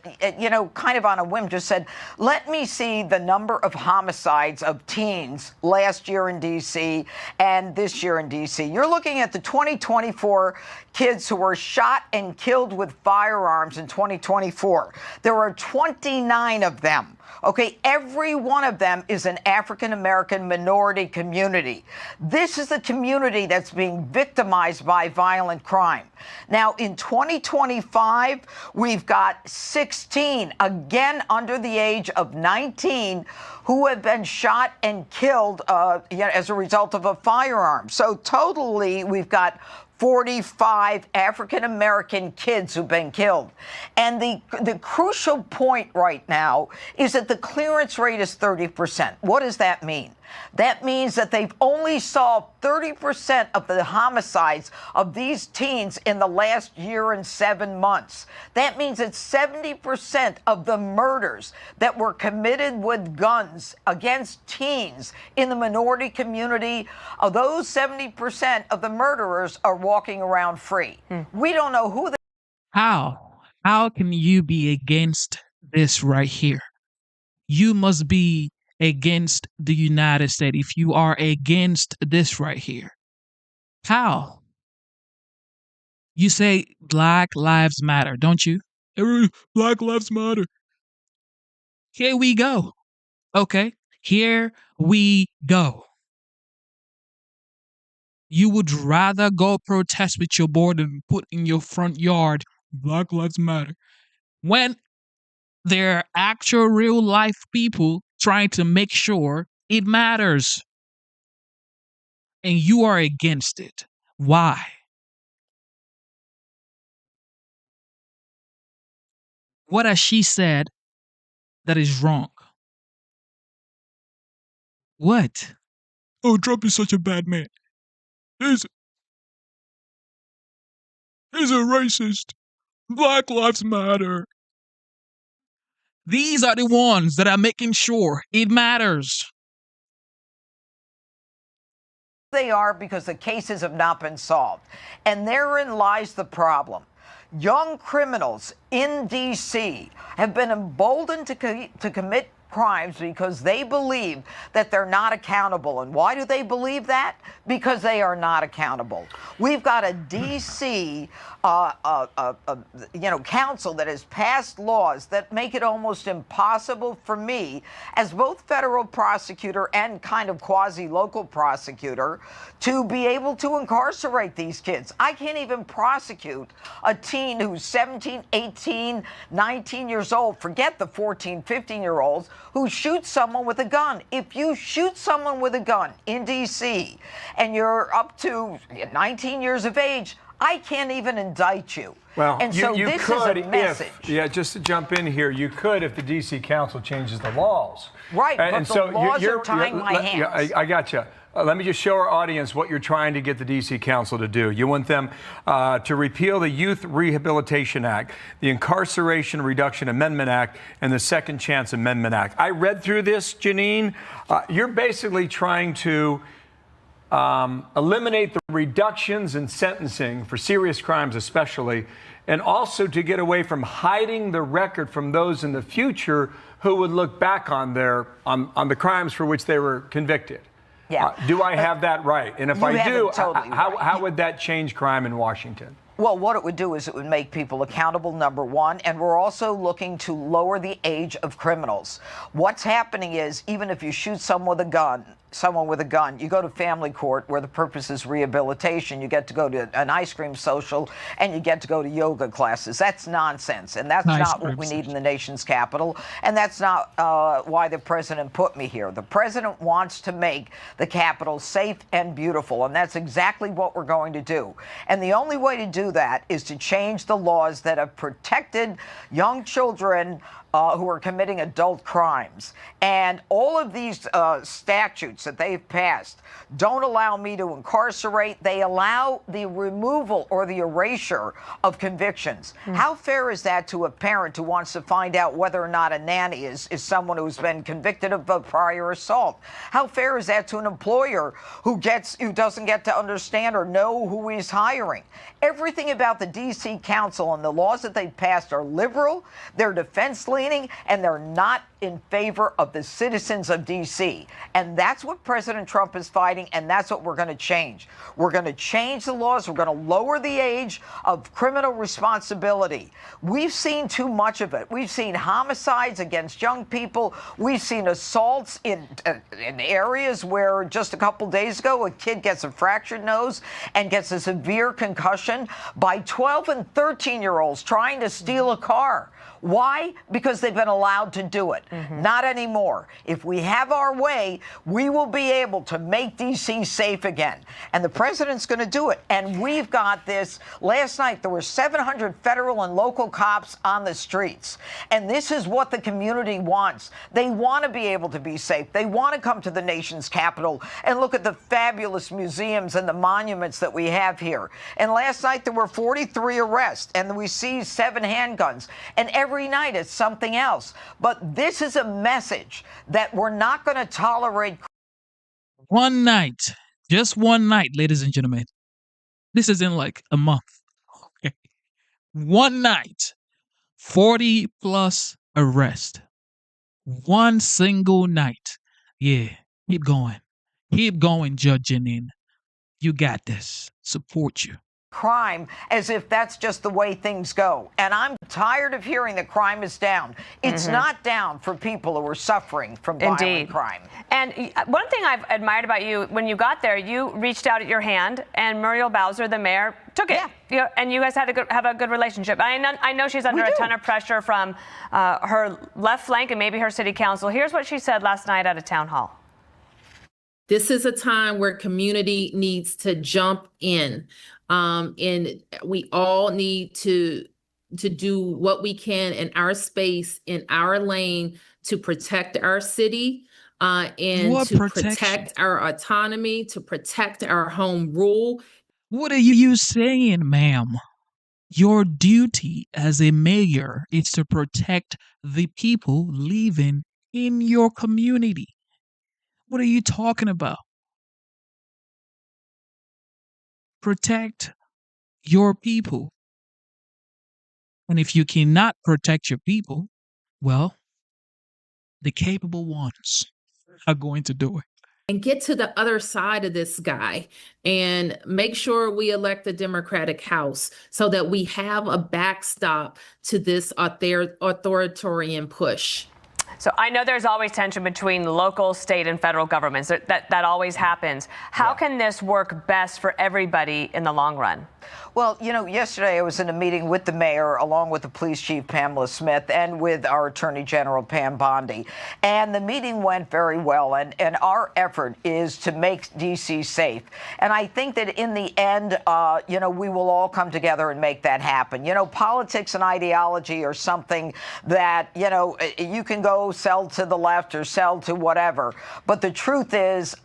[SPEAKER 5] kind of on a whim just said, let me see the number of homicides of teens last year in D.C. and this year in D.C. You're looking at the 2024 kids who were shot and killed with firearms in 2024. There are 29 of them. Okay, every one of them is an African-American minority community. This is the community that's being victimized by violent crime. Now, in 2025, we've got 16, again under the age of 19, who have been shot and killed as a result of a firearm. So totally, we've got 45 African-American kids who've been killed. And the crucial point right now is that the clearance rate is 30%. What does that mean? That means that they've only solved 30% of the homicides of these teens in the last year and 7 months. That means that 70% of the murders that were committed with guns against teens in the minority community, of those 70% of the murderers are walking around free. We don't know who they
[SPEAKER 1] How can you be against this right here? You must be against the United States if you are against this right here. How? You say Black Lives Matter, don't you? Black Lives Matter. Here we go. Okay, here we go. You would rather go protest with your board than put in your front yard Black Lives Matter, when there are actual real life people trying to make sure it matters. And you are against it. Why? What has she said that is wrong? What? Oh, Trump is such a bad man. He's a racist. Black Lives Matter. These are the ones that are making sure it matters.
[SPEAKER 5] They are because the cases have not been solved. And therein lies the problem. Young criminals in D.C. have been emboldened to commit crimes because they believe that they're not accountable. And why do they believe that? Because they are not accountable. We've got a D.C. council that has passed laws that make it almost impossible for me, as both federal prosecutor and kind of quasi-local prosecutor, to be able to incarcerate these kids. I can't even prosecute a teen who's 17, 18, 19 years old. Forget the 14, 15-year-olds who shoot someone with a gun. If you shoot someone with a gun in D.C. and you're up to 19 years of age, I can't even indict you.
[SPEAKER 8] Well,
[SPEAKER 5] and
[SPEAKER 8] you
[SPEAKER 5] so this
[SPEAKER 8] could
[SPEAKER 5] is a message.
[SPEAKER 8] Just to jump in here, you could if the D.C. Council changes the laws.
[SPEAKER 5] Right, but the laws are tying my hands.
[SPEAKER 8] I got you. Let me just show our audience what you're trying to get the D.C. Council to do. You want them to repeal the Youth Rehabilitation Act, the Incarceration Reduction Amendment Act, and the Second Chance Amendment Act. I read through this, Jeanine. You're basically trying to eliminate the reductions in sentencing for serious crimes especially, and also to get away from hiding the record from those in the future who would look back on the crimes for which they were convicted.
[SPEAKER 5] Yeah.
[SPEAKER 8] Do I have that right? And if
[SPEAKER 5] You
[SPEAKER 8] I
[SPEAKER 5] have
[SPEAKER 8] do,
[SPEAKER 5] it totally right.
[SPEAKER 8] how would that change crime in Washington?
[SPEAKER 5] Well, what it would do is it would make people accountable, number one, and we're also looking to lower the age of criminals. What's happening is, even if you shoot someone with a gun, you go to family court where the purpose is rehabilitation. You get to go to an ice cream social and you get to go to yoga classes. That's nonsense, and that's not what we need in the nation's capital, and that's not why the president put me here. The president wants to make the Capitol safe and beautiful, and that's exactly what we're going to do. And the only way to do that is to change the laws that have protected young children who are committing adult crimes. And all of these statutes that they've passed don't allow me to incarcerate. They allow the removal or the erasure of convictions. How fair is that to a parent who wants to find out whether or not a nanny is someone who's been convicted of a prior assault? How fair is that to an employer who doesn't get to understand or know who he's hiring? Everything about the D.C. Council and the laws that they've passed are liberal, they're defense-leaning, and they're not in favor of the citizens of D.C. And that's what President Trump is fighting, and that's what we're going to change. We're going to change the laws. We're going to lower the age of criminal responsibility. We've seen too much of it. We've seen homicides against young people. We've seen assaults in areas where just a couple days ago a kid gets a fractured nose and gets a severe concussion by 12 and 13-year-olds trying to steal a car. Why? Because they've been allowed to do it. Not anymore. If we have our way, we will be able to make D.C. safe again. And the president's going to do it. And we've got this. Last night, there were 700 federal and local cops on the streets. And this is what the community wants. They want to be able to be safe. They want to come to the nation's capital and look at the fabulous museums and the monuments that we have here. And last night, there were 43 arrests, and we seized 7 handguns. And every night it's something else. But this is a message that we're not going to tolerate.
[SPEAKER 1] One night, just one night, ladies and gentlemen. This is in like a month. Okay. One night, 40 plus arrest. One single night. Yeah, keep going. Keep going, Judge Jeanine. You got this. Support you.
[SPEAKER 5] Crime as if that's just the way things go. And I'm tired of hearing that crime is down. It's not down for people who are suffering from violent crime.
[SPEAKER 17] And one thing I've admired about you, when you got there, you reached out at your hand, and Muriel Bowser, the mayor, took it. Yeah. And you guys had to have a good relationship. I know she's under a ton of pressure from her left flank and maybe her city council. Here's what she said last night at a town hall.
[SPEAKER 18] This is a time where community needs to jump in. And we all need to do what we can in our space, in our lane, to protect our city and to protect our autonomy, to protect our home rule.
[SPEAKER 1] What are you saying, ma'am? Your duty as a mayor is to protect the people living in your community. What are you talking about? Protect your people. And if you cannot protect your people, well, the capable ones are going to do it.
[SPEAKER 18] And get to the other side of this guy and make sure we elect the Democratic House so that we have a backstop to this authoritarian push.
[SPEAKER 17] So I know there's always tension between local, state, and federal governments. That always happens. How can this work best for everybody in the long run?
[SPEAKER 5] Well, you know, yesterday I was in a meeting with the mayor, along with the police chief, Pamela Smith, and with our attorney general, Pam Bondi. And the meeting went very well. And our effort is to make D.C. safe. And I think that in the end, you know, we will all come together and make that happen. You know, politics and ideology are something that, you know, you can go sell to the left or sell to whatever. But the truth is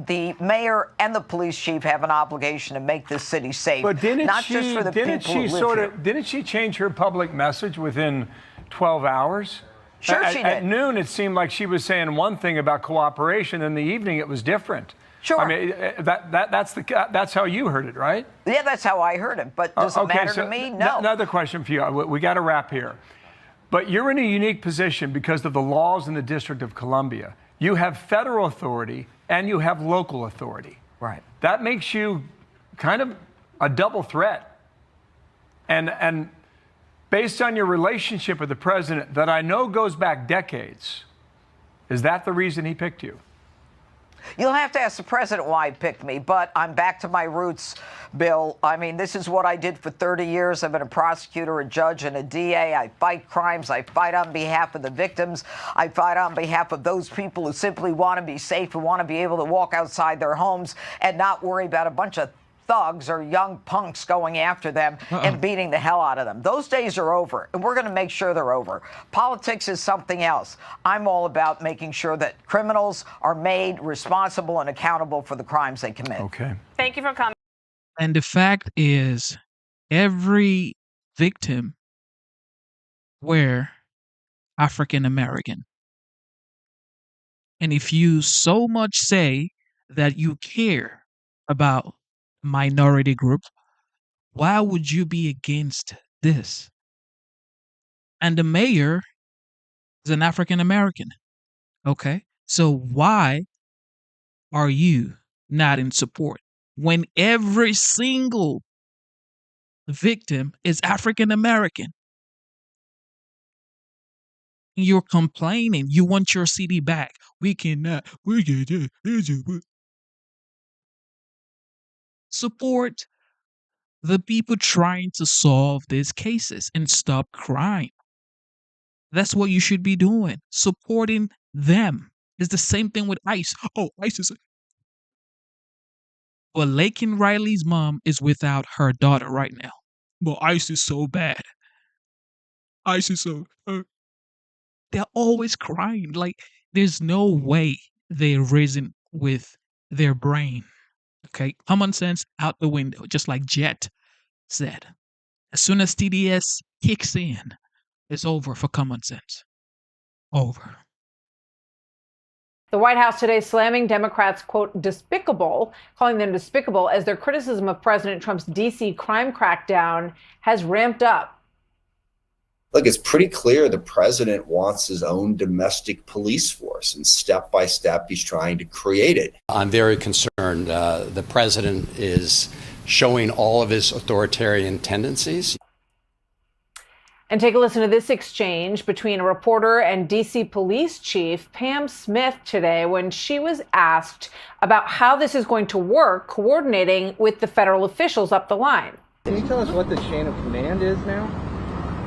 [SPEAKER 5] the mayor and the police chief have an obligation to make this city safe.
[SPEAKER 8] But
[SPEAKER 5] not just for the people who live here.
[SPEAKER 8] Didn't she change her public message within 12 hours?
[SPEAKER 5] Sure she did.
[SPEAKER 8] At noon, it seemed like she was saying one thing about cooperation. In the evening, it was different.
[SPEAKER 5] Sure.
[SPEAKER 8] I mean, that's how you heard it, right?
[SPEAKER 5] Yeah, that's how I heard it. But does it matter to me? No.
[SPEAKER 8] Another question for you. We got to wrap here. But you're in a unique position because of the laws in the District of Columbia. You have federal authority and you have local authority.
[SPEAKER 5] Right.
[SPEAKER 8] That makes you kind of a double threat. And based on your relationship with the president that I know goes back decades, is that the reason he picked you?
[SPEAKER 5] You'll have to ask the president why he picked me, but I'm back to my roots, Bill. I mean, this is what I did for 30 years. I've been a prosecutor, a judge, and a DA. I fight crimes. I fight on behalf of the victims. I fight on behalf of those people who simply want to be safe and want to be able to walk outside their homes and not worry about a bunch of thugs or young punks going after them and beating the hell out of them. Those days are over, and we're going to make sure they're over. Politics is something else. I'm all about making sure that criminals are made responsible and accountable for the crimes they commit.
[SPEAKER 8] Okay.
[SPEAKER 17] Thank you for coming.
[SPEAKER 1] And the fact is, every victim were African American. And if you so much say that you care about minority groups, why would you be against this? And the mayor is an African American. Okay. So why are you not in support when every single victim is African American? You're complaining. You want your city back. We cannot. Support the people trying to solve these cases and stop crime. That's what you should be doing. Supporting them. It's the same thing with ICE. Oh, ICE is. Well, Laken Riley's mom is without her daughter right now. Well, ICE is so bad. ICE is so. They're always crying. Like, there's no way they're raising with their brain. Okay, common sense out the window, just like Jet said. As soon as TDS kicks in, it's over for common sense. Over.
[SPEAKER 15] The White House today slamming Democrats, quote, despicable, calling them despicable as their criticism of President Trump's D.C. crime crackdown has ramped up.
[SPEAKER 19] Look, it's pretty clear the president wants his own domestic police force, and step by step, he's trying to create it.
[SPEAKER 20] I'm very concerned. The president is showing all of his authoritarian tendencies.
[SPEAKER 15] And take a listen to this exchange between a reporter and D.C. police chief Pam Smith today when she was asked about how this is going to work coordinating with the federal officials up the line.
[SPEAKER 21] Can you tell us what the chain of command is now?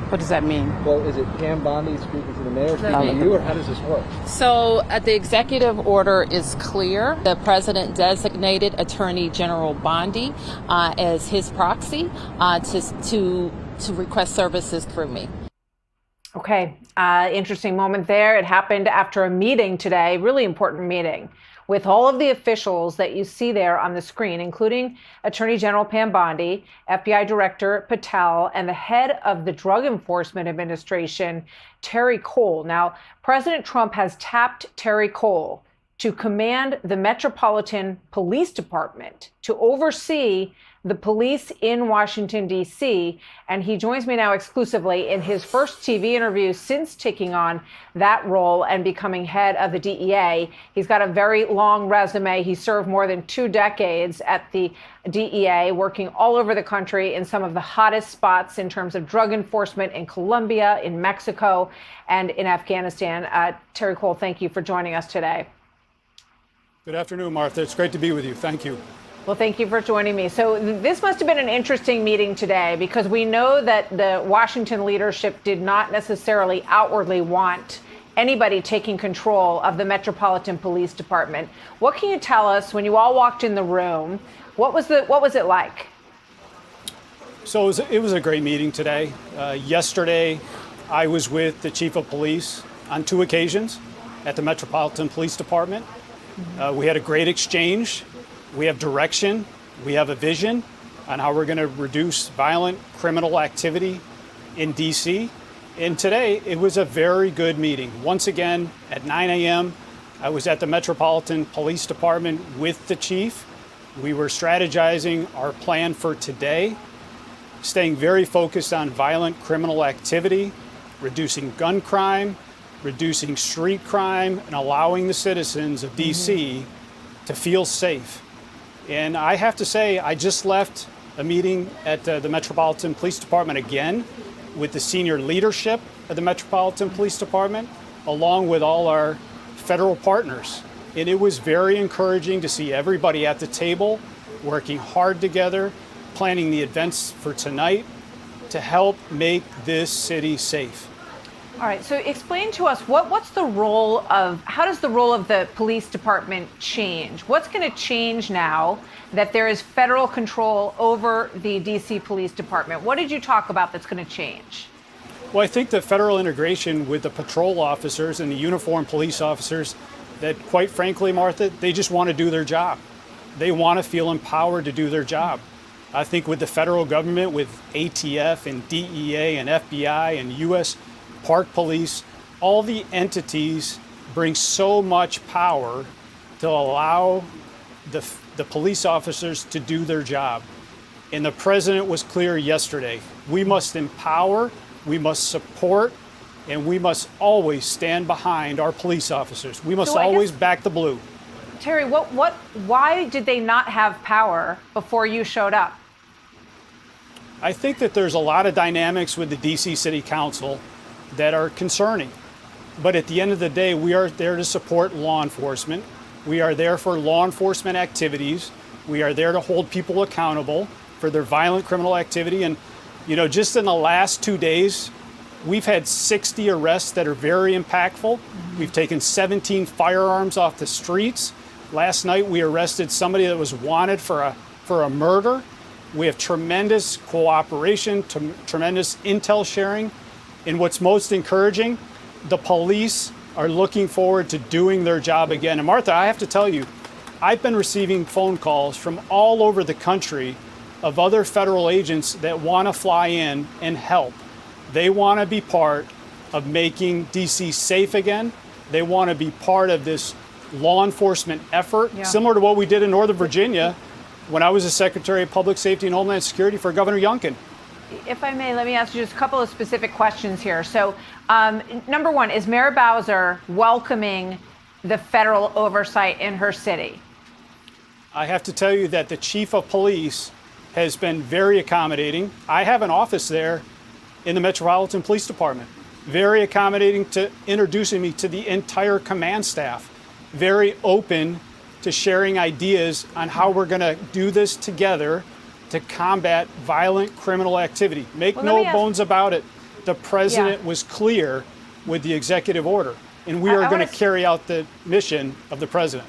[SPEAKER 22] What does that mean?
[SPEAKER 21] Well, is it Pam Bondi speaking to the mayor, speaking to you, or how does this work?
[SPEAKER 18] So the executive order is clear. The president designated Attorney General Bondi as his proxy to request services through me.
[SPEAKER 15] Okay, interesting moment there. It happened after a meeting today, really important meeting, with all of the officials that you see there on the screen, including Attorney General Pam Bondi, FBI Director Patel, and the head of the Drug Enforcement Administration, Terry Cole. Now, President Trump has tapped Terry Cole to command the Metropolitan Police Department to oversee the police in Washington, D.C. And he joins me now exclusively in his first TV interview since taking on that role and becoming head of the DEA. He's got a very long resume. He served more than 2 decades at the DEA, working all over the country in some of the hottest spots in terms of drug enforcement in Colombia, in Mexico, and in Afghanistan. Terry Cole, thank you for joining us today.
[SPEAKER 23] Good afternoon, Martha. It's great to be with you. Thank you.
[SPEAKER 15] Well, thank you for joining me. So this must have been an interesting meeting today because we know that the Washington leadership did not necessarily outwardly want anybody taking control of the Metropolitan Police Department. What can you tell us when you all walked in the room? What was it like?
[SPEAKER 23] So it was a great meeting today. Yesterday, I was with the chief of police on 2 occasions at the Metropolitan Police Department. We had a great exchange. We have direction. We have a vision on how we're going to reduce violent criminal activity in D.C. And today, it was a very good meeting. Once again, at 9 a.m., I was at the Metropolitan Police Department with the chief. We were strategizing our plan for today, staying very focused on violent criminal activity, reducing gun crime, reducing street crime, and allowing the citizens of DC to feel safe. And I have to say, I just left a meeting at the Metropolitan Police Department again with the senior leadership of the Metropolitan Police Department, along with all our federal partners. And it was very encouraging to see everybody at the table working hard together, planning the events for tonight to help make this city safe.
[SPEAKER 15] All right, so explain to us how does the role of the police department change? What's going to change now that there is federal control over the DC Police Department? What did you talk about that's going to change?
[SPEAKER 23] Well, I think the federal integration with the patrol officers and the uniformed police officers that, quite frankly, Martha, they just want to do their job. They want to feel empowered to do their job. I think with the federal government, with ATF and DEA and FBI and U.S. Park Police, all the entities bring so much power to allow the police officers to do their job. And the president was clear yesterday. We must empower, we must support, and we must always stand behind our police officers. We must always back the blue.
[SPEAKER 15] Terry, why did they not have power before you showed up?
[SPEAKER 23] I think that there's a lot of dynamics with the DC City Council that are concerning. But at the end of the day, we are there to support law enforcement. We are there for law enforcement activities. We are there to hold people accountable for their violent criminal activity. And, just in the last 2 days, we've had 60 arrests that are very impactful. We've taken 17 firearms off the streets. Last night, we arrested somebody that was wanted for a murder. We have tremendous cooperation, tremendous intel sharing. And what's most encouraging, the police are looking forward to doing their job again. And Martha, I have to tell you, I've been receiving phone calls from all over the country of other federal agents that want to fly in and help. They want to be part of making DC safe again. They want to be part of this law enforcement effort, similar to what we did in Northern Virginia when I was the Secretary of Public Safety and Homeland Security for Governor Youngkin.
[SPEAKER 15] If I may, let me ask you just a couple of specific questions here. So, number one, is Mayor Bowser welcoming the federal oversight in her city?
[SPEAKER 23] I have to tell you that the chief of police has been very accommodating. I have an office there in the Metropolitan Police Department, very accommodating to introducing me to the entire command staff, very open to sharing ideas on how we're going to do this together to combat violent criminal activity. Make no bones about it. The president was clear with the executive order, and we are going to carry out the mission of the president.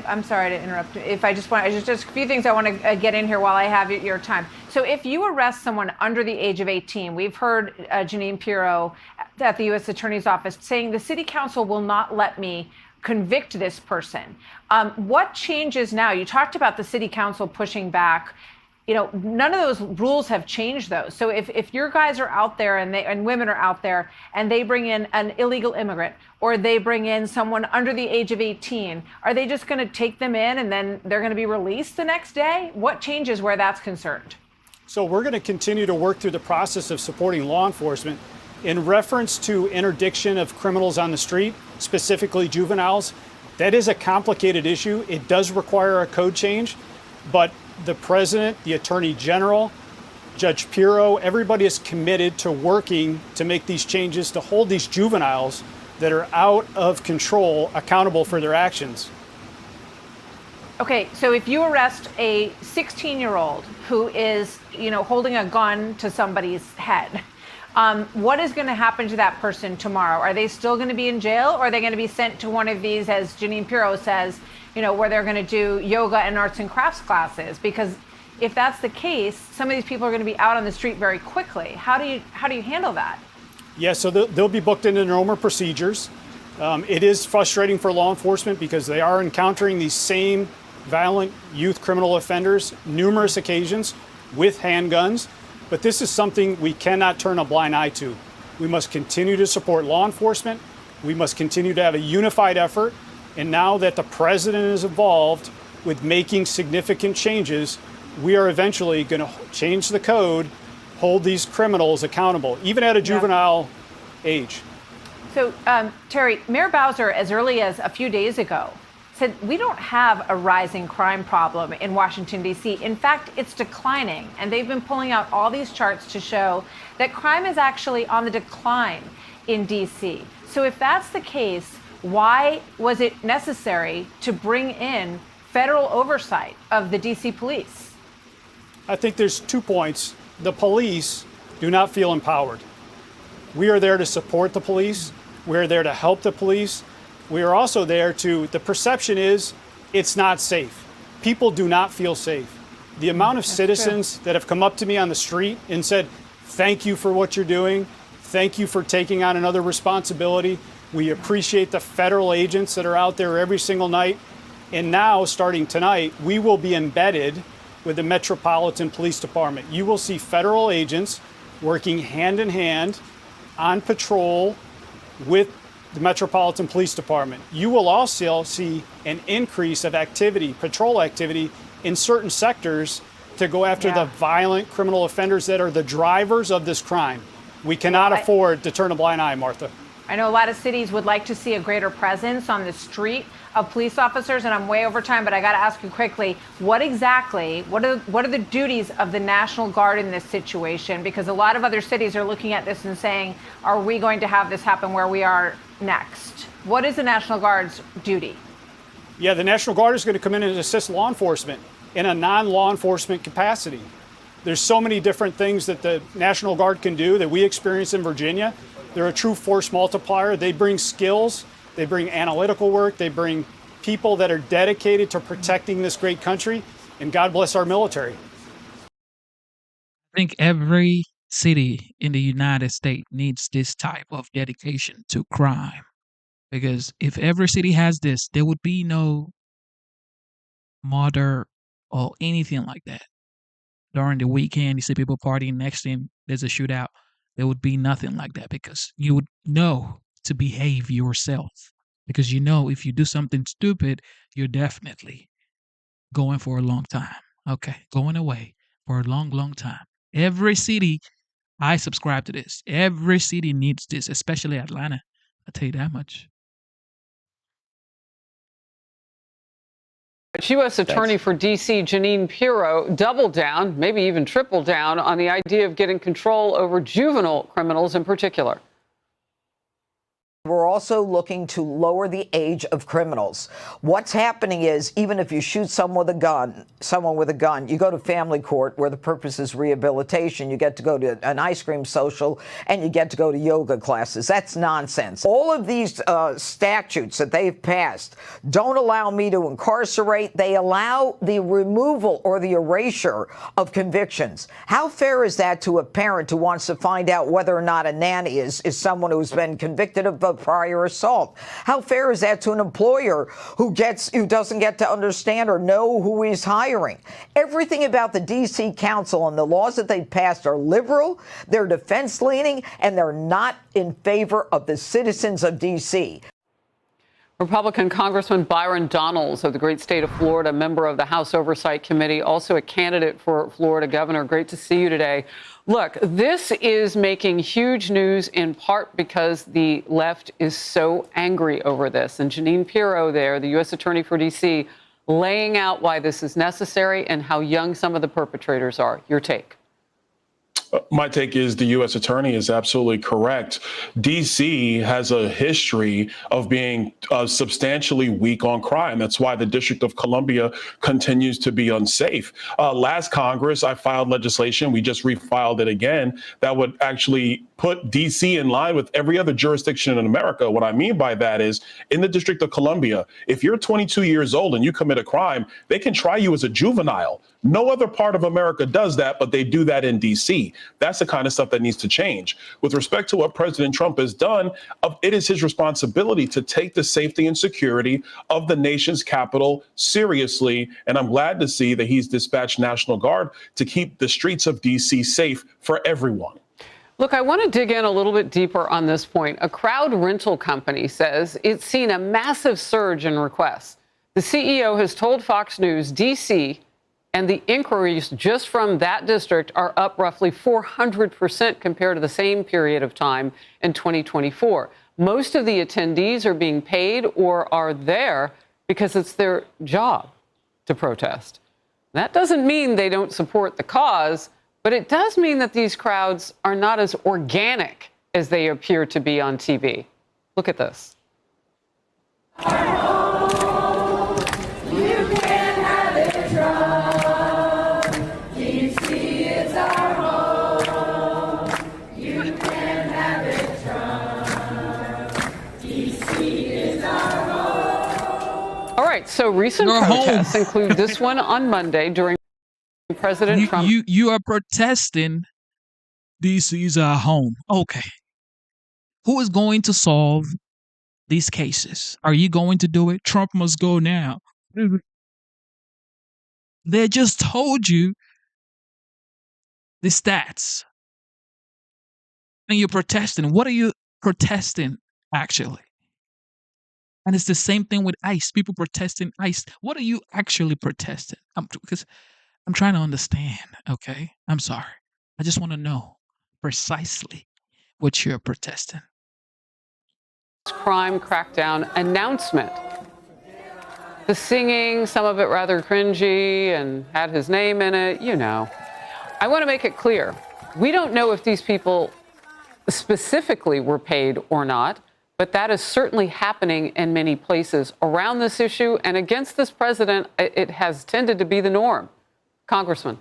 [SPEAKER 15] I'm sorry to interrupt. Just a few things I want to get in here while I have your time. So if you arrest someone under the age of 18, we've heard Jeanine Pirro at the U.S. Attorney's Office saying the city council will not let me convict this person. What changes now? You talked about the city council pushing back. None of those rules have changed those. So if your guys are out there and women are out there and they bring in an illegal immigrant or they bring in someone under the age of 18, are they just going to take them in and then they're going to be released the next day? What changes where that's concerned?
[SPEAKER 23] So we're going to continue to work through the process of supporting law enforcement. In reference to interdiction of criminals on the street, specifically juveniles, that is a complicated issue. It does require a code change, but the president, the attorney general, Judge Pirro, everybody is committed to working to make these changes to hold these juveniles that are out of control accountable for their actions.
[SPEAKER 15] Okay, so if you arrest a 16-year-old who is, holding a gun to somebody's head, what is going to happen to that person tomorrow? Are they still going to be in jail, or are they going to be sent to one of these, as Jeanine Pirro says, where they're going to do yoga and arts and crafts classes? Because if that's the case, some of these people are going to be out on the street very quickly. How do you handle that?
[SPEAKER 23] Yeah, so they'll be booked into normal procedures. It is frustrating for law enforcement because they are encountering these same violent youth criminal offenders numerous occasions with handguns. But this is something we cannot turn a blind eye to. We must continue to support law enforcement. We must continue to have a unified effort. And now that the president is involved with making significant changes, we are eventually going to change the code, hold these criminals accountable, even at a juvenile age.
[SPEAKER 15] So, Terry, Mayor Bowser, as early as a few days ago, said we don't have a rising crime problem in Washington, D.C. In fact, it's declining. And they've been pulling out all these charts to show that crime is actually on the decline in D.C. So if that's the case, why was it necessary to bring in federal oversight of the D.C. police?
[SPEAKER 23] I think there's 2 points. The police do not feel empowered. We are there to support the police. We're there to help the police. We are also there the perception is it's not safe. People do not feel safe. The amount of citizens that have come up to me on the street and said, thank you for what you're doing. Thank you for taking on another responsibility. We appreciate the federal agents that are out there every single night. And now, starting tonight, we will be embedded with the Metropolitan Police Department. You will see federal agents working hand in hand on patrol with the Metropolitan Police Department. You will also see an increase of activity, patrol activity, in certain sectors to go after the violent criminal offenders that are the drivers of this crime. We cannot afford to turn a blind eye, Martha.
[SPEAKER 15] I know a lot of cities would like to see a greater presence on the street of police officers, and I'm way over time, but I got to ask you quickly, what are the duties of the National Guard in this situation? Because a lot of other cities are looking at this and saying, are we going to have this happen where we are next? What is the National Guard's duty?
[SPEAKER 23] Yeah, the National Guard is going to come in and assist law enforcement in a non-law enforcement capacity. There's so many different things that the National Guard can do that we experience in Virginia. They're a true force multiplier. They bring skills, they bring analytical work, they bring people that are dedicated to protecting this great country, and God bless our military.
[SPEAKER 1] I think every city in the United States needs this type of dedication to crime. Because if every city has this, there would be no murder or anything like that. During the weekend, you see people partying, next thing there's a shootout. There would be nothing like that because you would know to behave yourself. Because you know if you do something stupid, you're definitely going for a long time. Okay, going away for a long, long time. Every city, I subscribe to this. Every city needs this, especially Atlanta. I'll tell you that much.
[SPEAKER 3] U.S. Attorney for D.C. Jeanine Pirro doubled down, maybe even tripled down, on the idea of getting control over juvenile criminals in particular.
[SPEAKER 5] We're also looking to lower the age of criminals. What's happening is, even if you shoot someone with a gun, you go to family court where the purpose is rehabilitation. You get to go to an ice cream social and you get to go to yoga classes. That's nonsense. All of these statutes that they've passed don't allow me to incarcerate. They allow the removal or the erasure of convictions. How fair is that to a parent who wants to find out whether or not a nanny is someone who's been convicted of a prior assault? How fair is that to an employer who doesn't get to understand or know who he's hiring? Everything about the D.C. Council and the laws that they've passed are liberal, they're defense-leaning, and they're not in favor of the citizens of D.C.
[SPEAKER 3] Republican Congressman Byron Donalds of the great state of Florida, member of the House Oversight Committee, also a candidate for Florida governor. Great to see you today. Look, this is making huge news in part because the left is so angry over this. And Jeanine Pirro there, the U.S. Attorney for D.C., laying out why this is necessary and how young some of the perpetrators are. Your take.
[SPEAKER 7] My take is the U.S. attorney is absolutely correct. D.C. has a history of being substantially weak on crime. That's why the District of Columbia continues to be unsafe. Last Congress, I filed legislation. We just refiled it again that would actually put D.C. in line with every other jurisdiction in America. What I mean by that is in the District of Columbia, if you're 22 years old and you commit a crime, they can try you as a juvenile. No other part of America does that, but they do that in D.C. That's the kind of stuff that needs to change. With respect to what President Trump has done, it is his responsibility to take the safety and security of the nation's capital seriously. And I'm glad to see that he's dispatched National Guard to keep the streets of D.C. safe for everyone.
[SPEAKER 3] Look, I want to dig in a little bit deeper on this point. A crowd rental company says it's seen a massive surge in requests. The CEO has told Fox News D.C. and the inquiries just from that district are up roughly 400% compared to the same period of time in 2024. Most of the attendees are being paid or are there because it's their job to protest. That doesn't mean they don't support the cause, but it does mean that these crowds are not as organic as they appear to be on TV. Look at this. All right, so recent protests include this one on Monday during President Trump.
[SPEAKER 1] You are protesting. DC's our home. Okay. Who is going to solve these cases? Are you going to do it? Trump must go now. They just told you the stats. And you're protesting. What are you protesting, actually? And it's the same thing with ICE. People protesting ICE. What are you actually protesting? Because I'm trying to understand, okay? I'm sorry. I just want to know precisely what you're protesting.
[SPEAKER 3] Crime crackdown announcement. The singing, some of it rather cringy and had his name in it, you know. I want to make it clear. We don't know if these people specifically were paid or not, but that is certainly happening in many places around this issue. And against this president, it has tended to be the norm. Congressman.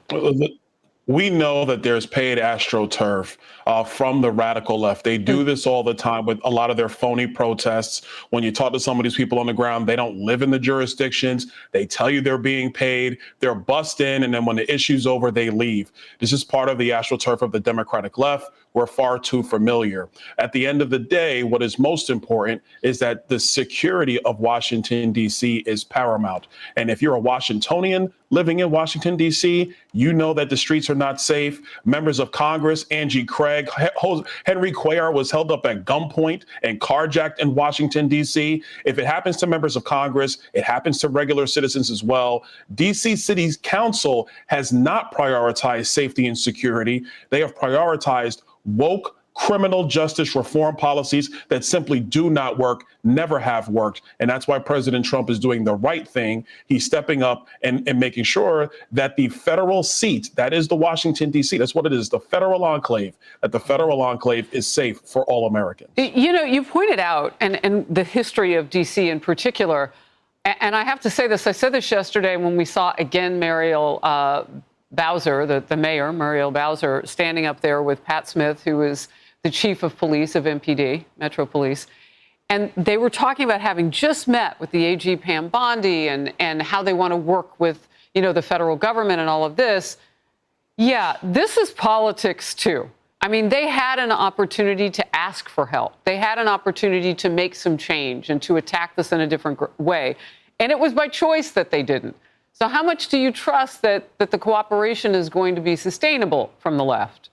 [SPEAKER 7] We know that there's paid AstroTurf from the radical left. They do this all the time with a lot of their phony protests. When you talk to some of these people on the ground, they don't live in the jurisdictions. They tell you they're being paid. They're bussed in, and then when the issue's over, they leave. This is part of the AstroTurf of the Democratic left. We're far too familiar. At the end of the day, what is most important is that the security of Washington, D.C. is paramount. And if you're a Washingtonian living in Washington, D.C., you know that the streets are not safe. Members of Congress, Angie Craig, Henry Cuellar was held up at gunpoint and carjacked in Washington, D.C. If it happens to members of Congress, it happens to regular citizens as well. D.C. City Council has not prioritized safety and security. They have prioritized woke criminal justice reform policies that simply do not work, never have worked. And that's why President Trump is doing the right thing. He's stepping up and making sure that the federal seat, that is the Washington, D.C., that's what it is, the federal enclave, that the federal enclave is safe for all Americans.
[SPEAKER 3] You know, you pointed out, and the history of D.C. in particular, and I have to say this, I said this yesterday when we saw again Muriel Bowser, the mayor, Muriel Bowser, standing up there with Pat Smith, who is the chief of police of MPD, Metro Police. And they were talking about having just met with the AG Pam Bondi and how they want to work with, you know, the federal government and all of this. Yeah, this is politics, too. I mean, they had an opportunity to ask for help. They had an opportunity to make some change and to attack this in a different way. And it was by choice that they didn't. So how much do you trust that the cooperation is going to be sustainable from the left?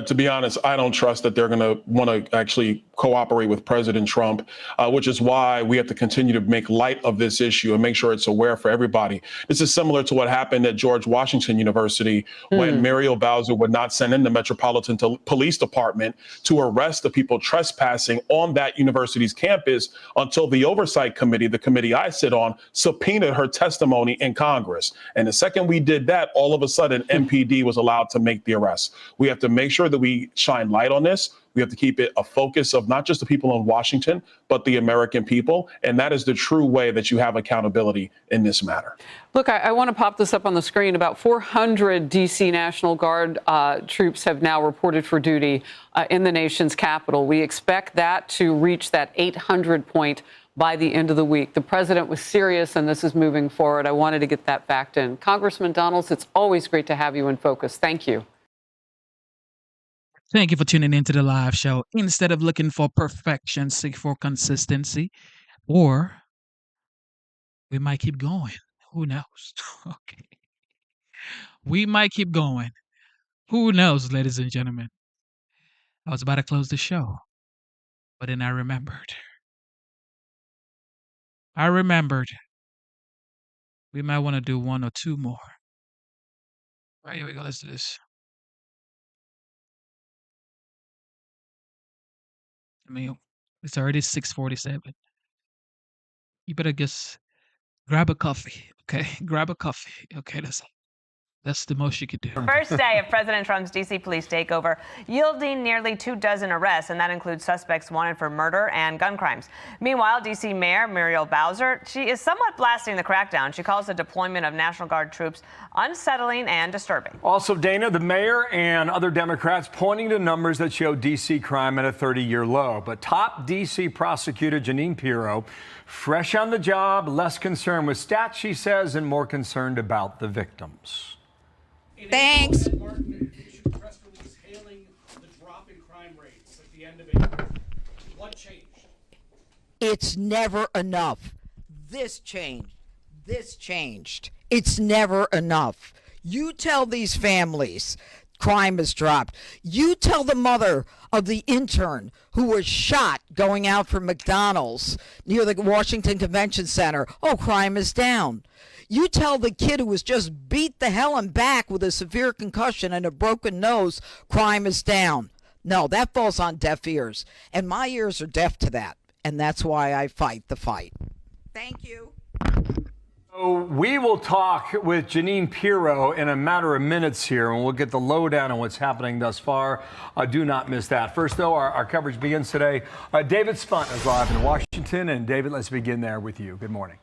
[SPEAKER 7] To be honest, I don't trust that they're going to want to actually cooperate with President Trump, which is why we have to continue to make light of this issue and make sure it's aware for everybody. This is similar to what happened at George Washington University when Muriel Bowser would not send in the Metropolitan Police Department to arrest the people trespassing on that university's campus until the Oversight Committee, the committee I sit on, subpoenaed her testimony in Congress. And the second we did that, all of a sudden, MPD was allowed to make the arrest. We have to make sure that we shine light on this. We have to keep it a focus of not just the people in Washington, but the American people. And that is the true way that you have accountability in this matter.
[SPEAKER 3] Look, I want to pop this up on the screen. About 400 D.C. National Guard troops have now reported for duty in the nation's capital. We expect that to reach that 800 point by the end of the week. The president was serious, and this is moving forward. I wanted to get that fact in. Congressman Donalds, it's always great to have you in focus. Thank you.
[SPEAKER 1] Thank you for tuning into the live show. Instead of looking for perfection, seek for consistency, or we might keep going. Who knows? Okay. We might keep going. Who knows, ladies and gentlemen? I was about to close the show, but then I remembered. We might want to do one or two more. All right, here we go. Let's do this. I mean, it's already 6:47. You better just grab a coffee, okay? Grab a coffee, okay? That's the most you could do.
[SPEAKER 10] First day of President Trump's D.C. police takeover, yielding nearly 24 arrests, and that includes suspects wanted for murder and gun crimes. Meanwhile, D.C. Mayor Muriel Bowser, she is somewhat blasting the crackdown. She calls the deployment of National Guard troops unsettling and disturbing.
[SPEAKER 8] Also, Dana, the mayor and other Democrats pointing to numbers that show D.C. crime at a 30-year low. But top D.C. prosecutor Jeanine Pirro, fresh on the job, less concerned with stats, she says, and more concerned about the victims.
[SPEAKER 11] Thanks.
[SPEAKER 12] What changed? It's never enough. This changed. This changed. It's never enough. You tell these families crime has dropped. You tell the mother of the intern who was shot going out from McDonald's near the Washington Convention Center, oh, crime is down. You tell the kid who was just beat the hell and back with a severe concussion and a broken nose, crime is down. No, that falls on deaf ears. And my ears are deaf to that. And that's why I fight the fight. Thank you.
[SPEAKER 8] So we will talk with Jeanine Pirro in a matter of minutes here, and we'll get the lowdown on what's happening thus far. Do not miss that. First, though, our coverage begins today. David Spunt is live in Washington. And, David, let's begin there with you. Good morning.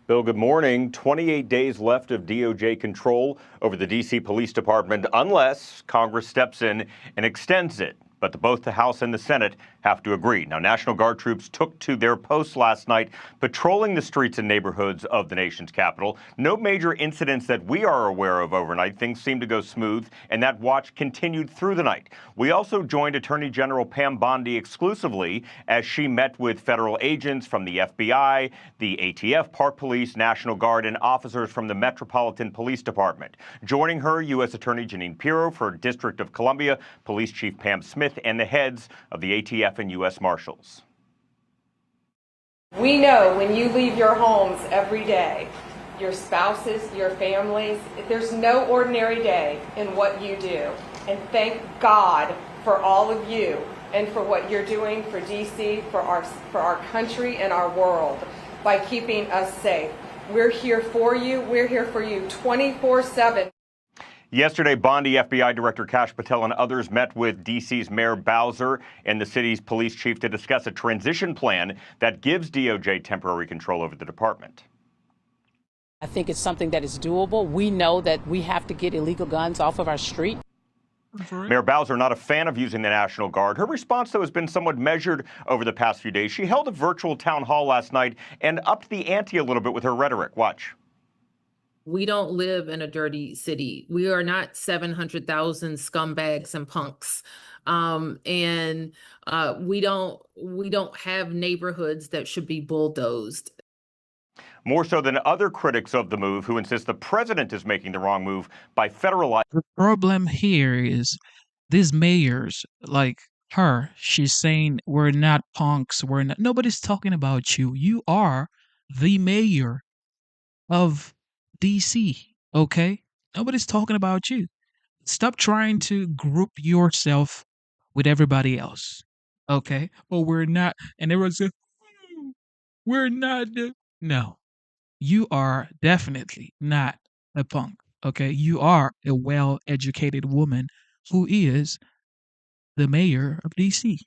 [SPEAKER 24] Bill, good morning. 28 days left of DOJ control over the D.C. Police Department unless Congress steps in and extends it. But both the House and the Senate have to agree. Now, National Guard troops took to their posts last night, patrolling the streets and neighborhoods of the nation's capital. No major incidents that we are aware of overnight. Things seem to go smooth, and that watch continued through the night. We also joined Attorney General Pam Bondi exclusively as she met with federal agents from the FBI, the ATF, Park Police, National Guard, and officers from the Metropolitan Police Department. Joining her, U.S. Attorney Jeanine Pirro for District of Columbia, Police Chief Pam Smith, and the heads of the ATF and U.S. Marshals.
[SPEAKER 25] We know when you leave your homes every day, your spouses, your families, there's no ordinary day in what you do. And thank God for all of you and for what you're doing for D.C., for our country and our world by keeping us safe. We're here for you. We're here for you 24/7.
[SPEAKER 24] Yesterday, Bondi FBI Director Kash Patel and others met with D.C.'s Mayor Bowser and the city's police chief to discuss a transition plan that gives DOJ temporary control over the department.
[SPEAKER 22] I think it's something that is doable. We know that we have to get illegal guns off of our street.
[SPEAKER 24] Mayor Bowser not a fan of using the National Guard. Her response, though, has been somewhat measured over the past few days. She held a virtual town hall last night and upped the ante a little bit with her rhetoric. Watch.
[SPEAKER 18] We don't live in a dirty city. We are not 700,000 scumbags and punks. We don't have neighborhoods that should be bulldozed.
[SPEAKER 24] More so than other critics of the move who insist the president is making the wrong move by federalizing.
[SPEAKER 1] The problem here is these mayors, like her, she's saying we're not punks, nobody's talking about you. You are the mayor of DC, okay? Nobody's talking about you. Stop trying to group yourself with everybody else, okay? Oh, we're not, and everyone says, we're not. No, you are definitely not a punk, okay? You are a well-educated woman who is the mayor of DC.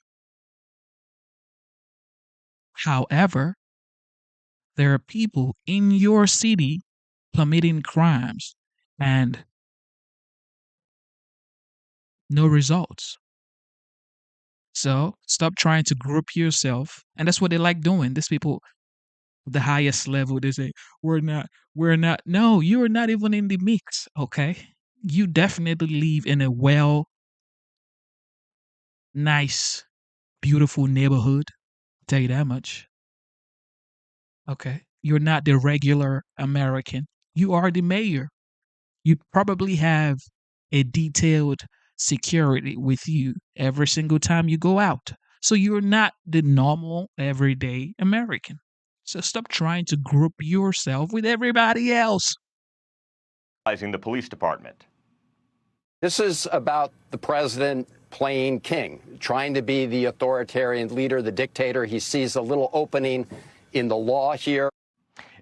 [SPEAKER 1] However, there are people in your city committing crimes and no results. So stop trying to group yourself. And that's what they like doing. These people, the highest level, they say, we're not. No, you are not even in the mix, okay? You definitely live in a nice, beautiful neighborhood. I'll tell you that much. Okay? You're not the regular American. You are the mayor. You probably have a detailed security with you every single time you go out. So you're not the normal, everyday American. So stop trying to group yourself with everybody else.
[SPEAKER 24] The police department.
[SPEAKER 20] This is about the president playing king, trying to be the authoritarian leader, the dictator. He sees a little opening in the law here.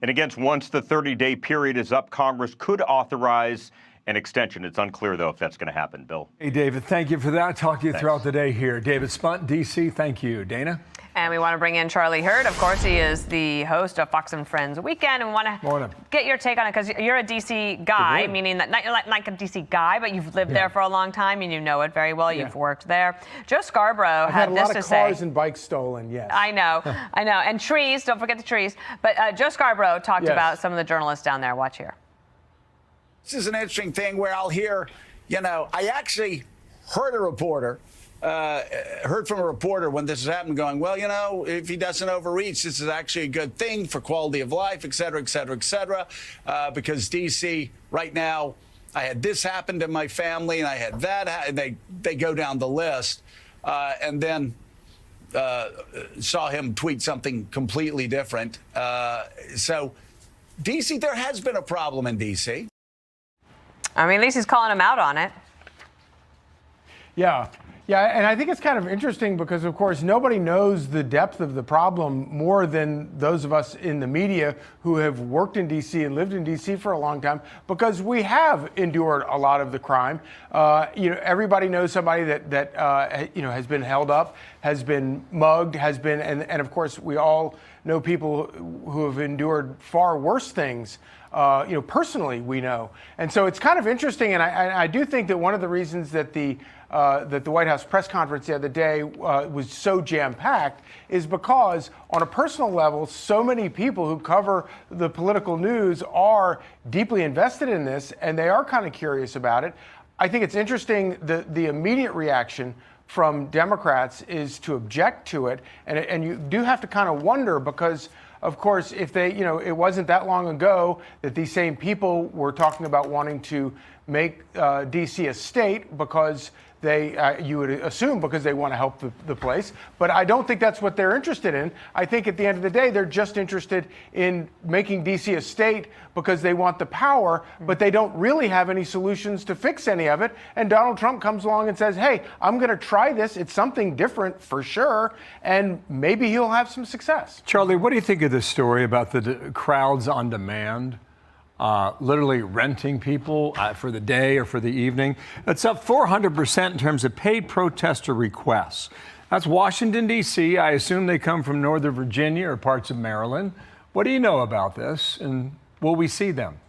[SPEAKER 24] And again, once the 30-day period is up, Congress could authorize an extension. It's unclear, though, if that's going to happen. Bill.
[SPEAKER 8] Hey, David, thank you for that. Talk to you throughout the day here. David Spunt, D.C., thank you. Dana?
[SPEAKER 10] And we want to bring in Charlie Hurd. Of course, he is the host of Fox and Friends Weekend. And we want to get your take on it because you're a D.C. guy, meaning that not, you're like a D.C. guy, but you've lived there for a long time and you know it very well. You've worked there. Joe Scarborough
[SPEAKER 2] had
[SPEAKER 10] this to say.
[SPEAKER 2] a lot of cars and bikes stolen, yes.
[SPEAKER 10] I know. And trees, don't forget the trees. But Joe Scarborough talked about some of the journalists down there. Watch here.
[SPEAKER 6] This is an interesting thing where I'll hear, I actually heard from a reporter when this has happened going, well, if he doesn't overreach, this is actually a good thing for quality of life, et cetera, et cetera, et cetera. Because D.C. right now, I had this happen to my family and I had that. They go down the list. And then saw him tweet something completely different. So D.C., there has been a problem in D.C.
[SPEAKER 10] I mean, at least he's calling him out on it.
[SPEAKER 2] Yeah, and I think it's kind of interesting because, of course, nobody knows the depth of the problem more than those of us in the media who have worked in D.C. and lived in D.C. for a long time, because we have endured a lot of the crime. Everybody knows somebody that has been held up, has been mugged, and of course, we all know people who have endured far worse things. Personally, we know. And so it's kind of interesting. And I do think that one of the reasons that the White House press conference the other day was so jam-packed is because on a personal level, so many people who cover the political news are deeply invested in this and they are kind of curious about it. I think it's interesting the immediate reaction from Democrats is to object to it. And you do have to kind of wonder because, of course, if it wasn't that long ago that these same people were talking about wanting to make D.C. a state because you would assume because they want to help the place. But I don't think that's what they're interested in. I think at the end of the day, they're just interested in making D.C. a state because they want the power, but they don't really have any solutions to fix any of it. And Donald Trump comes along and says, hey, I'm going to try this. It's something different for sure. And maybe he'll have some success.
[SPEAKER 8] Charlie, what do you think of this story about the crowds on demand? Literally renting people for the day or for the evening. That's up 400% in terms of paid protester requests. That's Washington, D.C. I assume they come from Northern Virginia or parts of Maryland. What do you know about this? And will we see them?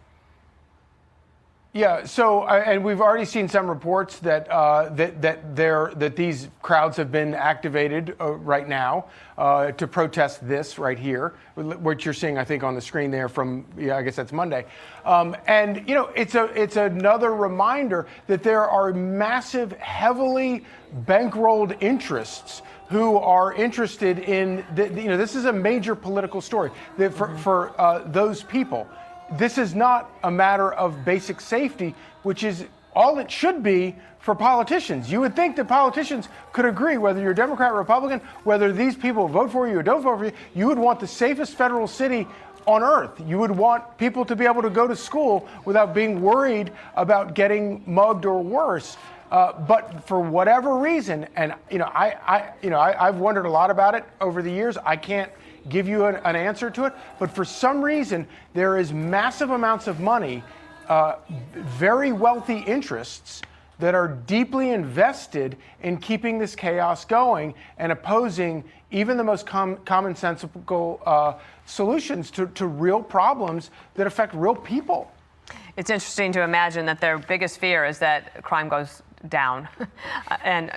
[SPEAKER 2] Yeah, so and we've already seen some reports that that these crowds have been activated right now to protest this right here, what you're seeing, I think, on the screen there from I guess that's Monday, and it's another reminder that there are massive, heavily bankrolled interests who are interested in this is a major political story for those people. This is not a matter of basic safety, which is all it should be for politicians. You would think that politicians could agree, whether you're Democrat or Republican, whether these people vote for you or don't vote for you, you would want the safest federal city on earth. You would want people to be able to go to school without being worried about getting mugged or worse. But for whatever reason, and I've wondered a lot about it over the years. I can't give you an answer to it, but for some reason there is massive amounts of money, very wealthy interests that are deeply invested in keeping this chaos going and opposing even the most commonsensical solutions to real problems that affect real people.
[SPEAKER 10] It's interesting to imagine that their biggest fear is that crime goes down. And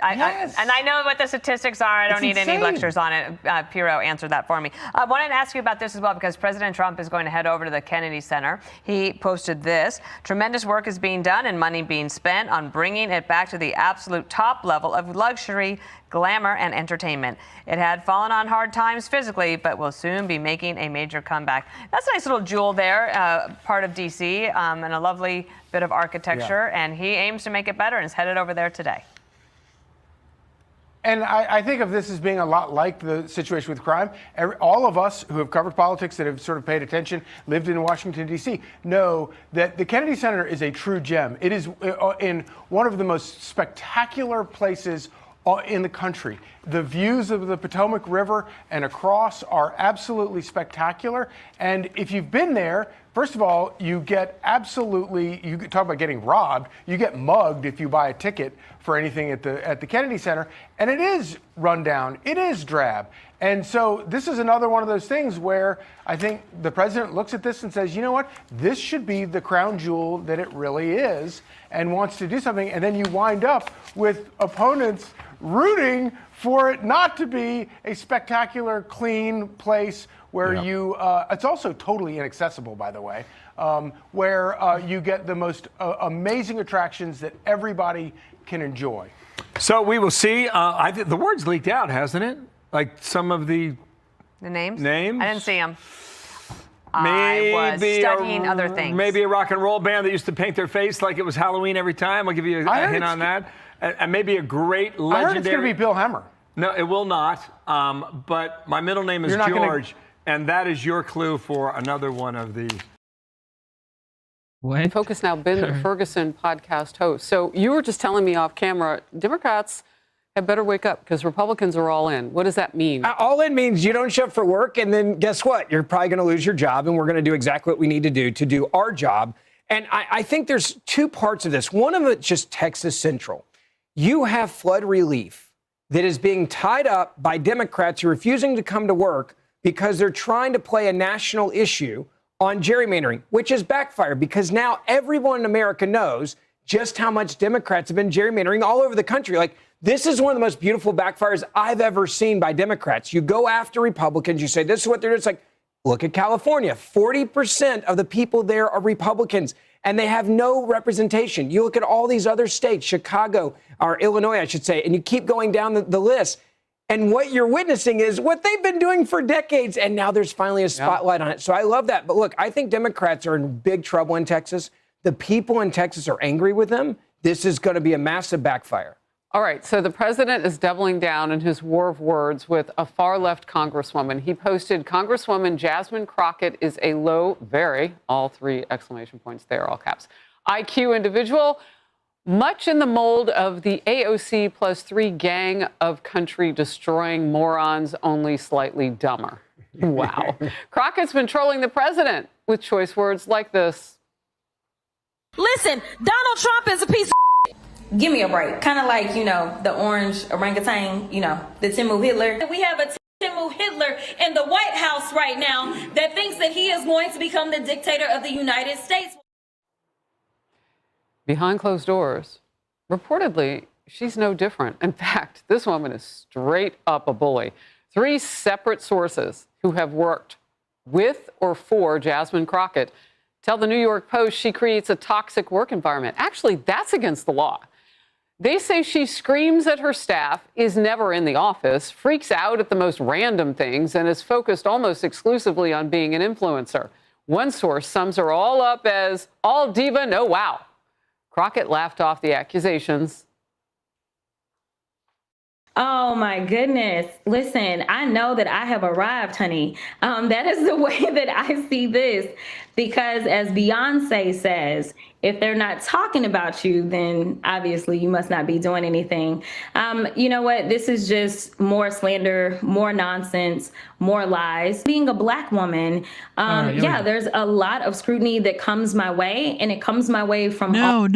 [SPEAKER 10] I know what the statistics are. I don't need any lectures on it. Piero answered that for me. I wanted to ask you about this as well because President Trump is going to head over to the Kennedy Center. He posted this. Tremendous work is being done and money being spent on bringing it back to the absolute top level of luxury glamour, and entertainment. It had fallen on hard times physically, but will soon be making a major comeback. That's a nice little jewel there, part of D.C., and a lovely bit of architecture, and he aims to make it better and is headed over there today.
[SPEAKER 2] And I think of this as being a lot like the situation with crime. All of us who have covered politics, that have sort of paid attention, lived in Washington, D.C., know that the Kennedy Center is a true gem. It is in one of the most spectacular places in the country. The views of the Potomac River and across are absolutely spectacular. And if you've been there, first of all, you talk about getting robbed, you get mugged if you buy a ticket for anything at the Kennedy Center. And it is run down, it is drab. And so this is another one of those things where I think the president looks at this and says, you know what, this should be the crown jewel that it really is, and wants to do something. And then you wind up with opponents rooting for it not to be a spectacular, clean place where it's also totally inaccessible, by the way, where you get the most amazing attractions that everybody can enjoy.
[SPEAKER 8] So we will see. The word's leaked out, hasn't it? Like some of the
[SPEAKER 10] names?
[SPEAKER 8] I
[SPEAKER 10] didn't see them. I was studying other things.
[SPEAKER 8] Maybe a rock and roll band that used to paint their face like it was Halloween every time. I'll give you a hint on that. And maybe a great legendary.
[SPEAKER 2] I heard it's going to be Bill Hemmer.
[SPEAKER 8] No, it will not. But my middle name is George, and that is your clue for another one of the.
[SPEAKER 1] What?
[SPEAKER 3] Focus Now, Ben Ferguson, podcast host. So you were just telling me off camera, Democrats had better wake up because Republicans are all in. What does that mean?
[SPEAKER 4] All in means you don't show up for work, and then guess what? You're probably going to lose your job, and we're going to do exactly what we need to do our job. And I think there's two parts of this. One of it's just Texas Central. You have flood relief that is being tied up by Democrats who are refusing to come to work because they're trying to play a national issue on gerrymandering, which has backfired because now everyone in America knows just how much Democrats have been gerrymandering all over the country. Like, this is one of the most beautiful backfires I've ever seen by Democrats. You go after Republicans, you say, this is what they're doing. It's like, look at California. 40% of the people there are Republicans, and they have no representation. You look at all these other states, Chicago, or Illinois, I should say, and you keep going down the list. And what you're witnessing is what they've been doing for decades, and now there's finally a spotlight on it. So I love that. But look, I think Democrats are in big trouble in Texas. The people in Texas are angry with them. This is going to be a massive backfire.
[SPEAKER 3] All right, so the president is doubling down in his war of words with a far-left congresswoman. He posted, Congresswoman Jasmine Crockett is a low, very, all three exclamation points there, all caps, IQ individual, much in the mold of the AOC plus 3 gang of country-destroying morons, only slightly dumber. Wow. Crockett's been trolling the president with choice words like this.
[SPEAKER 9] Listen, Donald Trump is a piece of give me a break. Kind of like, the orange orangutan, the Timu Hitler. We have a Timu Hitler in the White House right now that thinks that he is going to become the dictator of the United States.
[SPEAKER 3] Behind closed doors, reportedly, she's no different. In fact, this woman is straight up a bully. 3 separate sources who have worked with or for Jasmine Crockett tell the New York Post she creates a toxic work environment. Actually, that's against the law. They say she screams at her staff, is never in the office, freaks out at the most random things, and is focused almost exclusively on being an influencer. One source sums her all up as all diva, no wow. Crockett laughed off the accusations.
[SPEAKER 9] Oh my goodness. Listen, I know that I have arrived, honey. That is the way that I see this, because as Beyonce says, if they're not talking about you, then obviously you must not be doing anything. You know what? This is just more slander, more nonsense, more lies. Being a Black woman, there's a lot of scrutiny that comes my way, and it comes my way from
[SPEAKER 1] No.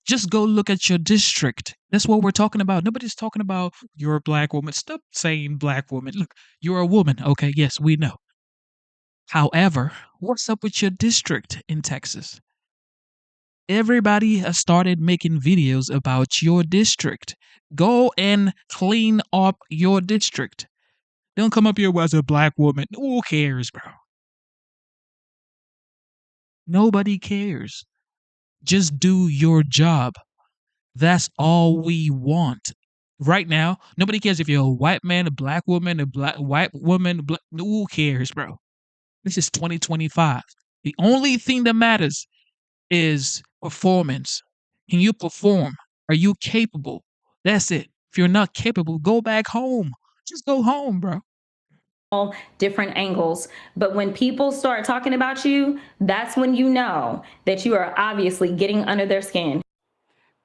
[SPEAKER 1] Just go look at your district. That's what we're talking about. Nobody's talking about you're a Black woman. Stop saying Black woman. Look, you're a woman. Okay, yes, we know. However, what's up with your district in Texas? Everybody has started making videos about your district. Go and clean up your district. Don't come up here as a Black woman. Who cares, bro? Nobody cares. Just do your job. That's all we want. Right now, nobody cares if you're a white man, a black woman, white woman, who cares, bro? This is 2025. The only thing that matters is performance. Can you perform? Are you capable? That's it. If you're not capable, go back home. Just go home, bro.
[SPEAKER 9] All different angles. But when people start talking about you, that's when you know that you are obviously getting under their skin.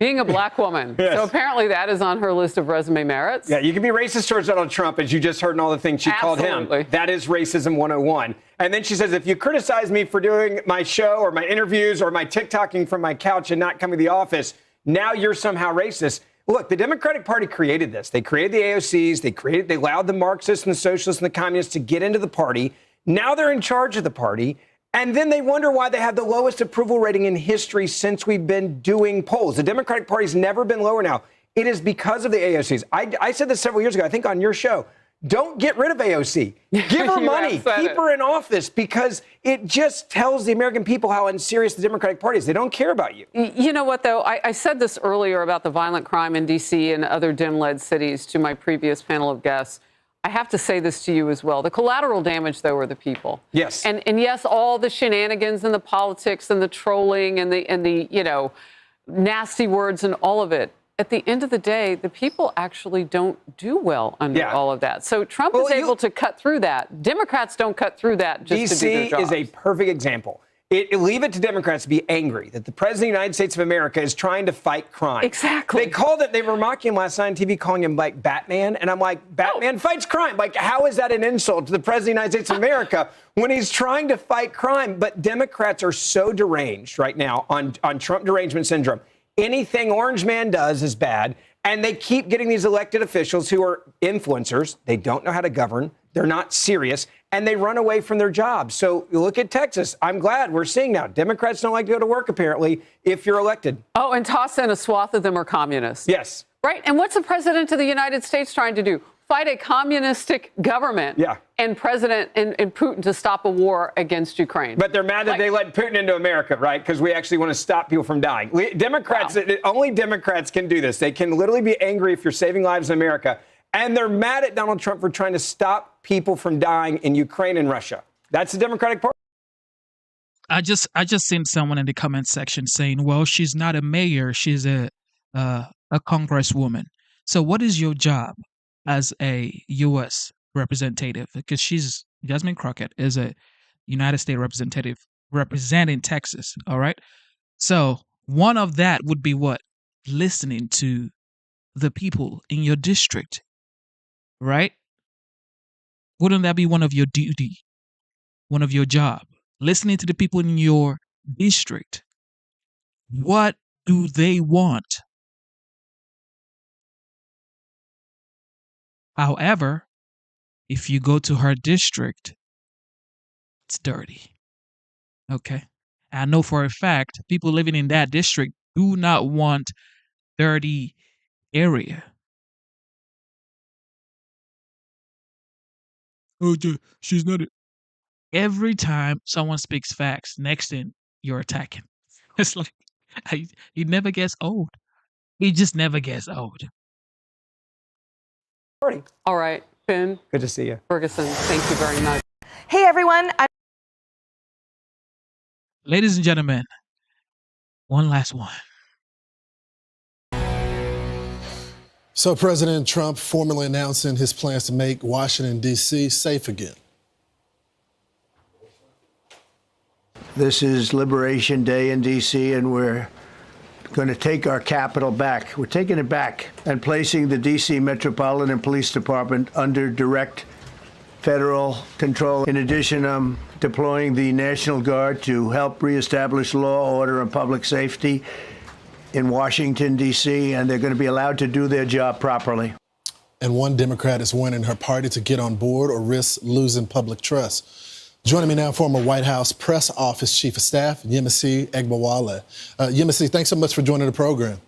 [SPEAKER 3] Being a black woman.
[SPEAKER 4] Yes.
[SPEAKER 3] So apparently that is on her list of resume merits.
[SPEAKER 4] Yeah, you can be racist towards Donald Trump, as you just heard in all the things she called him. That is racism 101. And then she says, if you criticize me for doing my show or my interviews or my TikToking from my couch and not coming to the office, now you're somehow racist. Look, the Democratic Party created this. They created the AOCs. They allowed the Marxists and the socialists and the communists to get into the party. Now they're in charge of the party. And then they wonder why they have the lowest approval rating in history since we've been doing polls. The Democratic Party's never been lower now. It is because of the AOCs. I said this several years ago, I think on your show. Don't get rid of AOC. Give her money. Keep her in office, because it just tells the American people how unserious the Democratic Party is. They don't care about you.
[SPEAKER 3] You know what, though? I said this earlier about the violent crime in D.C. and other Dem-led cities to my previous panel of guests. I have to say this to you as well. The collateral damage, though, are the people.
[SPEAKER 4] Yes.
[SPEAKER 3] And yes, all the shenanigans and the politics and the trolling and the nasty words and all of it. At the end of the day, the people actually don't do well under all of that. So Trump is able to cut through that. Democrats don't cut through that just to do their jobs.
[SPEAKER 4] D.C. is a perfect example. Leave it to Democrats to be angry that the President of the United States of America is trying to fight crime.
[SPEAKER 3] Exactly.
[SPEAKER 4] They were mocking him last night on TV, calling him like Batman. And I'm like, Batman fights crime. Like, how is that an insult to the President of the United States of America when he's trying to fight crime? But Democrats are so deranged right now on Trump derangement syndrome. Anything Orange Man does is bad. And they keep getting these elected officials who are influencers. They don't know how to govern. They're not serious. And they run away from their jobs. So you look at Texas. I'm glad we're seeing now. Democrats don't like to go to work, apparently, if you're elected.
[SPEAKER 3] Oh, and toss in a swath of them are communists.
[SPEAKER 4] Yes.
[SPEAKER 3] Right? And what's the President of the United States trying to do? Fight a communistic government and President and Putin to stop a war against Ukraine.
[SPEAKER 4] But they're mad that they let Putin into America, right? Because we actually want to stop people from dying. Democrats, only Democrats can do this. They can literally be angry if you're saving lives in America. And they're mad at Donald Trump for trying to stop people from dying in Ukraine and Russia. That's the Democratic Party.
[SPEAKER 1] I just seen someone in the comment section saying, well, she's not a mayor. She's a congresswoman. So what is your job as a U.S. representative? Because Jasmine Crockett is a United States representative representing Texas. All right. So one of that would be what? Listening to the people in your district. Right? Wouldn't that be one of your duty? One of your job? Listening to the people in your district. What do they want? However, if you go to her district, it's dirty. Okay? I know for a fact people living in that district do not want dirty area. Oh, she's not. Every time someone speaks facts, next thing you're attacking. It's like he never gets old. He just never gets old.
[SPEAKER 3] All right, Finn.
[SPEAKER 4] Good to see you.
[SPEAKER 3] Ferguson, thank you very much.
[SPEAKER 11] Hey, everyone.
[SPEAKER 1] Ladies and gentlemen, one last one.
[SPEAKER 13] So President Trump formally announcing his plans to make Washington, D.C. safe again.
[SPEAKER 14] This is Liberation Day in D.C., and we're going to take our capital back. We're taking it back and placing the D.C. Metropolitan Police Department under direct federal control. In addition, I'm deploying the National Guard to help reestablish law, order, and public safety in Washington, D.C., and they're going to be allowed to do their job properly.
[SPEAKER 13] And one Democrat is warning her party to get on board or risk losing public trust. Joining me now, former White House Press Office Chief of Staff, Yemisi Egbawale. Yemisi, thanks so much for joining the program.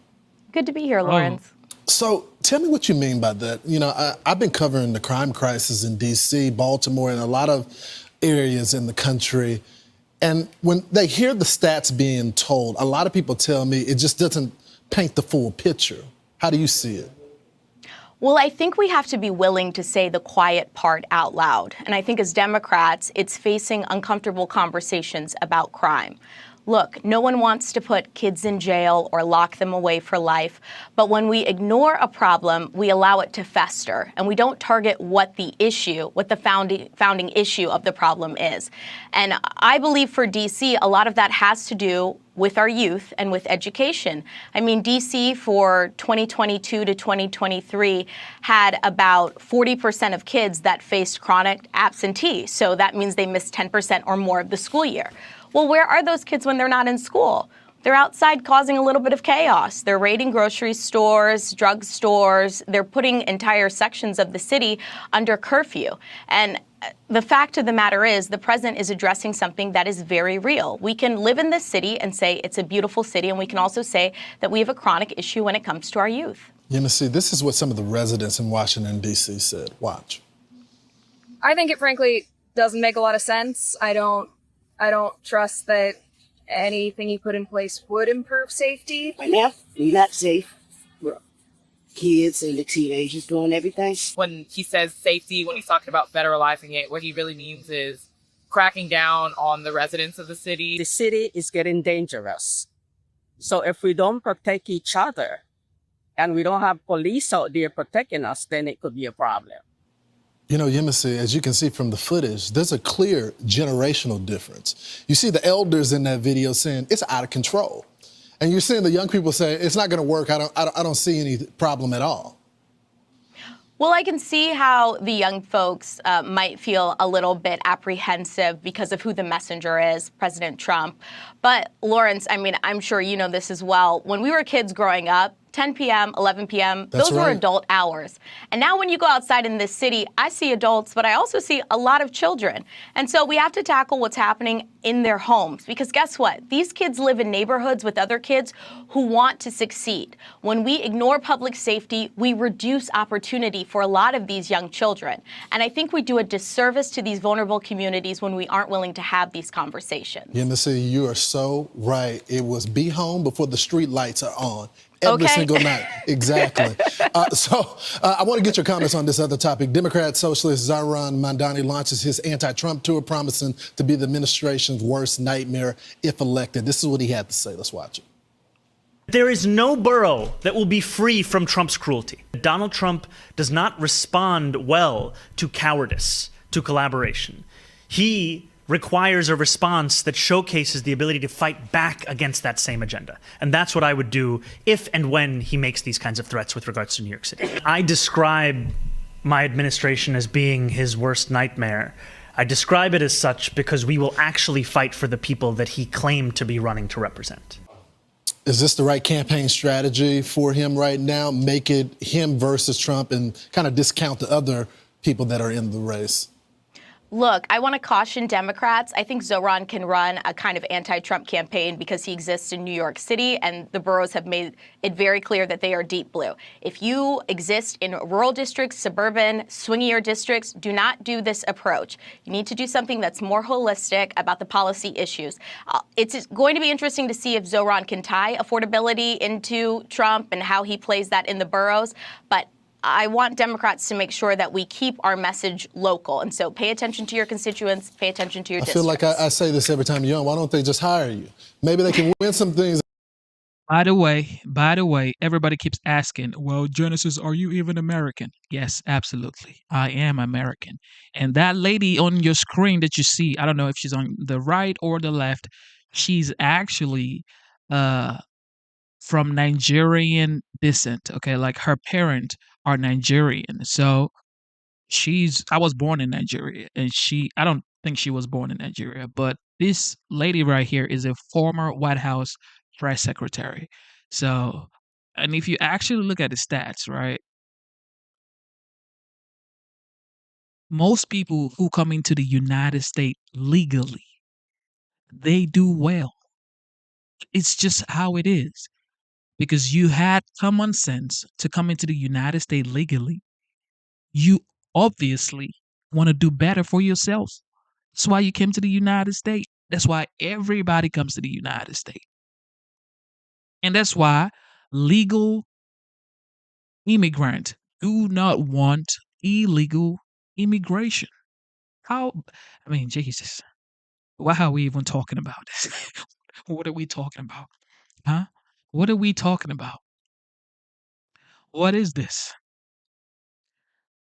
[SPEAKER 16] Good to be here, Lawrence.
[SPEAKER 13] So tell me what you mean by that. You know, I've been covering the crime crisis in D.C., Baltimore, and a lot of areas in the country. And when they hear the stats being told, a lot of people tell me it just doesn't paint the full picture. How do you see it?
[SPEAKER 15] Well, I think we have to be willing to say the quiet part out loud. And I think as Democrats, it's facing uncomfortable conversations about crime. Look, no one wants to put kids in jail or lock them away for life, but when we ignore a problem, we allow it to fester, and we don't target what the founding issue of the problem is. And I believe for DC, a lot of that has to do with our youth and with education. I mean, DC for 2022 to 2023 had about 40% of kids that faced chronic absentee. So that means they missed 10% or more of the school year. Well, where are those kids when they're not in school? They're outside causing a little bit of chaos. They're raiding grocery stores, drug stores. They're putting entire sections of the city under curfew. And the fact of the matter is the president is addressing something that is very real. We can live in this city and say it's a beautiful city, and we can also say that we have a chronic issue when it comes to our youth.
[SPEAKER 13] Yemisi, this is what some of the residents in Washington, D.C. said. Watch.
[SPEAKER 17] I think it frankly doesn't make a lot of sense. I don't trust that anything he put in place would improve safety.
[SPEAKER 19] Right now, we're not safe. We're kids and the teenagers doing everything.
[SPEAKER 21] When he says safety, when he's talking about federalizing it, what he really means is cracking down on the residents of the city.
[SPEAKER 19] The city is getting dangerous. So if we don't protect each other and we don't have police out there protecting us, then it could be a problem.
[SPEAKER 13] You know, Yemisi, as you can see from the footage, there's a clear generational difference. You see the elders in that video saying it's out of control. And you're seeing the young people say it's not going to work. I don't see any problem at all.
[SPEAKER 15] Well, I can see how the young folks might feel a little bit apprehensive because of who the messenger is, President Trump. But Lawrence, I mean, I'm sure you know this as well. When we were kids growing up, 10 p.m., 11 p.m., those were adult hours. And now when you go outside in this city, I see adults, but I also see a lot of children. And so we have to tackle what's happening in their homes. Because guess what? These kids live in neighborhoods with other kids who want to succeed. When we ignore public safety, we reduce opportunity for a lot of these young children. And I think we do a disservice to these vulnerable communities when we aren't willing to have these conversations.
[SPEAKER 13] Yemisi, you are so right. It was be home before the street lights are on. Every single night. Exactly. I want to get your comments on this other topic. Democrat socialist Zohran Mamdani launches his anti-Trump tour, promising to be the administration's worst nightmare if elected. This is what he had to say. Let's watch it.
[SPEAKER 23] There is no borough that will be free from Trump's cruelty. Donald Trump does not respond well to cowardice, to collaboration. He requires a response that showcases the ability to fight back against that same agenda. And that's what I would do if and when he makes these kinds of threats with regards to New York City. I describe my administration as being his worst nightmare. I describe it as such because we will actually fight for the people that he claimed to be running to represent.
[SPEAKER 13] Is this the right campaign strategy for him right now? Make it him versus Trump and kind of discount the other people that are in the race?
[SPEAKER 15] Look, I want to caution Democrats. I think Zohran can run a kind of anti-Trump campaign because he exists in New York City, and the boroughs have made it very clear that they are deep blue. If you exist in rural districts, suburban, swingier districts, do not do this approach. You need to do something that's more holistic about the policy issues. It's going to be interesting to see if Zohran can tie affordability into Trump and how he plays that in the boroughs. But I want Democrats to make sure that we keep our message local. And so pay attention to your constituents, pay attention to your districts.
[SPEAKER 13] I feel like I say this every time you're on. Why don't they just hire you? Maybe they can win some things.
[SPEAKER 1] By the way, everybody keeps asking, well, Genesis, are you even American? Yes, absolutely. I am American. And that lady on your screen that you see, I don't know if she's on the right or the left, she's actually from Nigerian descent, okay? Like her parents are Nigerian. So I was born in Nigeria, and I don't think she was born in Nigeria, but this lady right here is a former White House press secretary. So, and if you actually look at the stats, right? Most people who come into the United States legally, they do well. It's just how it is. Because you had common sense to come into the United States legally. You obviously want to do better for yourself. That's why you came to the United States. That's why everybody comes to the United States. And that's why legal immigrants do not want illegal immigration. Jesus. Why are we even talking about this? What are we talking about? Huh? What are we talking about? What is this?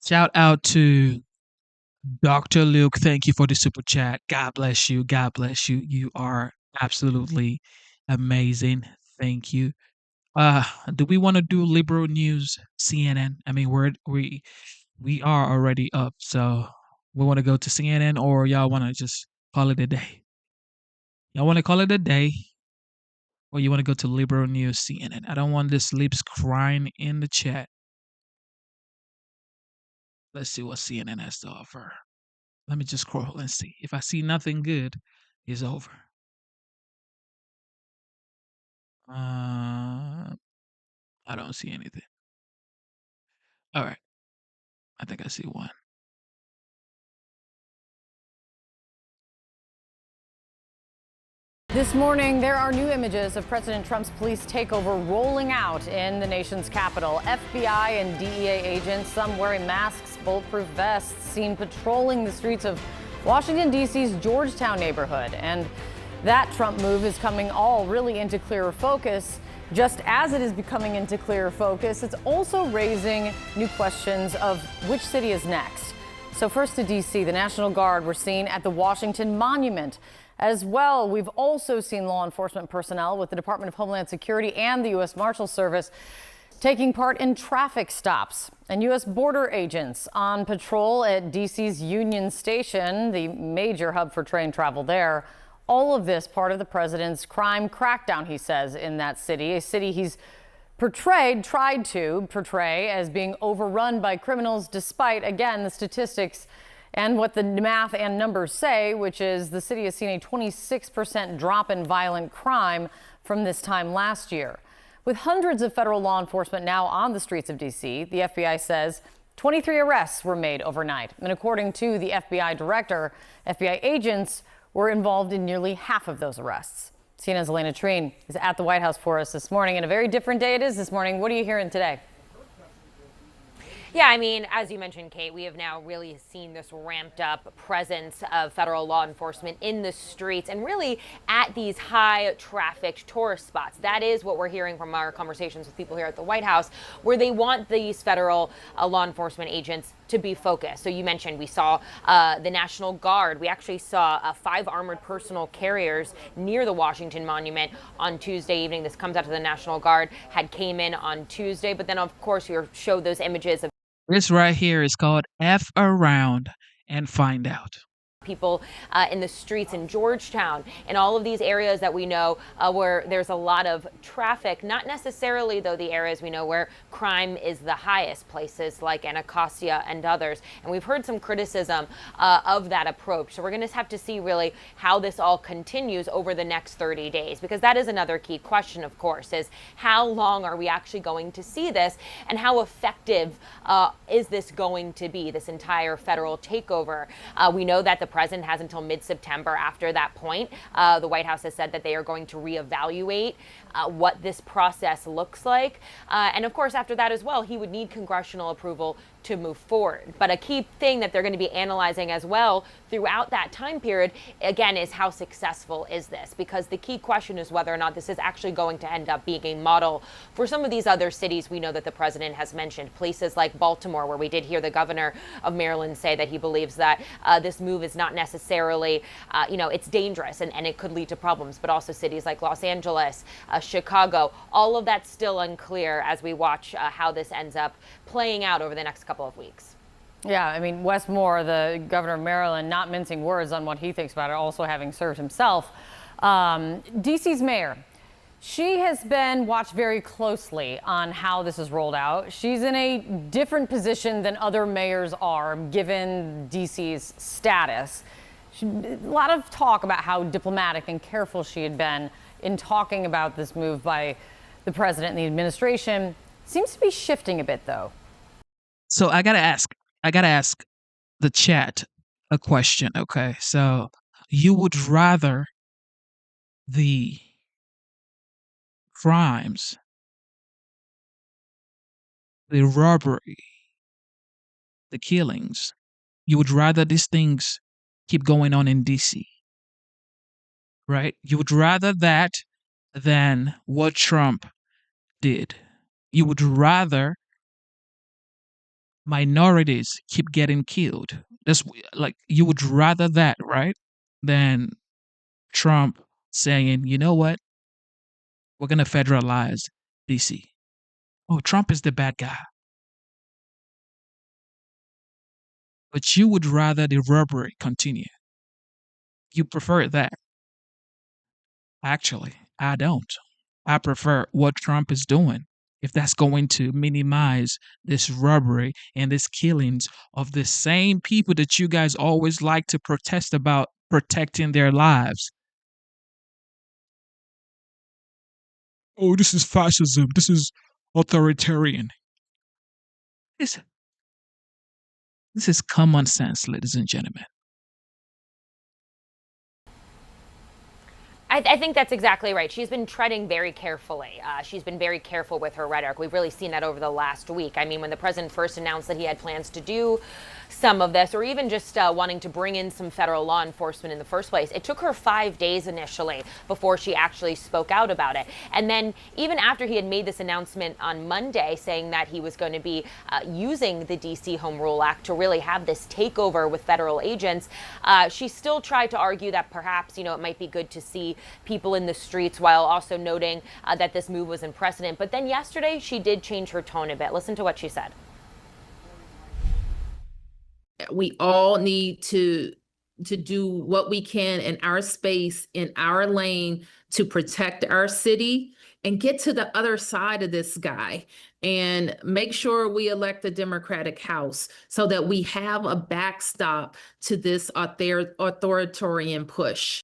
[SPEAKER 1] Shout out to Dr. Luke. Thank you for the super chat. God bless you. God bless you. You are absolutely amazing. Thank you. Do we want to do liberal news, CNN? I mean, we are already up, so we want to go to CNN, or y'all want to just call it a day? Y'all want to call it a day, or you want to go to liberal news, CNN? I don't want this lips crying in the chat. Let's see what CNN has to offer. Let me just scroll and see. If I see nothing good, it's over. I don't see anything. All right. I think I see one.
[SPEAKER 5] This morning, there are new images of President Trump's police takeover rolling out in the nation's capital. FBI and DEA agents, some wearing masks, bulletproof vests, seen patrolling the streets of Washington, D.C.'s Georgetown neighborhood. And that Trump move is coming all really into clearer focus. Just as it is becoming into clearer focus, it's also raising new questions of which city is next. So first to D.C., the National Guard were seen at the Washington Monument. As well, we've also seen law enforcement personnel with the Department of Homeland Security and the U.S. Marshal Service taking part in traffic stops, and U.S. border agents on patrol at D.C.'s Union Station, the major hub for train travel there. All of this part of the president's crime crackdown, he says, in that city, a city he's tried to portray as being overrun by criminals, despite, again, the statistics and what the math and numbers say, which is the city has seen a 26% drop in violent crime from this time last year. With hundreds of federal law enforcement now on the streets of D.C., the FBI says 23 arrests were made overnight. And according to the FBI director, FBI agents were involved in nearly half of those arrests. CNN's Elena Treen is at the White House for us this morning, and a very different day it is this morning. What are you hearing today?
[SPEAKER 7] Yeah, I mean, as you mentioned, Kate, we have now really seen this ramped up presence of federal law enforcement in the streets and really at these high trafficked tourist spots. That is what we're hearing from our conversations with people here at the White House, where they want these federal law enforcement agents to be focused. So you mentioned we saw the National Guard. We actually saw 5 armored personal carriers near the Washington Monument on Tuesday evening. This comes out to the National Guard came in on Tuesday. But then, of course, we showed those images of
[SPEAKER 1] this right here is called F around and find out.
[SPEAKER 7] People in the streets in Georgetown and all of these areas that we know where there's a lot of traffic, not necessarily, though, the areas we know where crime is the highest, places like Anacostia and others. And we've heard some criticism of that approach. So we're going to have to see really how this all continues over the next 30 days, because that is another key question, of course, is how long are we actually going to see this, and how effective is this going to be, this entire federal takeover? We know that the president has until mid-September. After that point, the White House has said that they are going to reevaluate what this process looks like. And of course, after that as well, he would need congressional approval to move forward. But a key thing that they're going to be analyzing as well throughout that time period, again, is how successful is this? Because the key question is whether or not this is actually going to end up being a model for some of these other cities we know that the president has mentioned, places like Baltimore, where we did hear the governor of Maryland say that he believes that this move is not necessarily, it's dangerous and it could lead to problems, but also cities like Los Angeles, Chicago, all of that's still unclear as we watch how this ends up playing out over the next couple of weeks.
[SPEAKER 5] Yeah, I mean, Wes Moore, the governor of Maryland, not mincing words on what he thinks about it, also having served himself. D.C.'s mayor, she has been watched very closely on how this is rolled out. She's in a different position than other mayors are, given D.C.'s status. A lot of talk about how diplomatic and careful she had been in talking about this move by the president and the administration. Seems to be shifting a bit, though.
[SPEAKER 1] So I gotta ask the chat a question, okay? So you would rather the crimes, the robbery, the killings. You would rather these things keep going on in DC, right? You would rather that than what Trump did. You would rather minorities keep getting killed. That's like, you would rather that, right? Than Trump saying, you know what? We're going to federalize DC. Oh, Trump is the bad guy. But you would rather the robbery continue. You prefer that. Actually, I don't. I prefer what Trump is doing. If that's going to minimize this robbery and this killings of the same people that you guys always like to protest about protecting their lives. Oh, this is fascism. This is authoritarian. This is common sense, ladies and gentlemen.
[SPEAKER 7] I think that's exactly right. She's been treading very carefully. She's been very careful with her rhetoric. We've really seen that over the last week. I mean, when the president first announced that he had plans to do some of this, or even just wanting to bring in some federal law enforcement in the first place, it took her 5 days initially before she actually spoke out about it. And then even after he had made this announcement on Monday saying that he was going to be using the DC Home Rule Act to really have this takeover with federal agents, she still tried to argue that perhaps, it might be good to see people in the streets, while also noting that this move was unprecedented. But then yesterday, she did change her tone a bit. Listen to what she said.
[SPEAKER 12] We all need to do what we can in our space, in our lane, to protect our city and get to the other side of this guy and make sure we elect a Democratic House so that we have a backstop to this authoritarian push.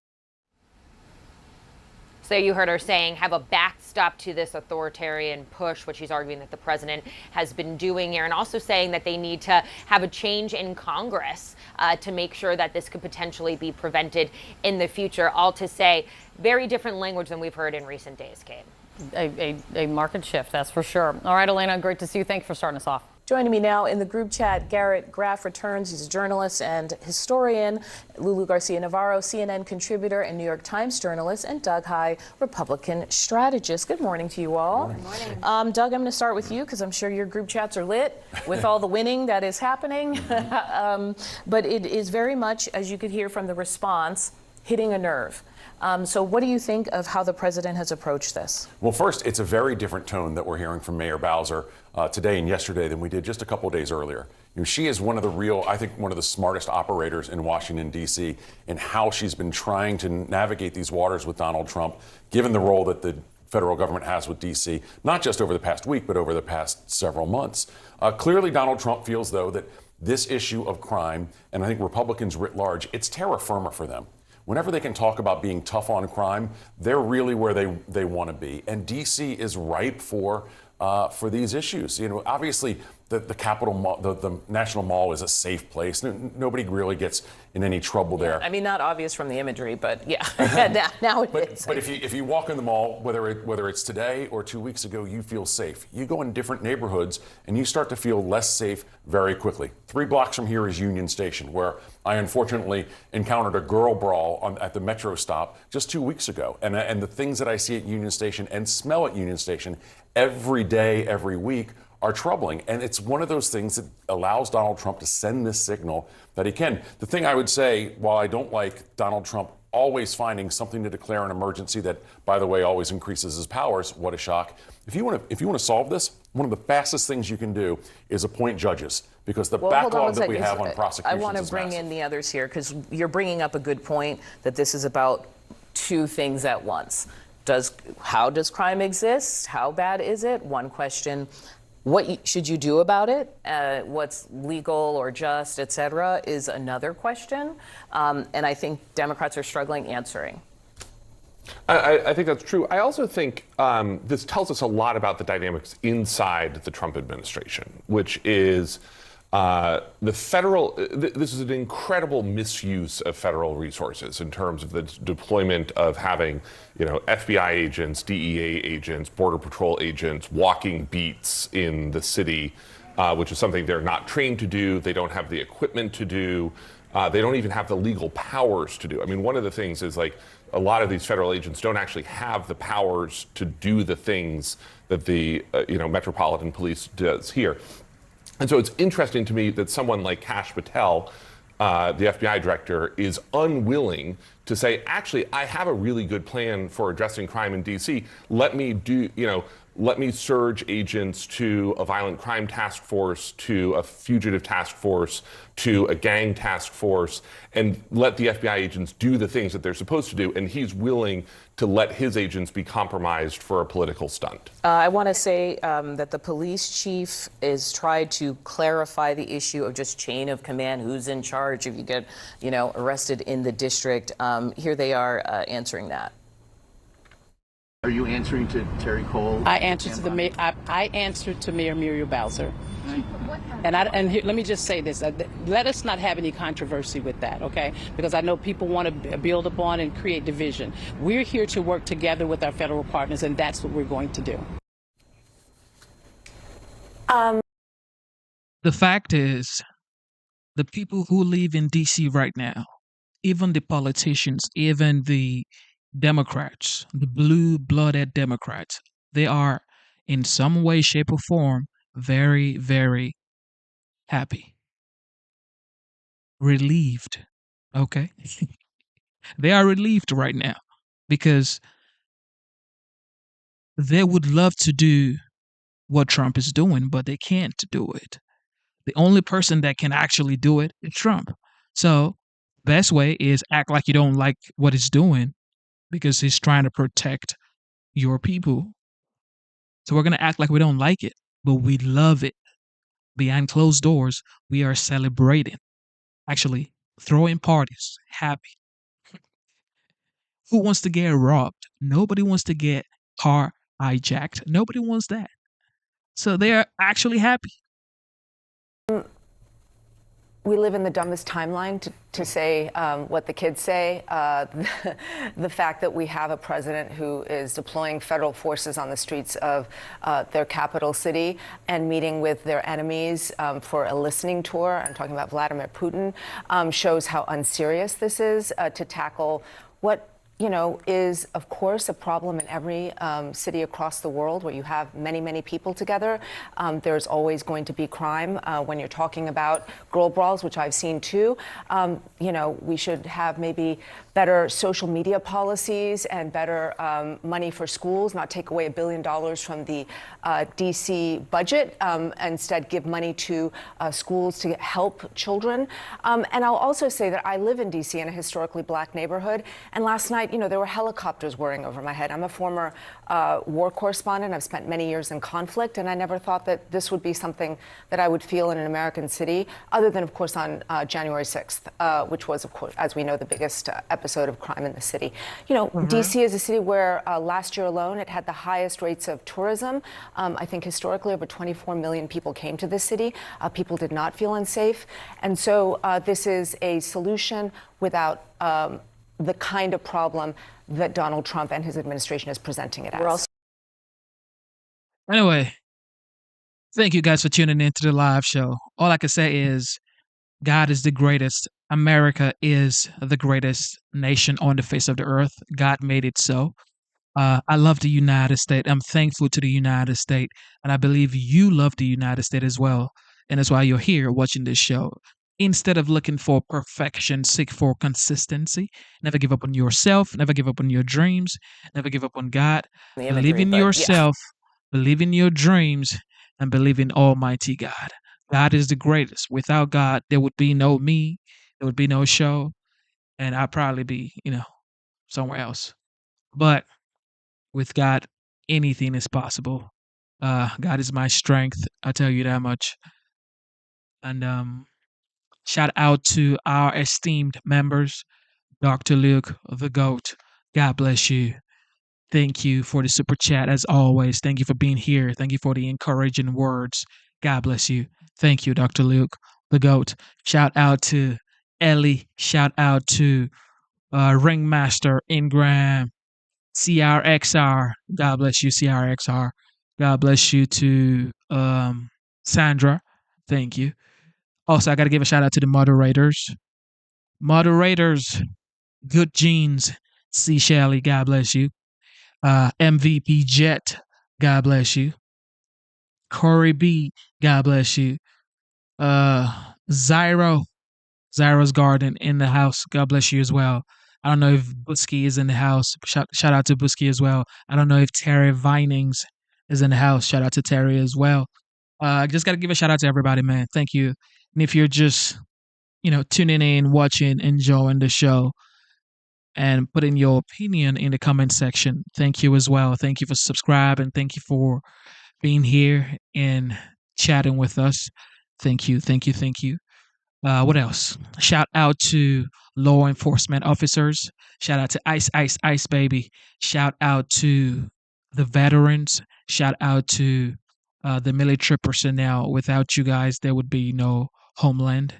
[SPEAKER 7] So you heard her saying have a backstop to this authoritarian push, which she's arguing that the president has been doing here, and also saying that they need to have a change in Congress to make sure that this could potentially be prevented in the future. All to say, very different language than we've heard in recent days, Kate.
[SPEAKER 5] A market shift, that's for sure. All right, Elena, great to see you. Thanks for starting us off.
[SPEAKER 16] Joining me now in the group chat, Garrett Graff returns. He's a journalist and historian. Lulu Garcia-Navarro, CNN contributor and New York Times journalist, and Doug Heye, Republican strategist. Good morning to you all. Good morning. Doug, I'm going to start with you because I'm sure your group chats are lit with all the winning that is happening. But it is very much, as you could hear from the response, hitting a nerve. So what do you think of how the president has approached this?
[SPEAKER 18] Well, first, it's a very different tone that we're hearing from Mayor Bowser today and yesterday than we did just a couple of days earlier. She is one of the smartest operators in Washington, D.C., in how she's been trying to navigate these waters with Donald Trump, given the role that the federal government has with D.C., not just over the past week, but over the past several months. Clearly, Donald Trump feels, though, that this issue of crime, and I think Republicans writ large, it's terra firma for them. Whenever they can talk about being tough on crime, they're really where they want to be. And D.C. is ripe for these issues. Obviously, the Capitol Mall, the National Mall is a safe place. Nobody really gets in any trouble there.
[SPEAKER 16] I mean, not obvious from the imagery, but yeah, now it is.
[SPEAKER 18] But if you walk in the mall, whether it's today or 2 weeks ago, you feel safe. You go in different neighborhoods and you start to feel less safe very quickly. 3 blocks from here is Union Station, where I unfortunately encountered a girl brawl at the metro stop just 2 weeks ago. And the things that I see at Union Station and smell at Union Station every day, every week, are troubling. And it's one of those things that allows Donald Trump to send this signal that he can. The thing I would say, while I don't like Donald Trump always finding something to declare an emergency that, by the way, always increases his powers, what a shock. If you want to solve this, one of the fastest things you can do is appoint judges, because the backlog that we have on prosecutions
[SPEAKER 16] I want to bring in the others here, because you're bringing up a good point that this is about 2 things at once. How does crime exist? How bad is it? One question. What should you do about it? What's legal or just, et cetera, is another question. And I think Democrats are struggling answering.
[SPEAKER 20] I think that's true. I also think this tells us a lot about the dynamics inside the Trump administration, which is this is an incredible misuse of federal resources in terms of the deployment of having, FBI agents, DEA agents, Border Patrol agents walking beats in the city which is something they're not trained to do. They don't have the equipment to do. They don't even have the legal powers to do. I mean, one of the things is like a lot of these federal agents don't actually have the powers to do the things that the Metropolitan Police does here. And so it's interesting to me that someone like Kash Patel, the FBI director, is unwilling to say, actually, I have a really good plan for addressing crime in DC. Let me surge agents to a violent crime task force, to a fugitive task force, to a gang task force, and let the FBI agents do the things that they're supposed to do. And he's willing to let his agents be compromised for a political stunt.
[SPEAKER 16] I want to say that the police chief is tried to clarify the issue of just chain of command, who's in charge if you get, arrested in the district. Here they are answering that.
[SPEAKER 6] Are you answering to Terry Cole?
[SPEAKER 10] I answer to I answer to Mayor Muriel Bowser. And here, let me just say this: let us not have any controversy with that, okay? Because I know people want to build upon and create division. We're here to work together with our federal partners, and that's what we're going to do.
[SPEAKER 1] The fact is, the people who live in DC right now, even the politicians, even the Democrats, the blue-blooded Democrats, they are in some way, shape, or form very, very happy. Relieved. Okay? They are relieved right now because they would love to do what Trump is doing, but they can't do it. The only person that can actually do it is Trump. So, best way is act like you don't like what he's doing, because he's trying to protect your people. So we're going to act like we don't like it, but we love it. Behind closed doors, we are celebrating. Actually, throwing parties, happy. Who wants to get robbed? Nobody wants to get car hijacked. Nobody wants that. So they are actually happy.
[SPEAKER 22] We live in the dumbest timeline to say what the kids say. The fact that we have a president who is deploying federal forces on the streets of their capital city and meeting with their enemies for a listening tour, I'm talking about Vladimir Putin, shows how unserious this is to tackle what is, of course, a problem in every city across the world where you have many, many people together. There's always going to be crime when you're talking about girl brawls, which I've seen too. We should have maybe better social media policies and better money for schools, not take away $1 billion from the DC budget, instead give money to schools to help children. And I'll also say that I live in DC in a historically black neighborhood. And last night, there were helicopters whirring over my head. I'm a former war correspondent. I've spent many years in conflict, and I never thought that this would be something that I would feel in an American city, other than, of course, on January 6th, which was, of course, as we know, the biggest episode of crime in the city. DC is a city where last year alone, it had the highest rates of tourism. I think historically, over 24 million people came to this city. People did not feel unsafe. And so this is a solution without the kind of problem that Donald Trump and his administration is presenting it as.
[SPEAKER 1] Anyway, thank you guys for tuning in to the live show. All I can say is God is the greatest. America is the greatest nation on the face of the earth. God made it so. I love the United States. I'm thankful to the United States. And I believe you love the United States as well. And that's why you're here watching this show. Instead of looking for perfection, seek for consistency. Never give up on yourself. Never give up on your dreams. Never give up on God. Believe in yourself. Believe in your dreams. And believe in Almighty God. God is the greatest. Without God, there would be no me. There would be no show. And I'd probably be, somewhere else. But with God, anything is possible. God is my strength. I tell you that much. And shout out to our esteemed members, Dr. Luke, the GOAT. God bless you. Thank you for the super chat as always. Thank you for being here. Thank you for the encouraging words. God bless you. Thank you, Dr. Luke, the GOAT. Shout out to Ellie. Shout out to Ringmaster Ingram, CRXR. God bless you, CRXR. God bless you to Sandra. Thank you. Also, I got to give a shout out to the moderators. Moderators, Good Genes, C. Shelley, God bless you. MVP Jet, God bless you. Corey B, God bless you. Zyro's Garden in the house, God bless you as well. I don't know if Busky is in the house. Shout out to Busky as well. I don't know if Terry Vinings is in the house. Shout out to Terry as well. I just got to give a shout out to everybody, man. Thank you. And if you're just, tuning in, watching, enjoying the show, and putting your opinion in the comment section, thank you as well. Thank you for subscribing. Thank you for being here and chatting with us. Thank you. Thank you. Thank you. What else? Shout out to law enforcement officers. Shout out to Ice Baby. Shout out to the veterans. Shout out to the military personnel. Without you guys, there would be no homeland.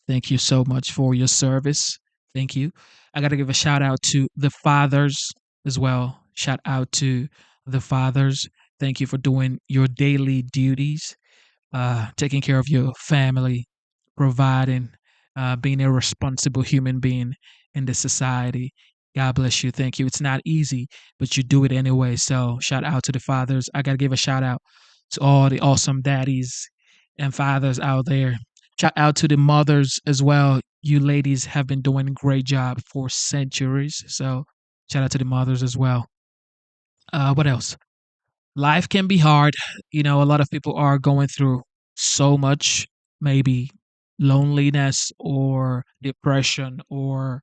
[SPEAKER 1] Thank you so much for your service. Thank you. I got to give a shout out to the fathers as well. Shout out to the fathers. Thank you for doing your daily duties, taking care of your family, providing, being a responsible human being in this society. God bless you. Thank you. It's not easy, but you do it anyway. So shout out to the fathers. I got to give a shout out to all the awesome daddies and fathers out there. Shout out to the mothers as well. You ladies have been doing a great job for centuries. So shout out to the mothers as well. What else? Life can be hard. A lot of people are going through so much, maybe loneliness or depression or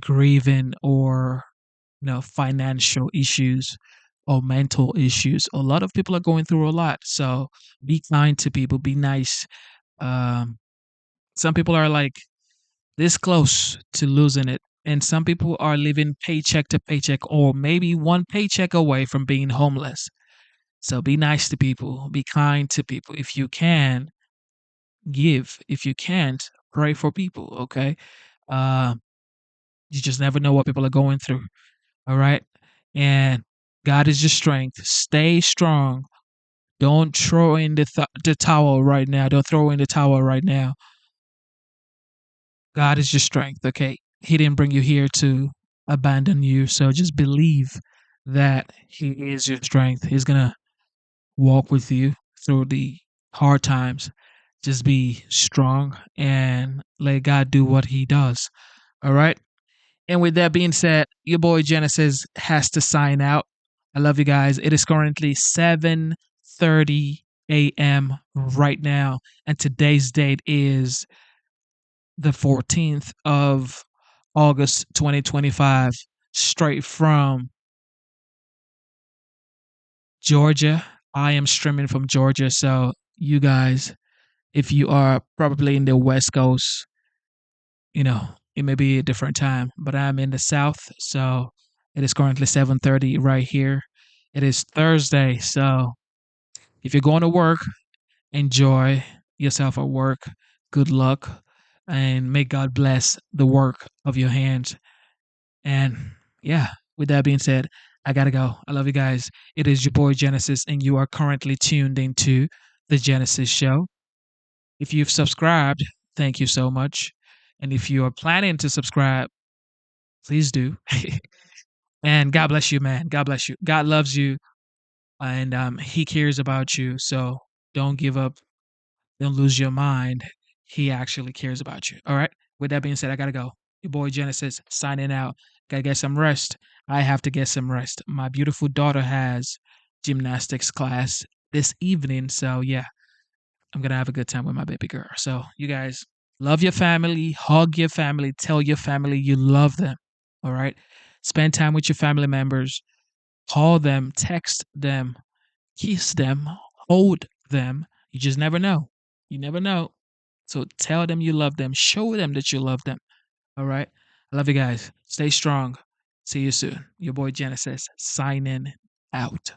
[SPEAKER 1] grieving or financial issues or mental issues. A lot of people are going through a lot. So be kind to people. Be nice. Some people are like this close to losing it, and some people are living paycheck to paycheck or maybe one paycheck away from being homeless. So be nice to people. Be kind to people. If you can, give. If you can't, pray for people. Okay. You just never know what people are going through. All right. And God is your strength. Stay strong. Don't throw in the towel right now. Don't throw in the towel right now. God is your strength. Okay. He didn't bring you here to abandon you. So just believe that He is your strength. He's going to walk with you through the hard times. Just be strong and let God do what He does. All right. And with that being said, your boy Genesis has to sign out. I love you guys. It is currently 7:30 a.m. right now. And today's date is the 14th of August 2025. Straight from Georgia. I am streaming from Georgia. So you guys, if you are probably in the West Coast, it may be a different time, but I'm in the South, so it is currently 7:30 right here. It is Thursday, so if you're going to work, enjoy yourself at work. Good luck, and may God bless the work of your hands. And yeah, with that being said, I gotta go. I love you guys. It is your boy Genesis, and you are currently tuned into The Genesis Show. If you've subscribed, thank you so much. And if you are planning to subscribe, please do. And God bless you, man. God bless you. God loves you. And He cares about you. So don't give up. Don't lose your mind. He actually cares about you. All right. With that being said, I got to go. Your boy Genesis signing out. Got to get some rest. I have to get some rest. My beautiful daughter has gymnastics class this evening. So yeah, I'm going to have a good time with my baby girl. So you guys, love your family, hug your family, tell your family you love them, all right? Spend time with your family members, call them, text them, kiss them, hold them. You just never know. You never know. So tell them you love them. Show them that you love them, all right? I love you guys. Stay strong. See you soon. Your boy Genesis signing out.